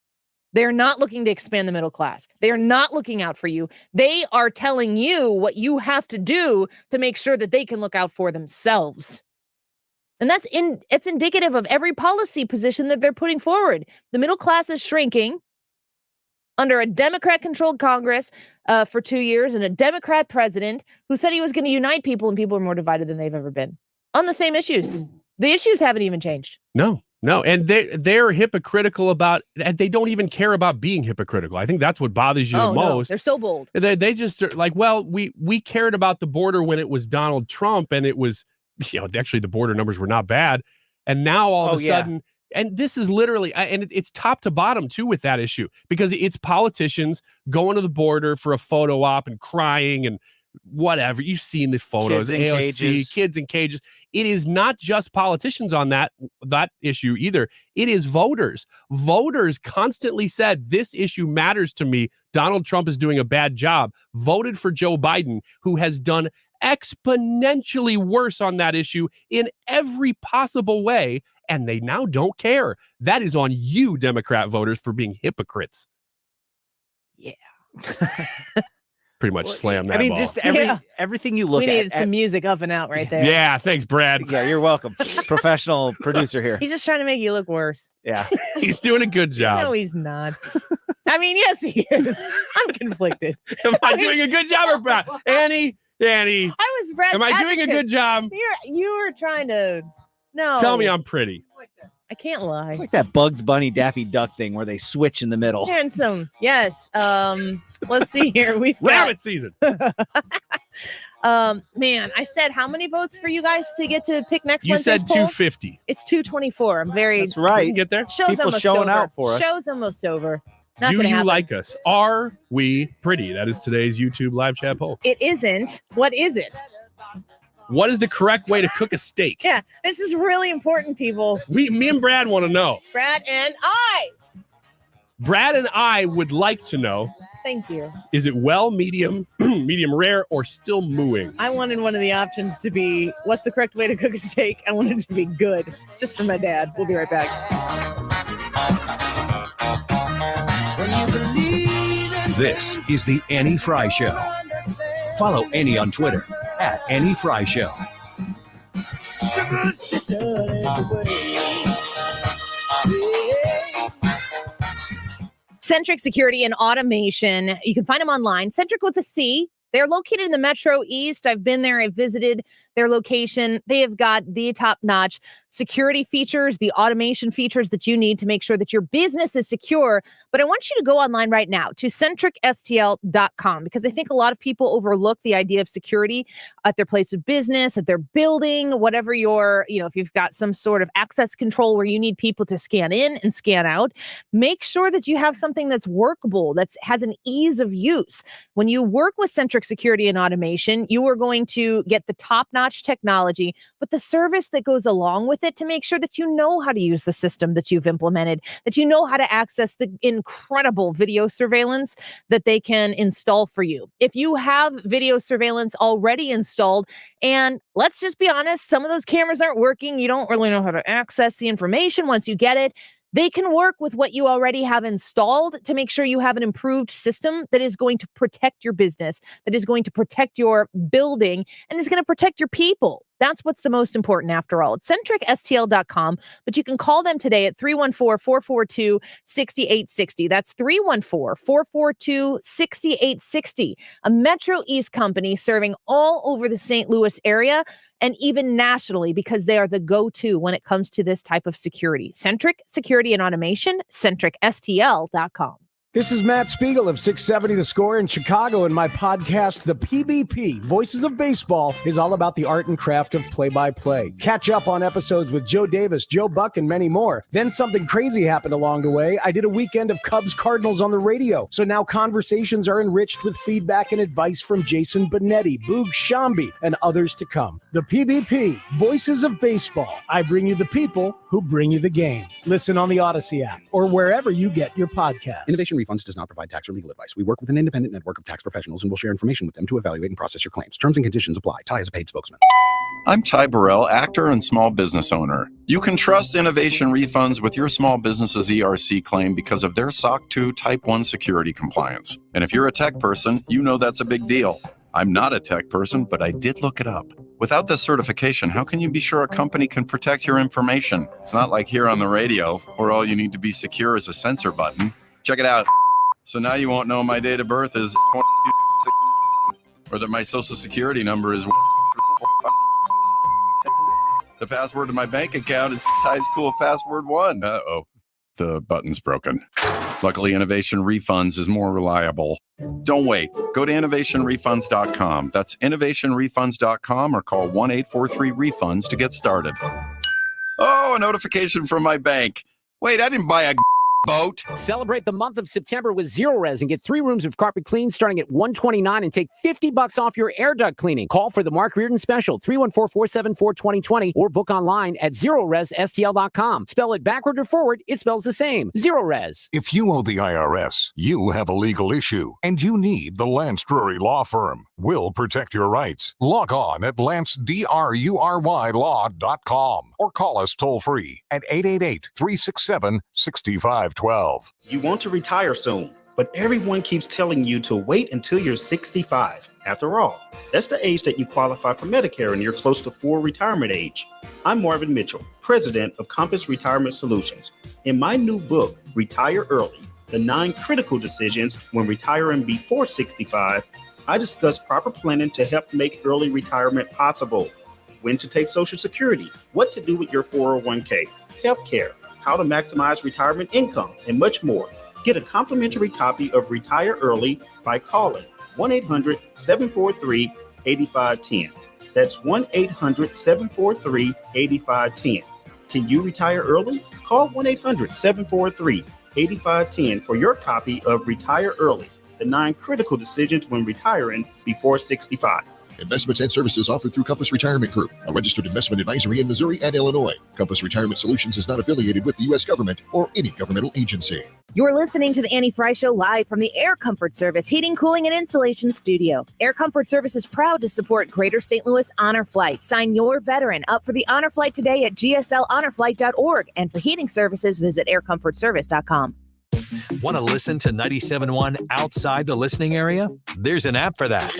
They're not looking to expand the middle class. They are not looking out for you. They are telling you what you have to do to make sure that they can look out for themselves. And it's indicative of every policy position that they're putting forward. The middle class is shrinking under a Democrat-controlled Congress for 2 years and a Democrat president who said he was going to unite people, and people are more divided than they've ever been on the same issues. The issues haven't even changed. No. And they're hypocritical about, and they don't even care about being hypocritical. I think that's what bothers you the most. They're so bold. They just are like, well, we cared about the border when it was Donald Trump, and it was, actually the border numbers were not bad. And now all of a sudden, and this is literally, and it's top to bottom too with that issue, because it's politicians going to the border for a photo op and crying and whatever. You've seen the photos, AOC, kids in cages. It is not just politicians on that issue either. It is voters. Voters constantly said, this issue matters to me. Donald Trump is doing a bad job. Voted for Joe Biden, who has done exponentially worse on that issue in every possible way. And they now don't care. That is on you, Democrat voters, for being hypocrites. Yeah. Pretty much slam that ball. Just everything you look at. We needed some music up and out right there. Yeah, thanks, Brad. Yeah, you're welcome. Professional producer here. He's just trying to make you look worse. Yeah. He's doing a good job. No, he's not. I mean, yes, he is. I'm conflicted. Am I doing a good job or bad? Annie. I was Brad's Am I advocate. doing a good job? You were trying to... No. Tell me I'm pretty. I can't lie. It's like that Bugs Bunny Daffy Duck thing where they switch in the middle. Handsome. Yes. Let's see here. We've Rabbit season. Man, I said how many votes for you guys to get to pick next You Wednesday's said poll? 250. It's 224. I'm very. That's right. We can get there. Show's People almost showing over. out for us. Show's almost over. Not Do gonna you happen. like us? Are we pretty? That is today's YouTube live chat poll. It isn't. What is it? What is the correct way to cook a steak? Yeah, this is really important, people. Me and Brad want to know. Brad and I. Brad and I would like to know, Thank you. is it well, medium, medium rare, or still mooing? I wanted one of the options to be, what's the correct way to cook a steak? I wanted it to be good, just for my dad. We'll be right back. This is the Annie Frey Show. Follow Annie on Twitter at Annie Frey Show. Centric Security and Automation. You can find them online. Centric with a C. They're located in the Metro East. I've been there. I visited their location. They have got the top-notch security features, the automation features that you need to make sure that your business is secure. But I want you to go online right now to centricstl.com, because I think a lot of people overlook the idea of security at their place of business, at their building, whatever if you've got some sort of access control where you need people to scan in and scan out, make sure that you have something that's workable, that has an ease of use. When you work with Centric Security and Automation, you are going to get the top-notch technology, but the service that goes along with it to make sure that you know how to use the system that you've implemented, that you know how to access the incredible video surveillance that they can install for you. If you have video surveillance already installed, and let's just be honest, some of those cameras aren't working, you don't really know how to access the information once you get it, they can work with what you already have installed to make sure you have an improved system that is going to protect your business, that is going to protect your building, and is going to protect your people. That's what's the most important after all. It's centricstl.com, but you can call them today at 314-442-6860. That's 314-442-6860. A Metro East company serving all over the St. Louis area and even nationally, because they are the go-to when it comes to this type of security. Centric Security and Automation, centricstl.com. This is Matt Spiegel of 670 The Score in Chicago, and my podcast, The PBP, Voices of Baseball, is all about the art and craft of play-by-play. Catch up on episodes with Joe Davis, Joe Buck, and many more. Then something crazy happened along the way. I did a weekend of Cubs-Cardinals on the radio, so now conversations are enriched with feedback and advice from Jason Benetti, Boog Shambi, and others to come. The PBP, Voices of Baseball. I bring you the people who bring you the game. Listen on the Odyssey app or wherever you get your podcast. Innovation Refunds does not provide tax or legal advice. We work with an independent network of tax professionals and will share information with them to evaluate and process your claims. Terms and conditions apply. Ty is a paid spokesman. I'm Ty Burrell, actor and small business owner. You can trust Innovation Refunds with your small business's ERC claim because of their SOC 2 Type 1 security compliance. And if you're a tech person, you know that's a big deal. I'm not a tech person, but I did look it up. Without this certification, how can you be sure a company can protect your information? It's not like here on the radio, where all you need to be secure is a censor button. Check it out. So now you won't know my date of birth is or that my social security number is the password to my bank account is Ty's Cool Password 1. Uh-oh, the button's broken. Luckily, Innovation Refunds is more reliable. Don't wait. Go to innovationrefunds.com. That's innovationrefunds.com or call 1-843-REFUNDS to get started. Oh, a notification from my bank. Wait, I didn't buy a boat. Celebrate the month of September with Zero Res and get 3 rooms of carpet clean starting at $129 and take $50 off your air duct cleaning. Call for the Mark Reardon special, 314-474-2020, or book online at ZeroResSTL.com. Spell it backward or forward, it spells the same. Zero Res. If you owe the IRS, you have a legal issue, and you need the Lance Drury Law Firm. We'll protect your rights. Log on at LanceDruryLaw.com or call us toll-free at 888-367-6512. You want to retire soon, but everyone keeps telling you to wait until you're 65. After all, that's the age that you qualify for Medicare and you're close to full retirement age. I'm Marvin Mitchell, president of Compass Retirement Solutions. In my new book, Retire Early, the 9 critical decisions when retiring before 65, I discuss proper planning to help make early retirement possible. When to take Social Security, what to do with your 401k, healthcare, how to maximize retirement income, and much more. Get a complimentary copy of Retire Early by calling 1-800-743-8510. That's 1-800-743-8510. Can you retire early? Call 1-800-743-8510 for your copy of Retire Early, the 9 critical decisions when retiring before 65. Investments and services offered through Compass Retirement Group, a registered investment advisory in Missouri and Illinois. Compass Retirement Solutions is not affiliated with the U.S. government or any governmental agency. You're listening to the Annie Frey Show live from the Air Comfort Service Heating, Cooling, and Insulation Studio. Air Comfort Service is proud to support Greater St. Louis Honor Flight. Sign your veteran up for the Honor Flight today at gsl.honorflight.org. And for heating services, visit aircomfortservice.com. Want to listen to 97.1 outside the listening area? There's an app for that.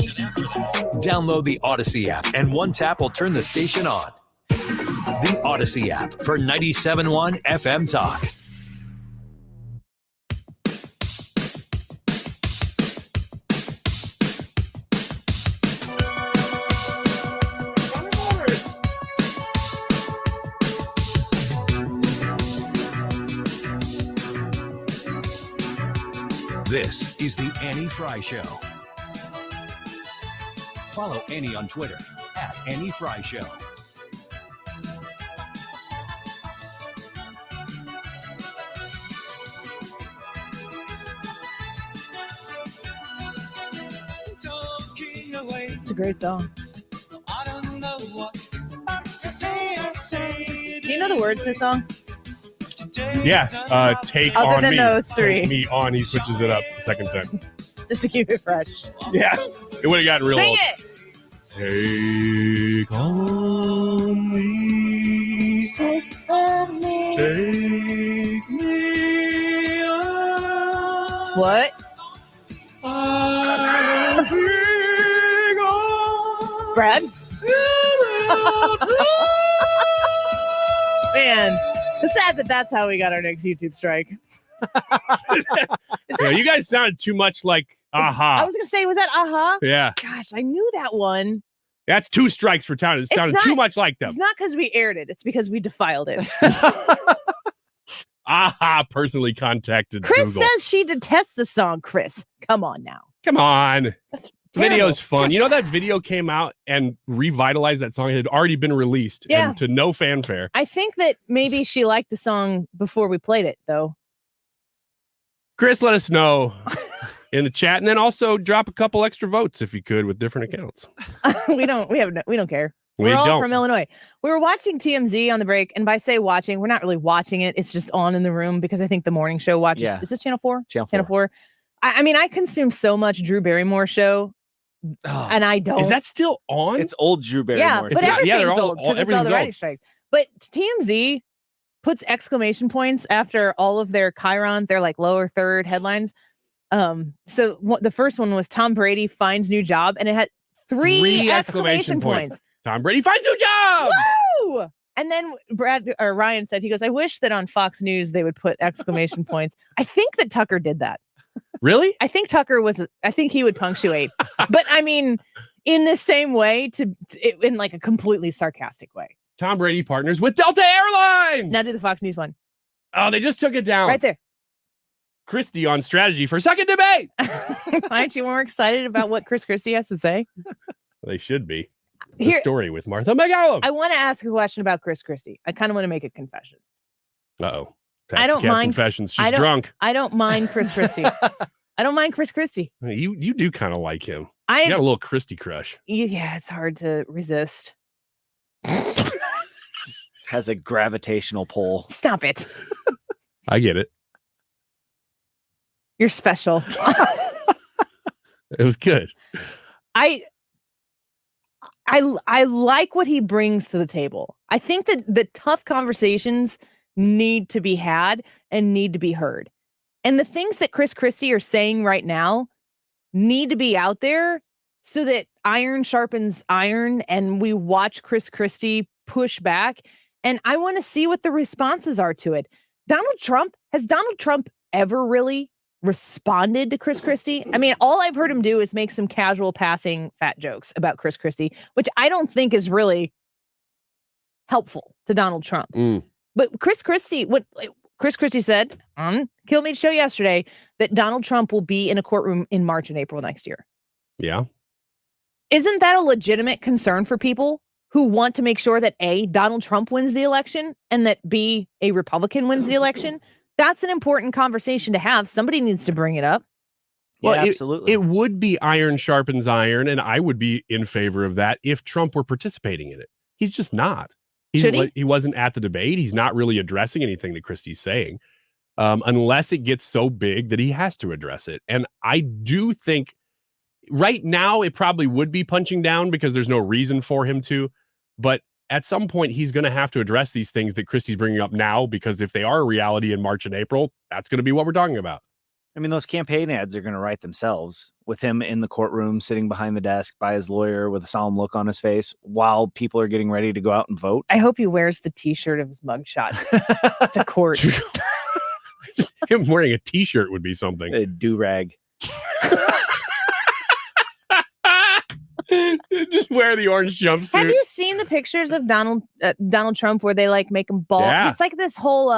Download the Odyssey app, and one tap will turn the station on. The Odyssey app for 97.1 FM Talk. This is the Annie Frey Show. Follow Annie on Twitter at Annie Frey Show. It's a great song. Do you know the words to this song? Yeah, take Other on than me. those three. Take me on. He switches it up the second time. Just to keep it fresh. Yeah, it would have gotten real Sing old. it. Take on me. Take on me. Take me on. What? Brad? Man, it's sad that that's how we got our next YouTube strike. Yeah, you guys sounded too much like Aha. I was going to say, was that Aha? Yeah. Gosh, I knew that one. That's 2 strikes for town. It sounded too much like them. It's not because we aired it. It's because we defiled it. Aha personally contacted Chris Google. says she detests the song, Chris. Come on now. Come on. That's Video's fun. You know, that video came out and revitalized that song. It had already been released Yeah. and to no fanfare. I think that maybe she liked the song before we played it, though. Chris, let us know in the chat, and then also drop a couple extra votes if you could with different accounts. we don't care. We We're all don't. from Illinois. We were watching TMZ on the break, and by say watching, we're not really watching it. It's just on in the room because I think the morning show watches. Yeah. Is this Channel 4? Channel 4. I mean, I consume so much Drew Barrymore show, and I don't. Is that still on? It's old Drew Barrymore. Yeah, but everything's old because it's all everything's the writing old. strikes. But TMZ puts exclamation points after all of their Chiron, their like lower third headlines. So the first one was Tom Brady finds new job, and it had three exclamation points. Tom Brady finds new job. Woo! And then Ryan said, he goes, I wish that on Fox News they would put exclamation points. I think that Tucker did that. Really? I think Tucker I think he would punctuate, but I mean, in the same way in like a completely sarcastic way. Tom Brady partners with Delta Airlines. Now do the Fox News one. Oh, they just took it down. Right there. Christie on strategy for second debate. Aren't you more excited about what Chris Christie has to say? They should be. The Here- story with Martha McGallum. I want to ask a question about Chris Christie. I kind of want to make a confession. Uh-oh. I don't mind confessions. I She's don't- drunk. I don't mind Chris Christie. I don't mind Chris Christie. You do kind of like him. I You got a little Christie crush. Yeah, it's hard to resist. Has a gravitational pull. Stop it. I get it. You're special. It was good. I like what he brings to the table. I think that the tough conversations need to be had and need to be heard. And the things that Chris Christie are saying right now need to be out there so that iron sharpens iron and we watch Chris Christie push back. And I want to see what the responses are to it. Has Donald Trump ever really responded to Chris Christie? I mean, all I've heard him do is make some casual passing fat jokes about Chris Christie, which I don't think is really helpful to Donald Trump. But Chris Christie said on Kill Me's show yesterday that Donald Trump will be in a courtroom in March and April next year. Yeah. Isn't that a legitimate concern for people who want to make sure that A, Donald Trump wins the election, and that B, a Republican wins the election? That's an important conversation to have. Somebody needs to bring it up. Yeah, Well, absolutely. It would be iron sharpens iron, and I would be in favor of that if Trump were participating in it. He's just not. Should he? He wasn't at the debate. He's not really addressing anything that Christie's saying, unless it gets so big that he has to address it. And I do think right now it probably would be punching down because there's no reason for him to. But at some point, he's going to have to address these things that Christie's bringing up now, because if they are a reality in March and April, that's going to be what we're talking about. I mean, those campaign ads are going to write themselves with him in the courtroom, sitting behind the desk by his lawyer with a solemn look on his face while people are getting ready to go out and vote. I hope he wears the T-shirt of his mugshot to court. Him wearing a T-shirt would be something. A do-rag. Just wear the orange jumpsuit. Have you seen the pictures of Donald Trump where they like make him bald? Yeah. It's like this whole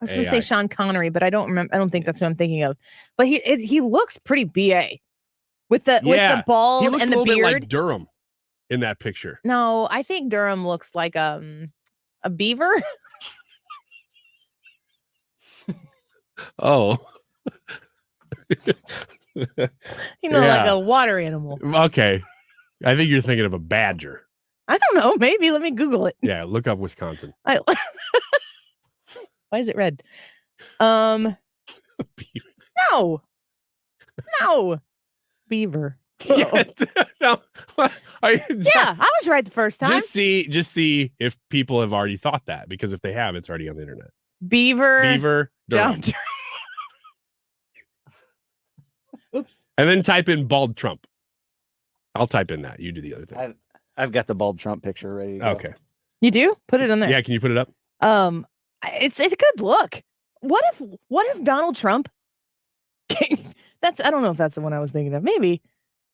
I was going to say Sean Connery, but I don't remember. I don't think that's what I'm thinking of. But he looks pretty BA with the bald he looks and a the little beard. bit like Durham in that picture. No, I think Durham looks like a beaver. Oh. Like a water animal. Okay. I think you're thinking of a badger. I don't know. Maybe. Let me Google it. Yeah, look up Wisconsin. Why is it red? No. Beaver. Yeah, no, I was right the first time. Just see if people have already thought that, because if they have, it's already on the internet. Beaver. Durham. Oops. And then type in bald Trump. I'll type in that. You do the other thing. I've got the bald Trump picture ready to go. Okay. You do? Put it in there. Yeah, can you put it up? It's a good look. What if Donald Trump I don't know if that's the one I was thinking of. Maybe.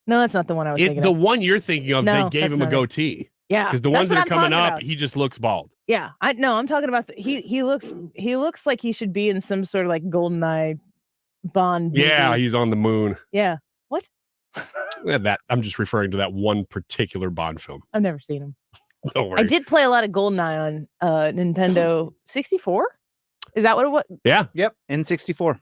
No, that's not the one I was thinking of. The one you're thinking of, No, they gave that's him a not it. goatee. Yeah. Because the ones that are coming up, about. he just looks bald. Yeah. I'm talking about he looks like he should be in some sort of like GoldenEye Bond movie. Yeah, he's on the moon. Yeah. What? Yeah, I'm just referring to that one particular Bond film. I've never seen him. Don't worry. I did play a lot of GoldenEye on Nintendo 64. Is that what it was? Yeah. Yep. N64.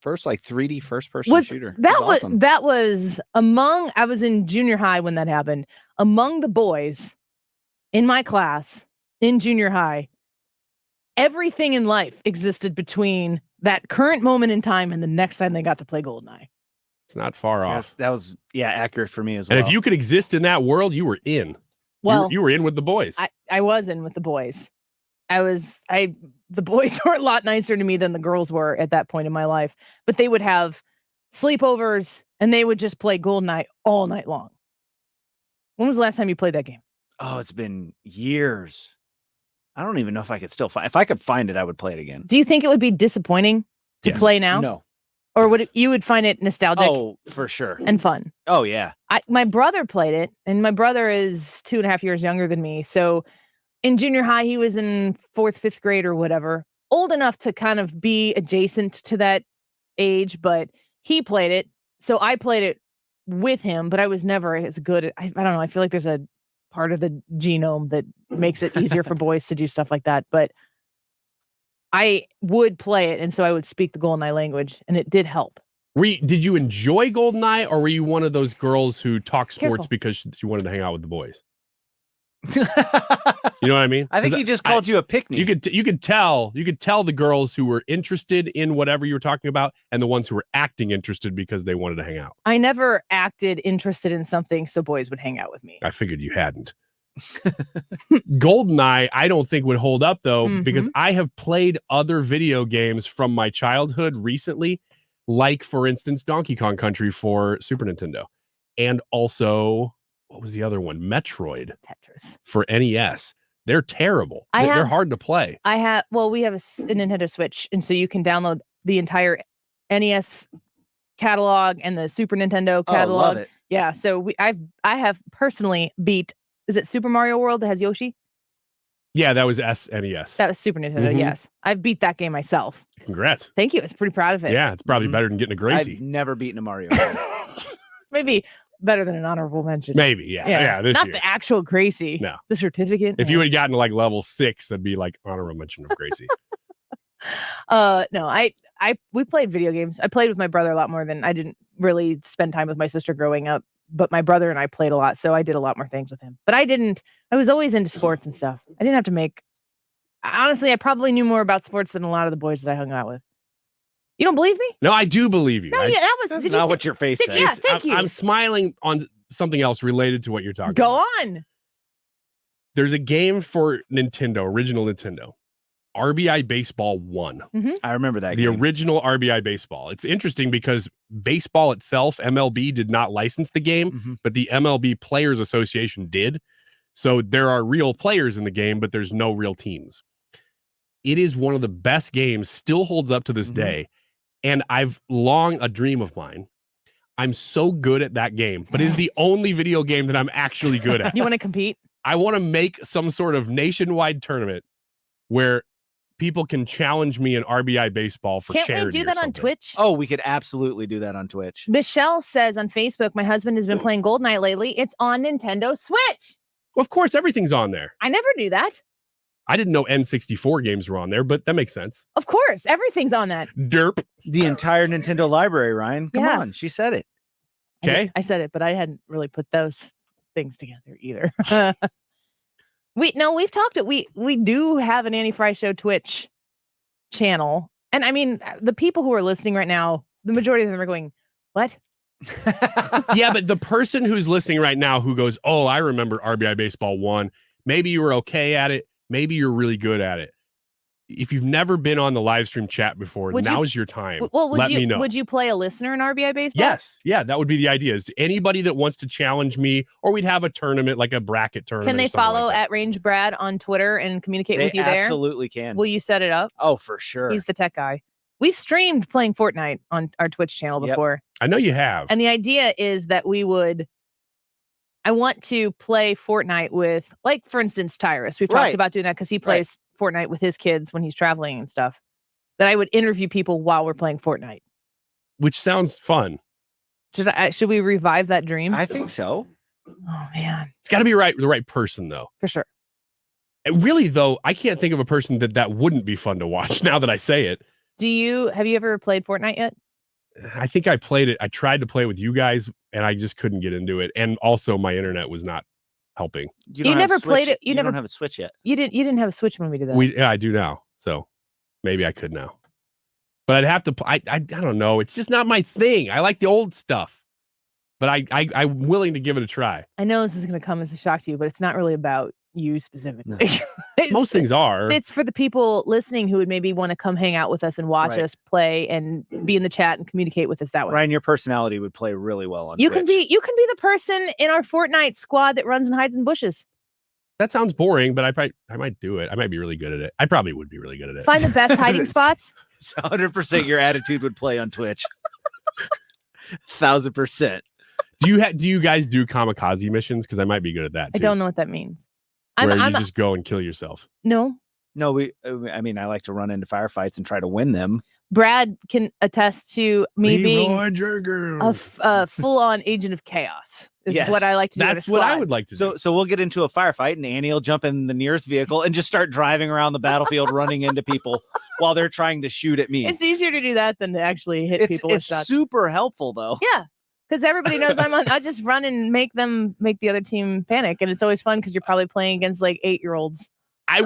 First like 3D first person shooter. That was awesome. That was I was in junior high when that happened. Among the boys in my class in junior high, everything in life existed between that current moment in time and the next time they got to play GoldenEye. It's not far off. That was accurate for me as well. And if you could exist in that world, you were in. Well, you were in with the boys. I was in with the boys. The boys were a lot nicer to me than the girls were at that point in my life, but they would have sleepovers and they would just play GoldenEye all night long. When was the last time you played that game? Oh, it's been years. I don't even know if I could still find. If I could find it, I would play it again. Do you think it would be disappointing to play now? No. Or you would find it nostalgic? Oh, for sure. And fun. Oh, yeah. My brother played it, and my brother is 2.5 years younger than me. So in junior high, he was in 4th, 5th grade or whatever, old enough to kind of be adjacent to that age, but he played it. So I played it with him, but I was never as good. I don't know. I feel like there's a part of the genome that makes it easier for boys to do stuff like that. But I would play it, and so I would speak the GoldenEye language, and it did help. Did you enjoy GoldenEye, or were you one of those girls who talked sports Careful. because she wanted to hang out with the boys? You know what I mean? I think he just called you a pick-me. You could tell the girls who were interested in whatever you were talking about, and the ones who were acting interested because they wanted to hang out. I never acted interested in something so boys would hang out with me. I figured you hadn't. GoldenEye, I don't think would hold up though, because I have played other video games from my childhood recently, like for instance Donkey Kong Country for Super Nintendo, and also what was the other one? Metroid Tetris for NES. They're terrible. They're hard to play. We have a Nintendo Switch, and so you can download the entire NES catalog and the Super Nintendo catalog. Love it. Yeah, so I have personally beat. Is it Super Mario World that has Yoshi? Yeah, that was SNES. That was Super Nintendo, yes. I've beat that game myself. Congrats. Thank you. I was pretty proud of it. Yeah, it's probably better than getting a Gracie. I've never beaten a Mario. Maybe better than an honorable mention. Maybe, yeah. This Not year. the actual Gracie. No. The certificate. If you had gotten to like level 6, that'd be like honorable mention of Gracie. No, we played video games. I played with my brother a lot more than I didn't really spend time with my sister growing up, but my brother and I played a lot, so I did a lot more things with him. But I was always into sports and stuff. I didn't have to honestly, I probably knew more about sports than a lot of the boys that I hung out with. You don't believe me? No, I do believe you. No, yeah, That's not what your face says. Yeah, thank you. I'm smiling on something else related to what you're talking Go about. on. There's a game for Nintendo, original Nintendo. RBI Baseball 1. I remember that The game. original RBI Baseball. It's interesting because baseball itself, MLB, did not license the game, but the MLB Players Association did. So there are real players in the game, but there's no real teams. It is one of the best games, still holds up to this day. And I've long a dream of mine. I'm so good at that game, but it is the only video game that I'm actually good at. You want to compete? I want to make some sort of nationwide tournament where people can challenge me in RBI baseball for charity. Can't we do that on Twitch? Oh, we could absolutely do that on Twitch. Michelle says on Facebook, my husband has been playing GoldenEye lately. It's on Nintendo Switch. Well, of course, everything's on there. I never knew that. I didn't know N64 games were on there, but that makes sense. Of course, everything's on that. Derp. The entire Nintendo library, Ryan. Come on, she said it. Okay. I said it, but I hadn't really put those things together either. We've talked it. We do have an Annie Frey Show Twitch channel. And I mean, the people who are listening right now, the majority of them are going, what? Yeah, but the person who's listening right now who goes, oh, I remember RBI Baseball 1. Maybe you were okay at it. Maybe you're really good at it. If you've never been on the live stream chat before, now's your time. Well, Let me know. Would you play a listener in RBI Baseball? Yes. Yeah, that would be the idea. Is anybody that wants to challenge me, or we'd have a tournament, like a bracket tournament. Can they follow at Range Brad on Twitter and communicate with you there? They absolutely can. Will you set it up? Oh, for sure. He's the tech guy. We've streamed playing Fortnite on our Twitch channel before. I know you have. And the idea is that I want to play Fortnite with, like, for instance, Tyrus. We've talked about doing that because he plays Fortnite with his kids when he's traveling and stuff. That I would interview people while we're playing Fortnite. Which sounds fun. Should we revive that dream? I think so. Oh, man. It's got to be the right person, though. For sure. And really, though, I can't think of a person that wouldn't be fun to watch now that I say it. Have you ever played Fortnite yet? I think I played it. I tried to play it with you guys, and I just couldn't get into it. And also, my internet was not helping. You never played it. You don't have a Switch yet. You didn't have a Switch when we did that. I do now. So maybe I could now. But I'd have to. I don't know. It's just not my thing. I like the old stuff. But I'm willing to give it a try. I know this is going to come as a shock to you, but it's not really about you specifically. Most things are. It's for the people listening who would maybe want to come hang out with us and watch us play and be in the chat and communicate with us that way. Ryan, your personality would play really well on you Twitch. can be the person in our Fortnite squad that runs and hides in bushes. That sounds boring, but I might do it. I might be really good at it. I probably would be really good at it. Find the best hiding spots. It's 100% your attitude would play on Twitch. 1,000%. Do you guys do kamikaze missions? Because I might be good at that too. I don't know what that means. Where you just go and kill yourself. No, I mean, I like to run into firefights and try to win them. Brad can attest to me being Jergers. a full-on agent of chaos. Is what I like to do. That's what I would like to do. So we'll get into a firefight, and Annie will jump in the nearest vehicle and just start driving around the battlefield, running into people while they're trying to shoot at me. It's easier to do that than to actually hit people. It's super helpful, though. Yeah. Because everybody knows I just run and make the other team panic. And it's always fun because you're probably playing against like 8-year-olds. I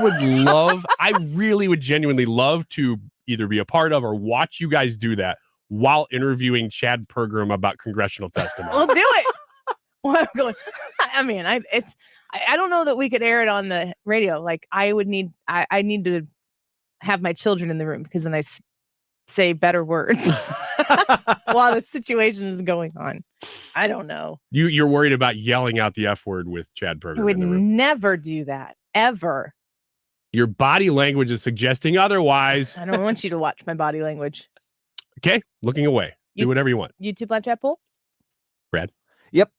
really would genuinely love to either be a part of or watch you guys do that while interviewing Chad Pergram about congressional testimony. We'll do it. Well, I'm going, I mean, I don't know that we could air it on the radio. Like I need to have my children in the room because then I say better words while the situation is going on. I don't know. You're worried about yelling out the F word with Chad Pergram. I would never do that ever. Your body language is suggesting otherwise. I don't want you to watch my body language. Okay, looking away. Do whatever you want. YouTube live chat poll. Brad. Yep.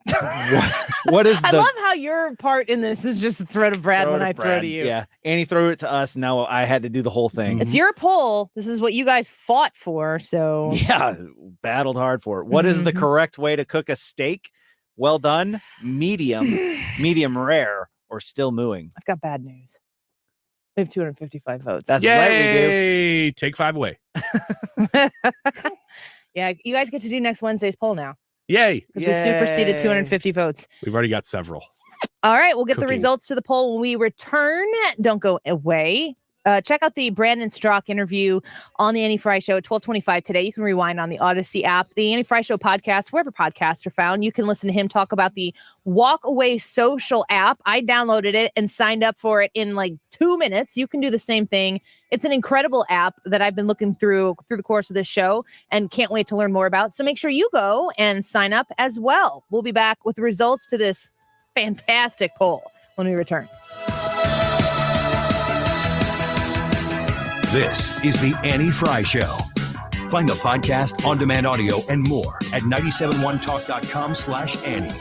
What is I the love how your part in this is just throw to Brad when I throw to you. Yeah. Annie threw it to us. Now I had to do the whole thing. It's your poll. This is what you guys fought for. So Yeah, battled hard for it. What is the correct way to cook a steak? Well done, medium, medium rare, or still mooing? I've got bad news. We have 255 votes. That's right, we do. Yay! Take 5 away. Yeah, you guys get to do next Wednesday's poll now. Yay! Because we superseded 250 votes. We've already got several. All right, we'll get the Cooking. results to the poll when we return. Don't go away. Check out the Brandon Straka interview on the Annie Frey Show at 12:25 today. You can rewind on the Odyssey app, the Annie Frey Show podcast, wherever podcasts are found. You can listen to him talk about the Walk Away Social app. I downloaded it and signed up for it in like 2 minutes. You can do the same thing. It's an incredible app that I've been looking through the course of this show and can't wait to learn more about. So make sure you go and sign up as well. We'll be back with the results to this fantastic poll when we return. This is the Annie Frey Show. Find the podcast, on-demand audio, and more at 971talk.com/Annie.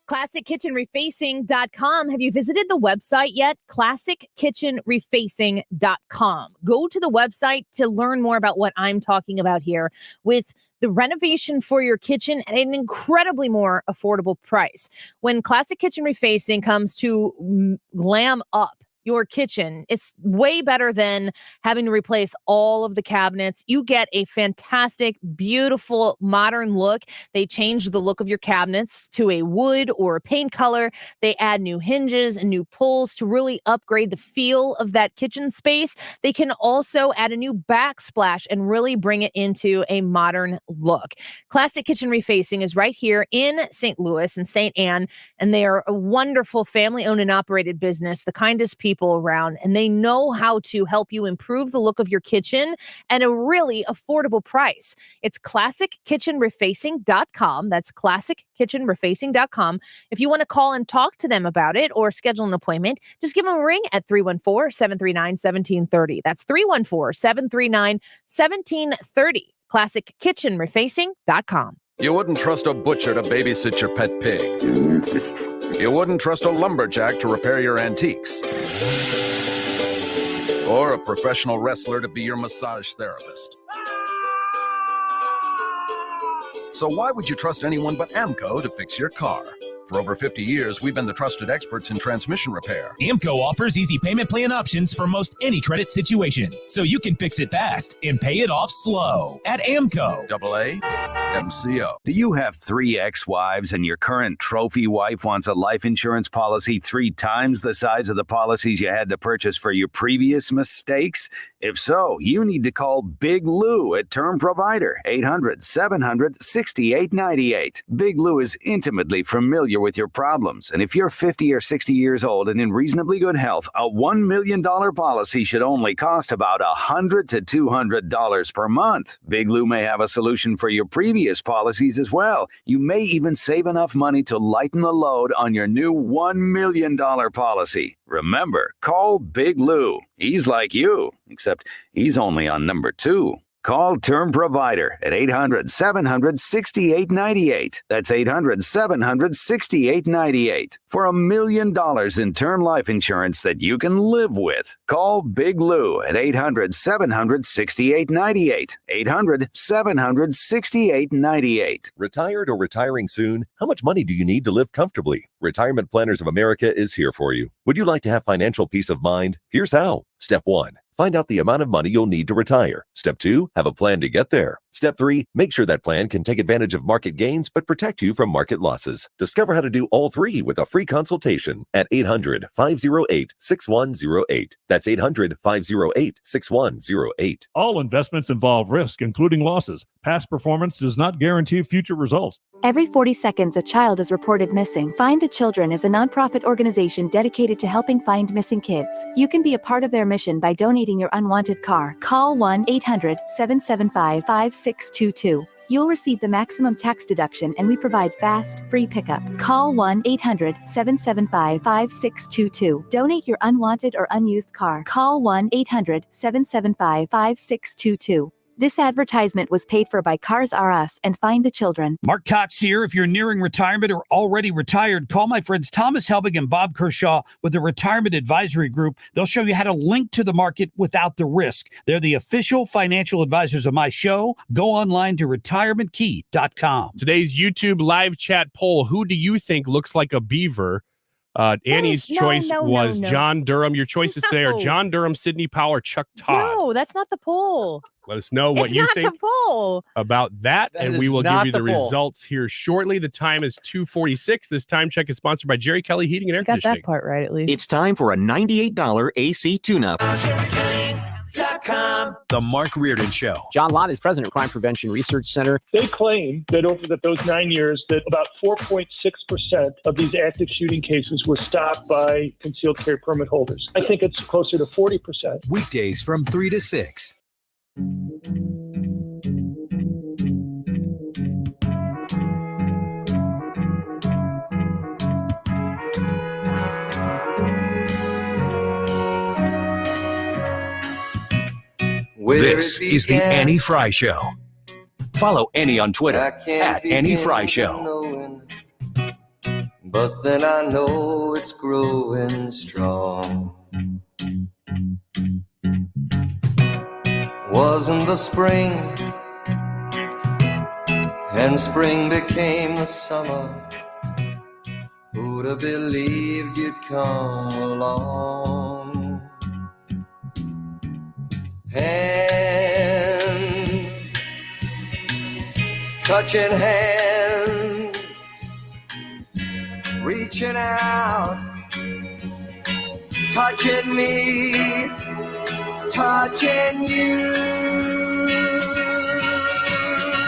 ClassicKitchenRefacing.com. Have you visited the website yet? ClassicKitchenRefacing.com. Go to the website to learn more about what I'm talking about here with the renovation for your kitchen at an incredibly more affordable price. When Classic Kitchen Refacing comes to glam up your kitchen, it's way better than having to replace all of the cabinets. You get a fantastic, beautiful, modern look. They change the look of your cabinets to a wood or a paint color. They add new hinges and new pulls to really upgrade the feel of that kitchen space. They can also add a new backsplash and really bring it into a modern look. Classic Kitchen Refacing is right here in St. Louis and St. Anne, and they are a wonderful family-owned and operated business, the kindest people around, and they know how to help you improve the look of your kitchen at a really affordable price. It's ClassicKitchenRefacing.com. That's ClassicKitchenRefacing.com. If you want to call and talk to them about it or schedule an appointment, just give them a ring at 314-739-1730. That's 314-739-1730. ClassicKitchenRefacing.com. You wouldn't trust a butcher to babysit your pet pig. You wouldn't trust a lumberjack to repair your antiques. Or a professional wrestler to be your massage therapist. So why would you trust anyone but AMCO to fix your car? For over 50 years, we've been the trusted experts in transmission repair. AMCO offers easy payment plan options for most any credit situation, so you can fix it fast and pay it off slow at AMCO. AA MCO. Do you have 3 ex-wives and your current trophy wife wants a life insurance policy 3 times the size of the policies you had to purchase for your previous mistakes? If so, you need to call Big Lou at Term Provider, 800-700-6898. Big Lou is intimately familiar with your problems, and if you're 50 or 60 years old and in reasonably good health, a $1 million policy should only cost about $100 to $200 per month. Big Lou may have a solution for your previous policies as well. You may even save enough money to lighten the load on your new $1 million policy. Remember, call Big Lou. He's like you, except he's only on number 2. Call Term Provider at 800-700-6898. That's 800-700-6898 for $1 million in term life insurance that you can live with. Call Big Lou at 800-700-6898. 800-700-6898. Retired or retiring soon? How much money do you need to live comfortably? Retirement Planners of America is here for you. Would you like to have financial peace of mind? Here's how. Step 1. Find out the amount of money you'll need to retire. Step 2, have a plan to get there. Step 3, make sure that plan can take advantage of market gains but protect you from market losses. Discover how to do all 3 with a free consultation at 800-508-6108. That's 800-508-6108. All investments involve risk, including losses. Past performance does not guarantee future results. Every 40 seconds, a child is reported missing. Find the Children is a nonprofit organization dedicated to helping find missing kids. You can be a part of their mission by donating your unwanted car. Call 1-800-775-5622. you'll receive the maximum tax deduction, and we provide fast, free pickup. Call 1-800-775-5622. Donate your unwanted or unused car. Call 1-800-775-5622. This advertisement was paid for by Cars R Us and Find the Children. Mark Cox here. If you're nearing retirement or already retired, call my friends Thomas Helbig and Bob Kershaw with the Retirement Advisory Group. They'll show you how to link to the market without the risk. They're the official financial advisors of my show. Go online to retirementkey.com. Today's YouTube live chat poll, who do you think looks like a beaver? Annie's choice was John Durham. Your choices today are John Durham, Sidney Powell, or Chuck Todd. No, that's not the poll. Let us know what you think about that, and we will give you the results here shortly. The time is 2:46. This time check is sponsored by Jerry Kelly Heating and Air Conditioning. Got that part right, at least. It's time for a $98 AC tune-up. The Mark Reardon Show. John Lott is president of Crime Prevention Research Center. They claim that over those 9 years, that about 4.6% of these active shooting cases were stopped by concealed carry permit holders. I think it's closer to 40%. Weekdays from 3 to 6. This is the Annie Frey Show. Follow Annie on Twitter at Annie Frey Show. But then I know it's growing strong. Wasn't the spring, and spring became the summer. Who'd have believed you'd come along? Hand, touching hands, reaching out, touching me, touching you.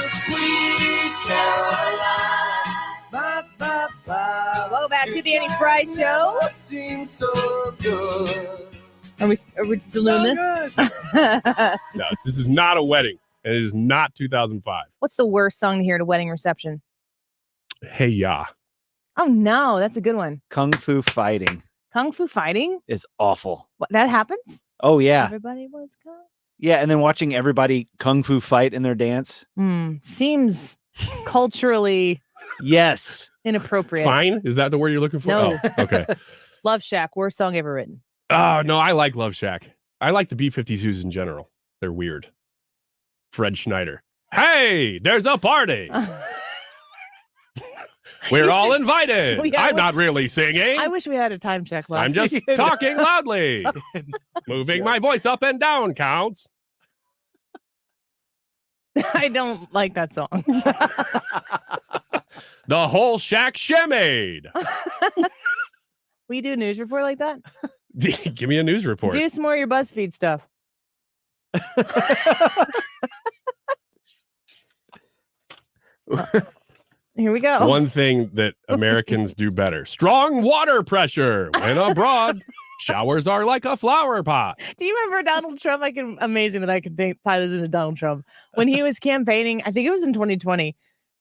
Sweet Caroline. Ba, ba, ba. Welcome back to the Annie Frey Show. Seems so good. Are we still doing this? No, this is not a wedding. It is not 2005. What's the worst song to hear at a wedding reception? Hey Ya. Oh no, that's a good one. Kung Fu Fighting Kung Fu Fighting is awful. What, that happens? Oh yeah. Everybody was kung. Yeah, and then watching everybody Kung Fu fight in their dance. Seems culturally yes inappropriate. Fine? Is that the word you're looking for? No. Oh, okay. Love Shack, worst song ever written. Oh, no, I like Love Shack. I like the B-52s in general. They're weird. Fred Schneider. Hey, there's a party. We're all invited. Well, yeah, I'm not really singing. I wish we had a time check. Love. I'm just talking loudly. Moving my voice up and down counts. I don't like that song. The whole shack shemade. Will you do a news report like that? Give me a news report. Do some more of your BuzzFeed stuff. Here we go. One thing that Americans do better. Strong water pressure. When abroad, showers are like a flower pot. Do you remember Donald Trump? Amazing that I could tie this into Donald Trump. When he was campaigning, I think it was in 2020,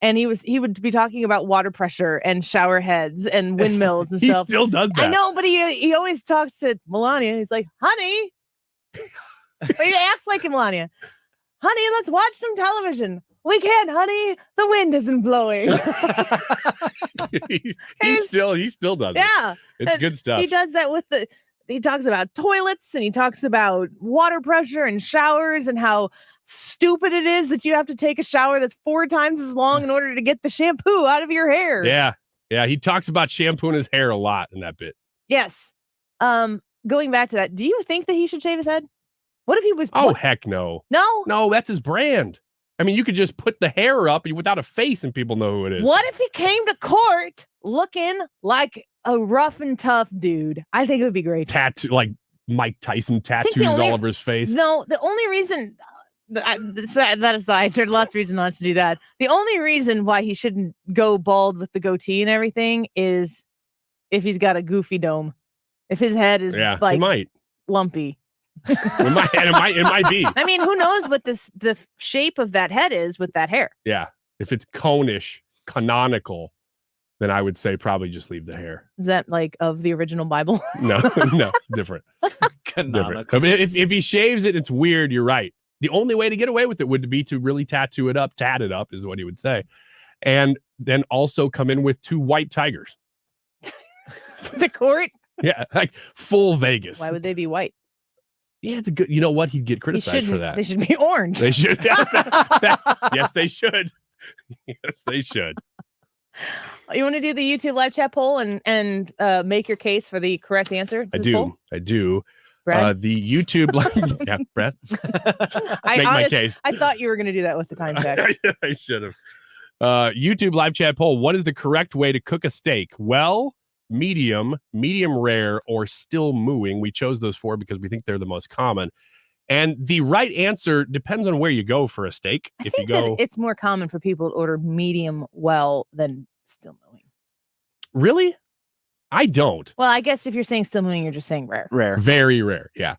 and he would be talking about water pressure and shower heads and windmills and stuff. He still does that. I know, but he always talks to Melania. He's like, honey. But he acts like Melania. Honey, let's watch some television. We can't, honey. The wind isn't blowing. he still does it. Yeah. It's good stuff. He does that he talks about toilets, and he talks about water pressure and showers and how stupid it is that you have to take a shower that's 4 times as long in order to get the shampoo out of your hair. Yeah. Yeah. He talks about shampooing his hair a lot in that bit. Yes. Going back to that, do you think that he should shave his head? What if he was... Oh, heck no. No? No, that's his brand. I mean, you could just put the hair up without a face and people know who it is. What if he came to court looking like a rough and tough dude? I think it would be great. Tattoo, like Mike Tyson tattoos all over his face. No, the only reason... that aside, there's lots of reasons not to do that. The only reason why he shouldn't go bald with the goatee and everything is if he's got a goofy dome. If his head is he might. lumpy. It might be. I mean, who knows what the shape of that head is with that hair? Yeah. If it's conish, canonical, then I would say probably just leave the hair. Is that like of the original Bible? No, different. Canonical. Different. I mean, if he shaves it, it's weird. You're right. The only way to get away with it would be to really tat it up is what he would say. And then also come in with 2 white tigers. To court? Yeah, like full Vegas. Why would they be white? Yeah, it's a good. You know what? He'd get criticized for that. They should be orange. They should. Yes, they should. Yes, they should. You want to do the YouTube live chat poll and make your case for the correct answer? I do. Brad? The YouTube live. Yeah, Brad. Make my case. I thought you were going to do that with the time check. I should have. YouTube live chat poll. What is the correct way to cook a steak? Well, medium rare, or still mooing. We chose those 4 because we think they're the most common. And the right answer depends on where you go for a steak. If you go, it's more common for people to order medium well than still mooing. Really? I don't. Well, I guess if you're saying still mooing, you're just saying rare. Rare. Very rare. Yeah.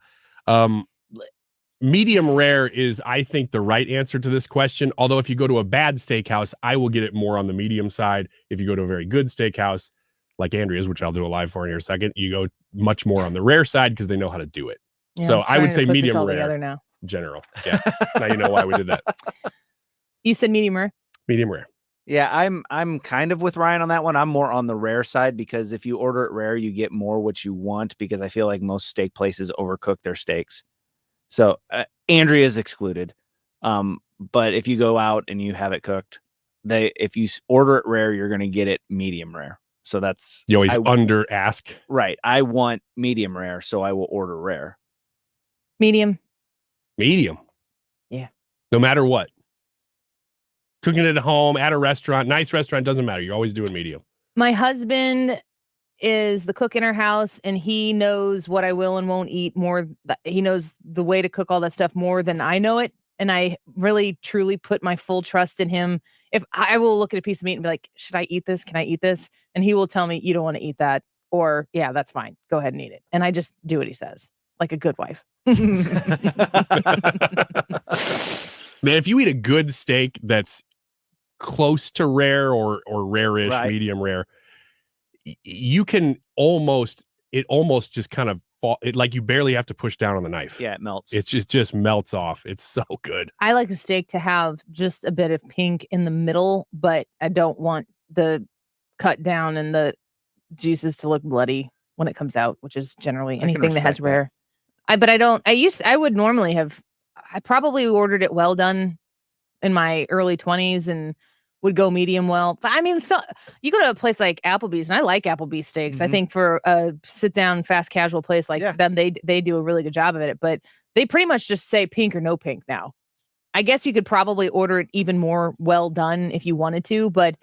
Medium rare is, I think, the right answer to this question. Although if you go to a bad steakhouse, I will get it more on the medium side. If you go to a very good steakhouse, like Andrea's, which I'll do a live for in here a second, you go much more on the rare side because they know how to do it. Yeah, so I would say medium rare now. General. Yeah. Now you know why we did that. You said medium rare? Medium rare. Yeah, I'm kind of with Ryan on that one. I'm more on the rare side because if you order it rare, you get more what you want, because I feel like most steak places overcook their steaks. So Andrea's excluded. But if you go out and you have it cooked, if you order it rare, you're going to get it medium rare. So that's, you always under ask. Right. I want medium rare, so I will order rare. Medium. Yeah. No matter what. Cooking it at home, at a restaurant, nice restaurant, doesn't matter. You're always doing medium. My husband is the cook in our house, and he knows what I will and won't eat more. He knows the way to cook all that stuff more than I know it. And I really, truly put my full trust in him. If I will look at a piece of meat and be like, should I eat this? Can I eat this? And he will tell me, you don't want to eat that. Or, yeah, that's fine. Go ahead and eat it. And I just do what he says, like a good wife. Man, if you eat a good steak that's close to rare or rare-ish, right, medium rare, you can almost just kind of fall, like you barely have to push down on the knife. Yeah, it melts. It just melts off. It's so good. I like a steak to have just a bit of pink in the middle, but I don't want the cut down and the juices to look bloody when it comes out, which is generally anything that has rare. I would normally have, I probably ordered it well done in my early 20s and would go medium well. But I mean, so you go to a place like Applebee's, and I like Applebee's steaks. I think for a sit down, fast casual place like them, they do a really good job of it. But they pretty much just say pink or no pink now. I guess you could probably order it even more well done if you wanted to, but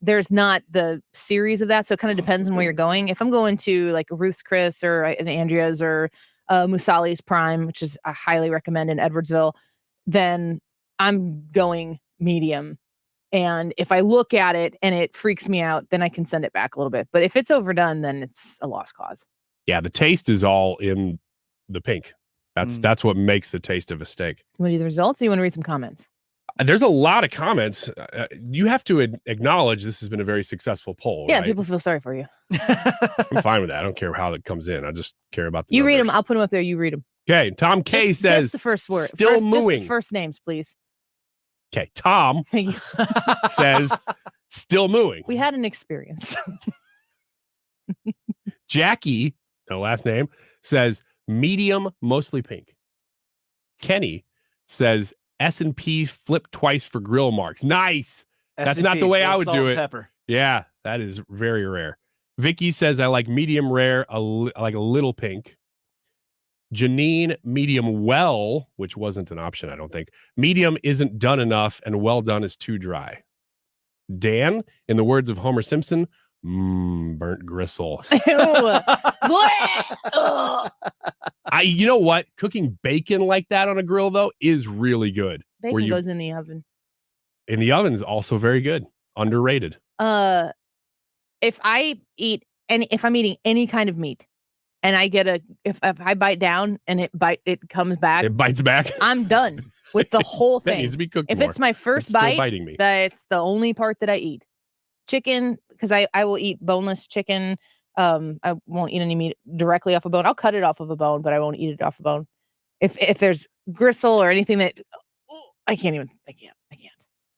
there's not the series of that. So it kind of depends on where you're going. If I'm going to like Ruth's Chris or an Andrea's or Musali's Prime, which is I highly recommend in Edwardsville, then I'm going medium. And if I look at it and it freaks me out, then I can send it back a little bit. But if it's overdone, then it's a lost cause. Yeah, the taste is all in the pink. That's what makes the taste of a steak. You want to do the results, or you want to read some comments? There's a lot of comments. You have to acknowledge this has been a very successful poll. Yeah, right? people feel sorry for you. I'm fine with that. I don't care how it comes in. I just care about the You numbers. read them. I'll put them up there. You read them. Okay. Tom K says, just the first word. Still mooing. Just the first names, please. Okay. Tom says, still mooing. We had an experience. Jackie, no last name, says medium, mostly pink. Kenny says S&P flip twice for grill marks. Nice. That's S&P, not the way I would salt do and it. Pepper. Yeah, that is very rare. Vicky says I like medium rare, like a little pink. Janine, medium well, which wasn't an option, I don't think. Medium isn't done enough, and well done is too dry. Dan, in the words of Homer Simpson, burnt gristle. You know what? Cooking bacon like that on a grill, though, is really good. Bacon goes in the oven. In the oven is also very good. Underrated. If I'm eating any kind of meat, and I get if I bite down and it comes back. It bites back. I'm done with the whole That thing. needs to be cooked If more. it's my first It's still bite, biting me. that's the only part that I eat. Chicken, because I will eat boneless chicken. I won't eat any meat directly off a bone. I'll cut it off of a bone, but I won't eat it off a bone. If there's gristle or anything that I can't.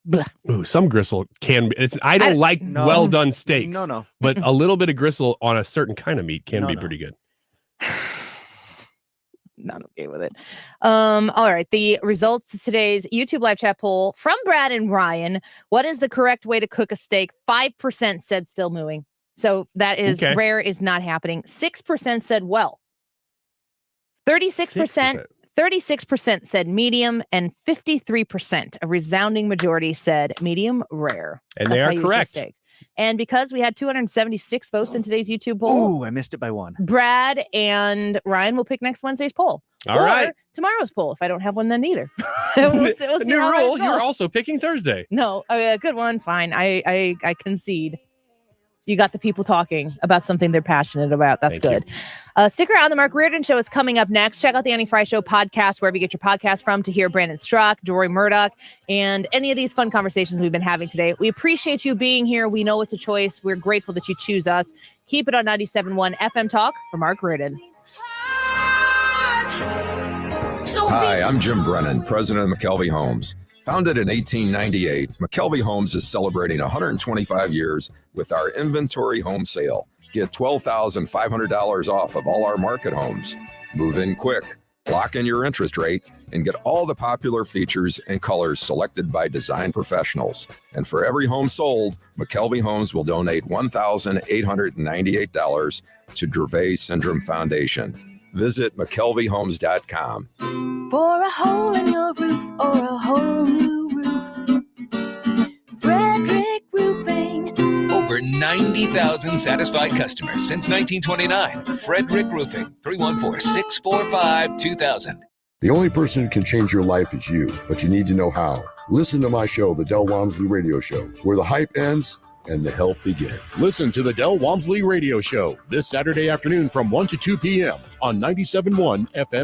Blah. Ooh, some gristle can be. I don't like well done steaks. No. But a little bit of gristle on a certain kind of meat can be pretty good. Not okay with it. All right. The results of today's YouTube live chat poll from Brad and Ryan. What is the correct way to cook a steak? 5% said still mooing. So that is rare, is not happening. 6% said well. 36% said medium, and 53%, a resounding majority, said medium rare. And they are correct. And because we had 276 votes in today's YouTube poll, Ooh, I missed it by one. Brad and Ryan will pick next Wednesday's poll. All right. Tomorrow's poll. If I don't have one, then either. we'll see New how rule, things go. you're also picking Thursday. No, good one. Fine. I concede. You got the people talking about something they're passionate about. That's good. Stick around. The Mark Reardon Show is coming up next. Check out the Annie Frey Show podcast, wherever you get your podcast from, to hear Brandon Straka, Deroy Murdock, and any of these fun conversations we've been having today. We appreciate you being here. We know it's a choice. We're grateful that you choose us. Keep it on 97.1 FM Talk for Mark Reardon. Hi, I'm Jim Brennan, president of McKelvey Homes. Founded in 1898, McKelvey Homes is celebrating 125 years with our inventory home sale. Get $12,500 off of all our market homes. Move in quick, lock in your interest rate, and get all the popular features and colors selected by design professionals. And for every home sold, McKelvey Homes will donate $1,898 to Dravet Syndrome Foundation. Visit McKelveyHomes.com. For a hole in your roof or a whole new roof, Frederick Roofing. Over 90,000 satisfied customers since 1929. Frederick Roofing, 314-645-2000. The only person who can change your life is you, but you need to know how. Listen to my show, The Del Walmsley Radio Show, where the hype ends and the help begins. Listen to the Del Walmsley Radio Show this Saturday afternoon from 1 to 2 p.m. on 97.1 FM.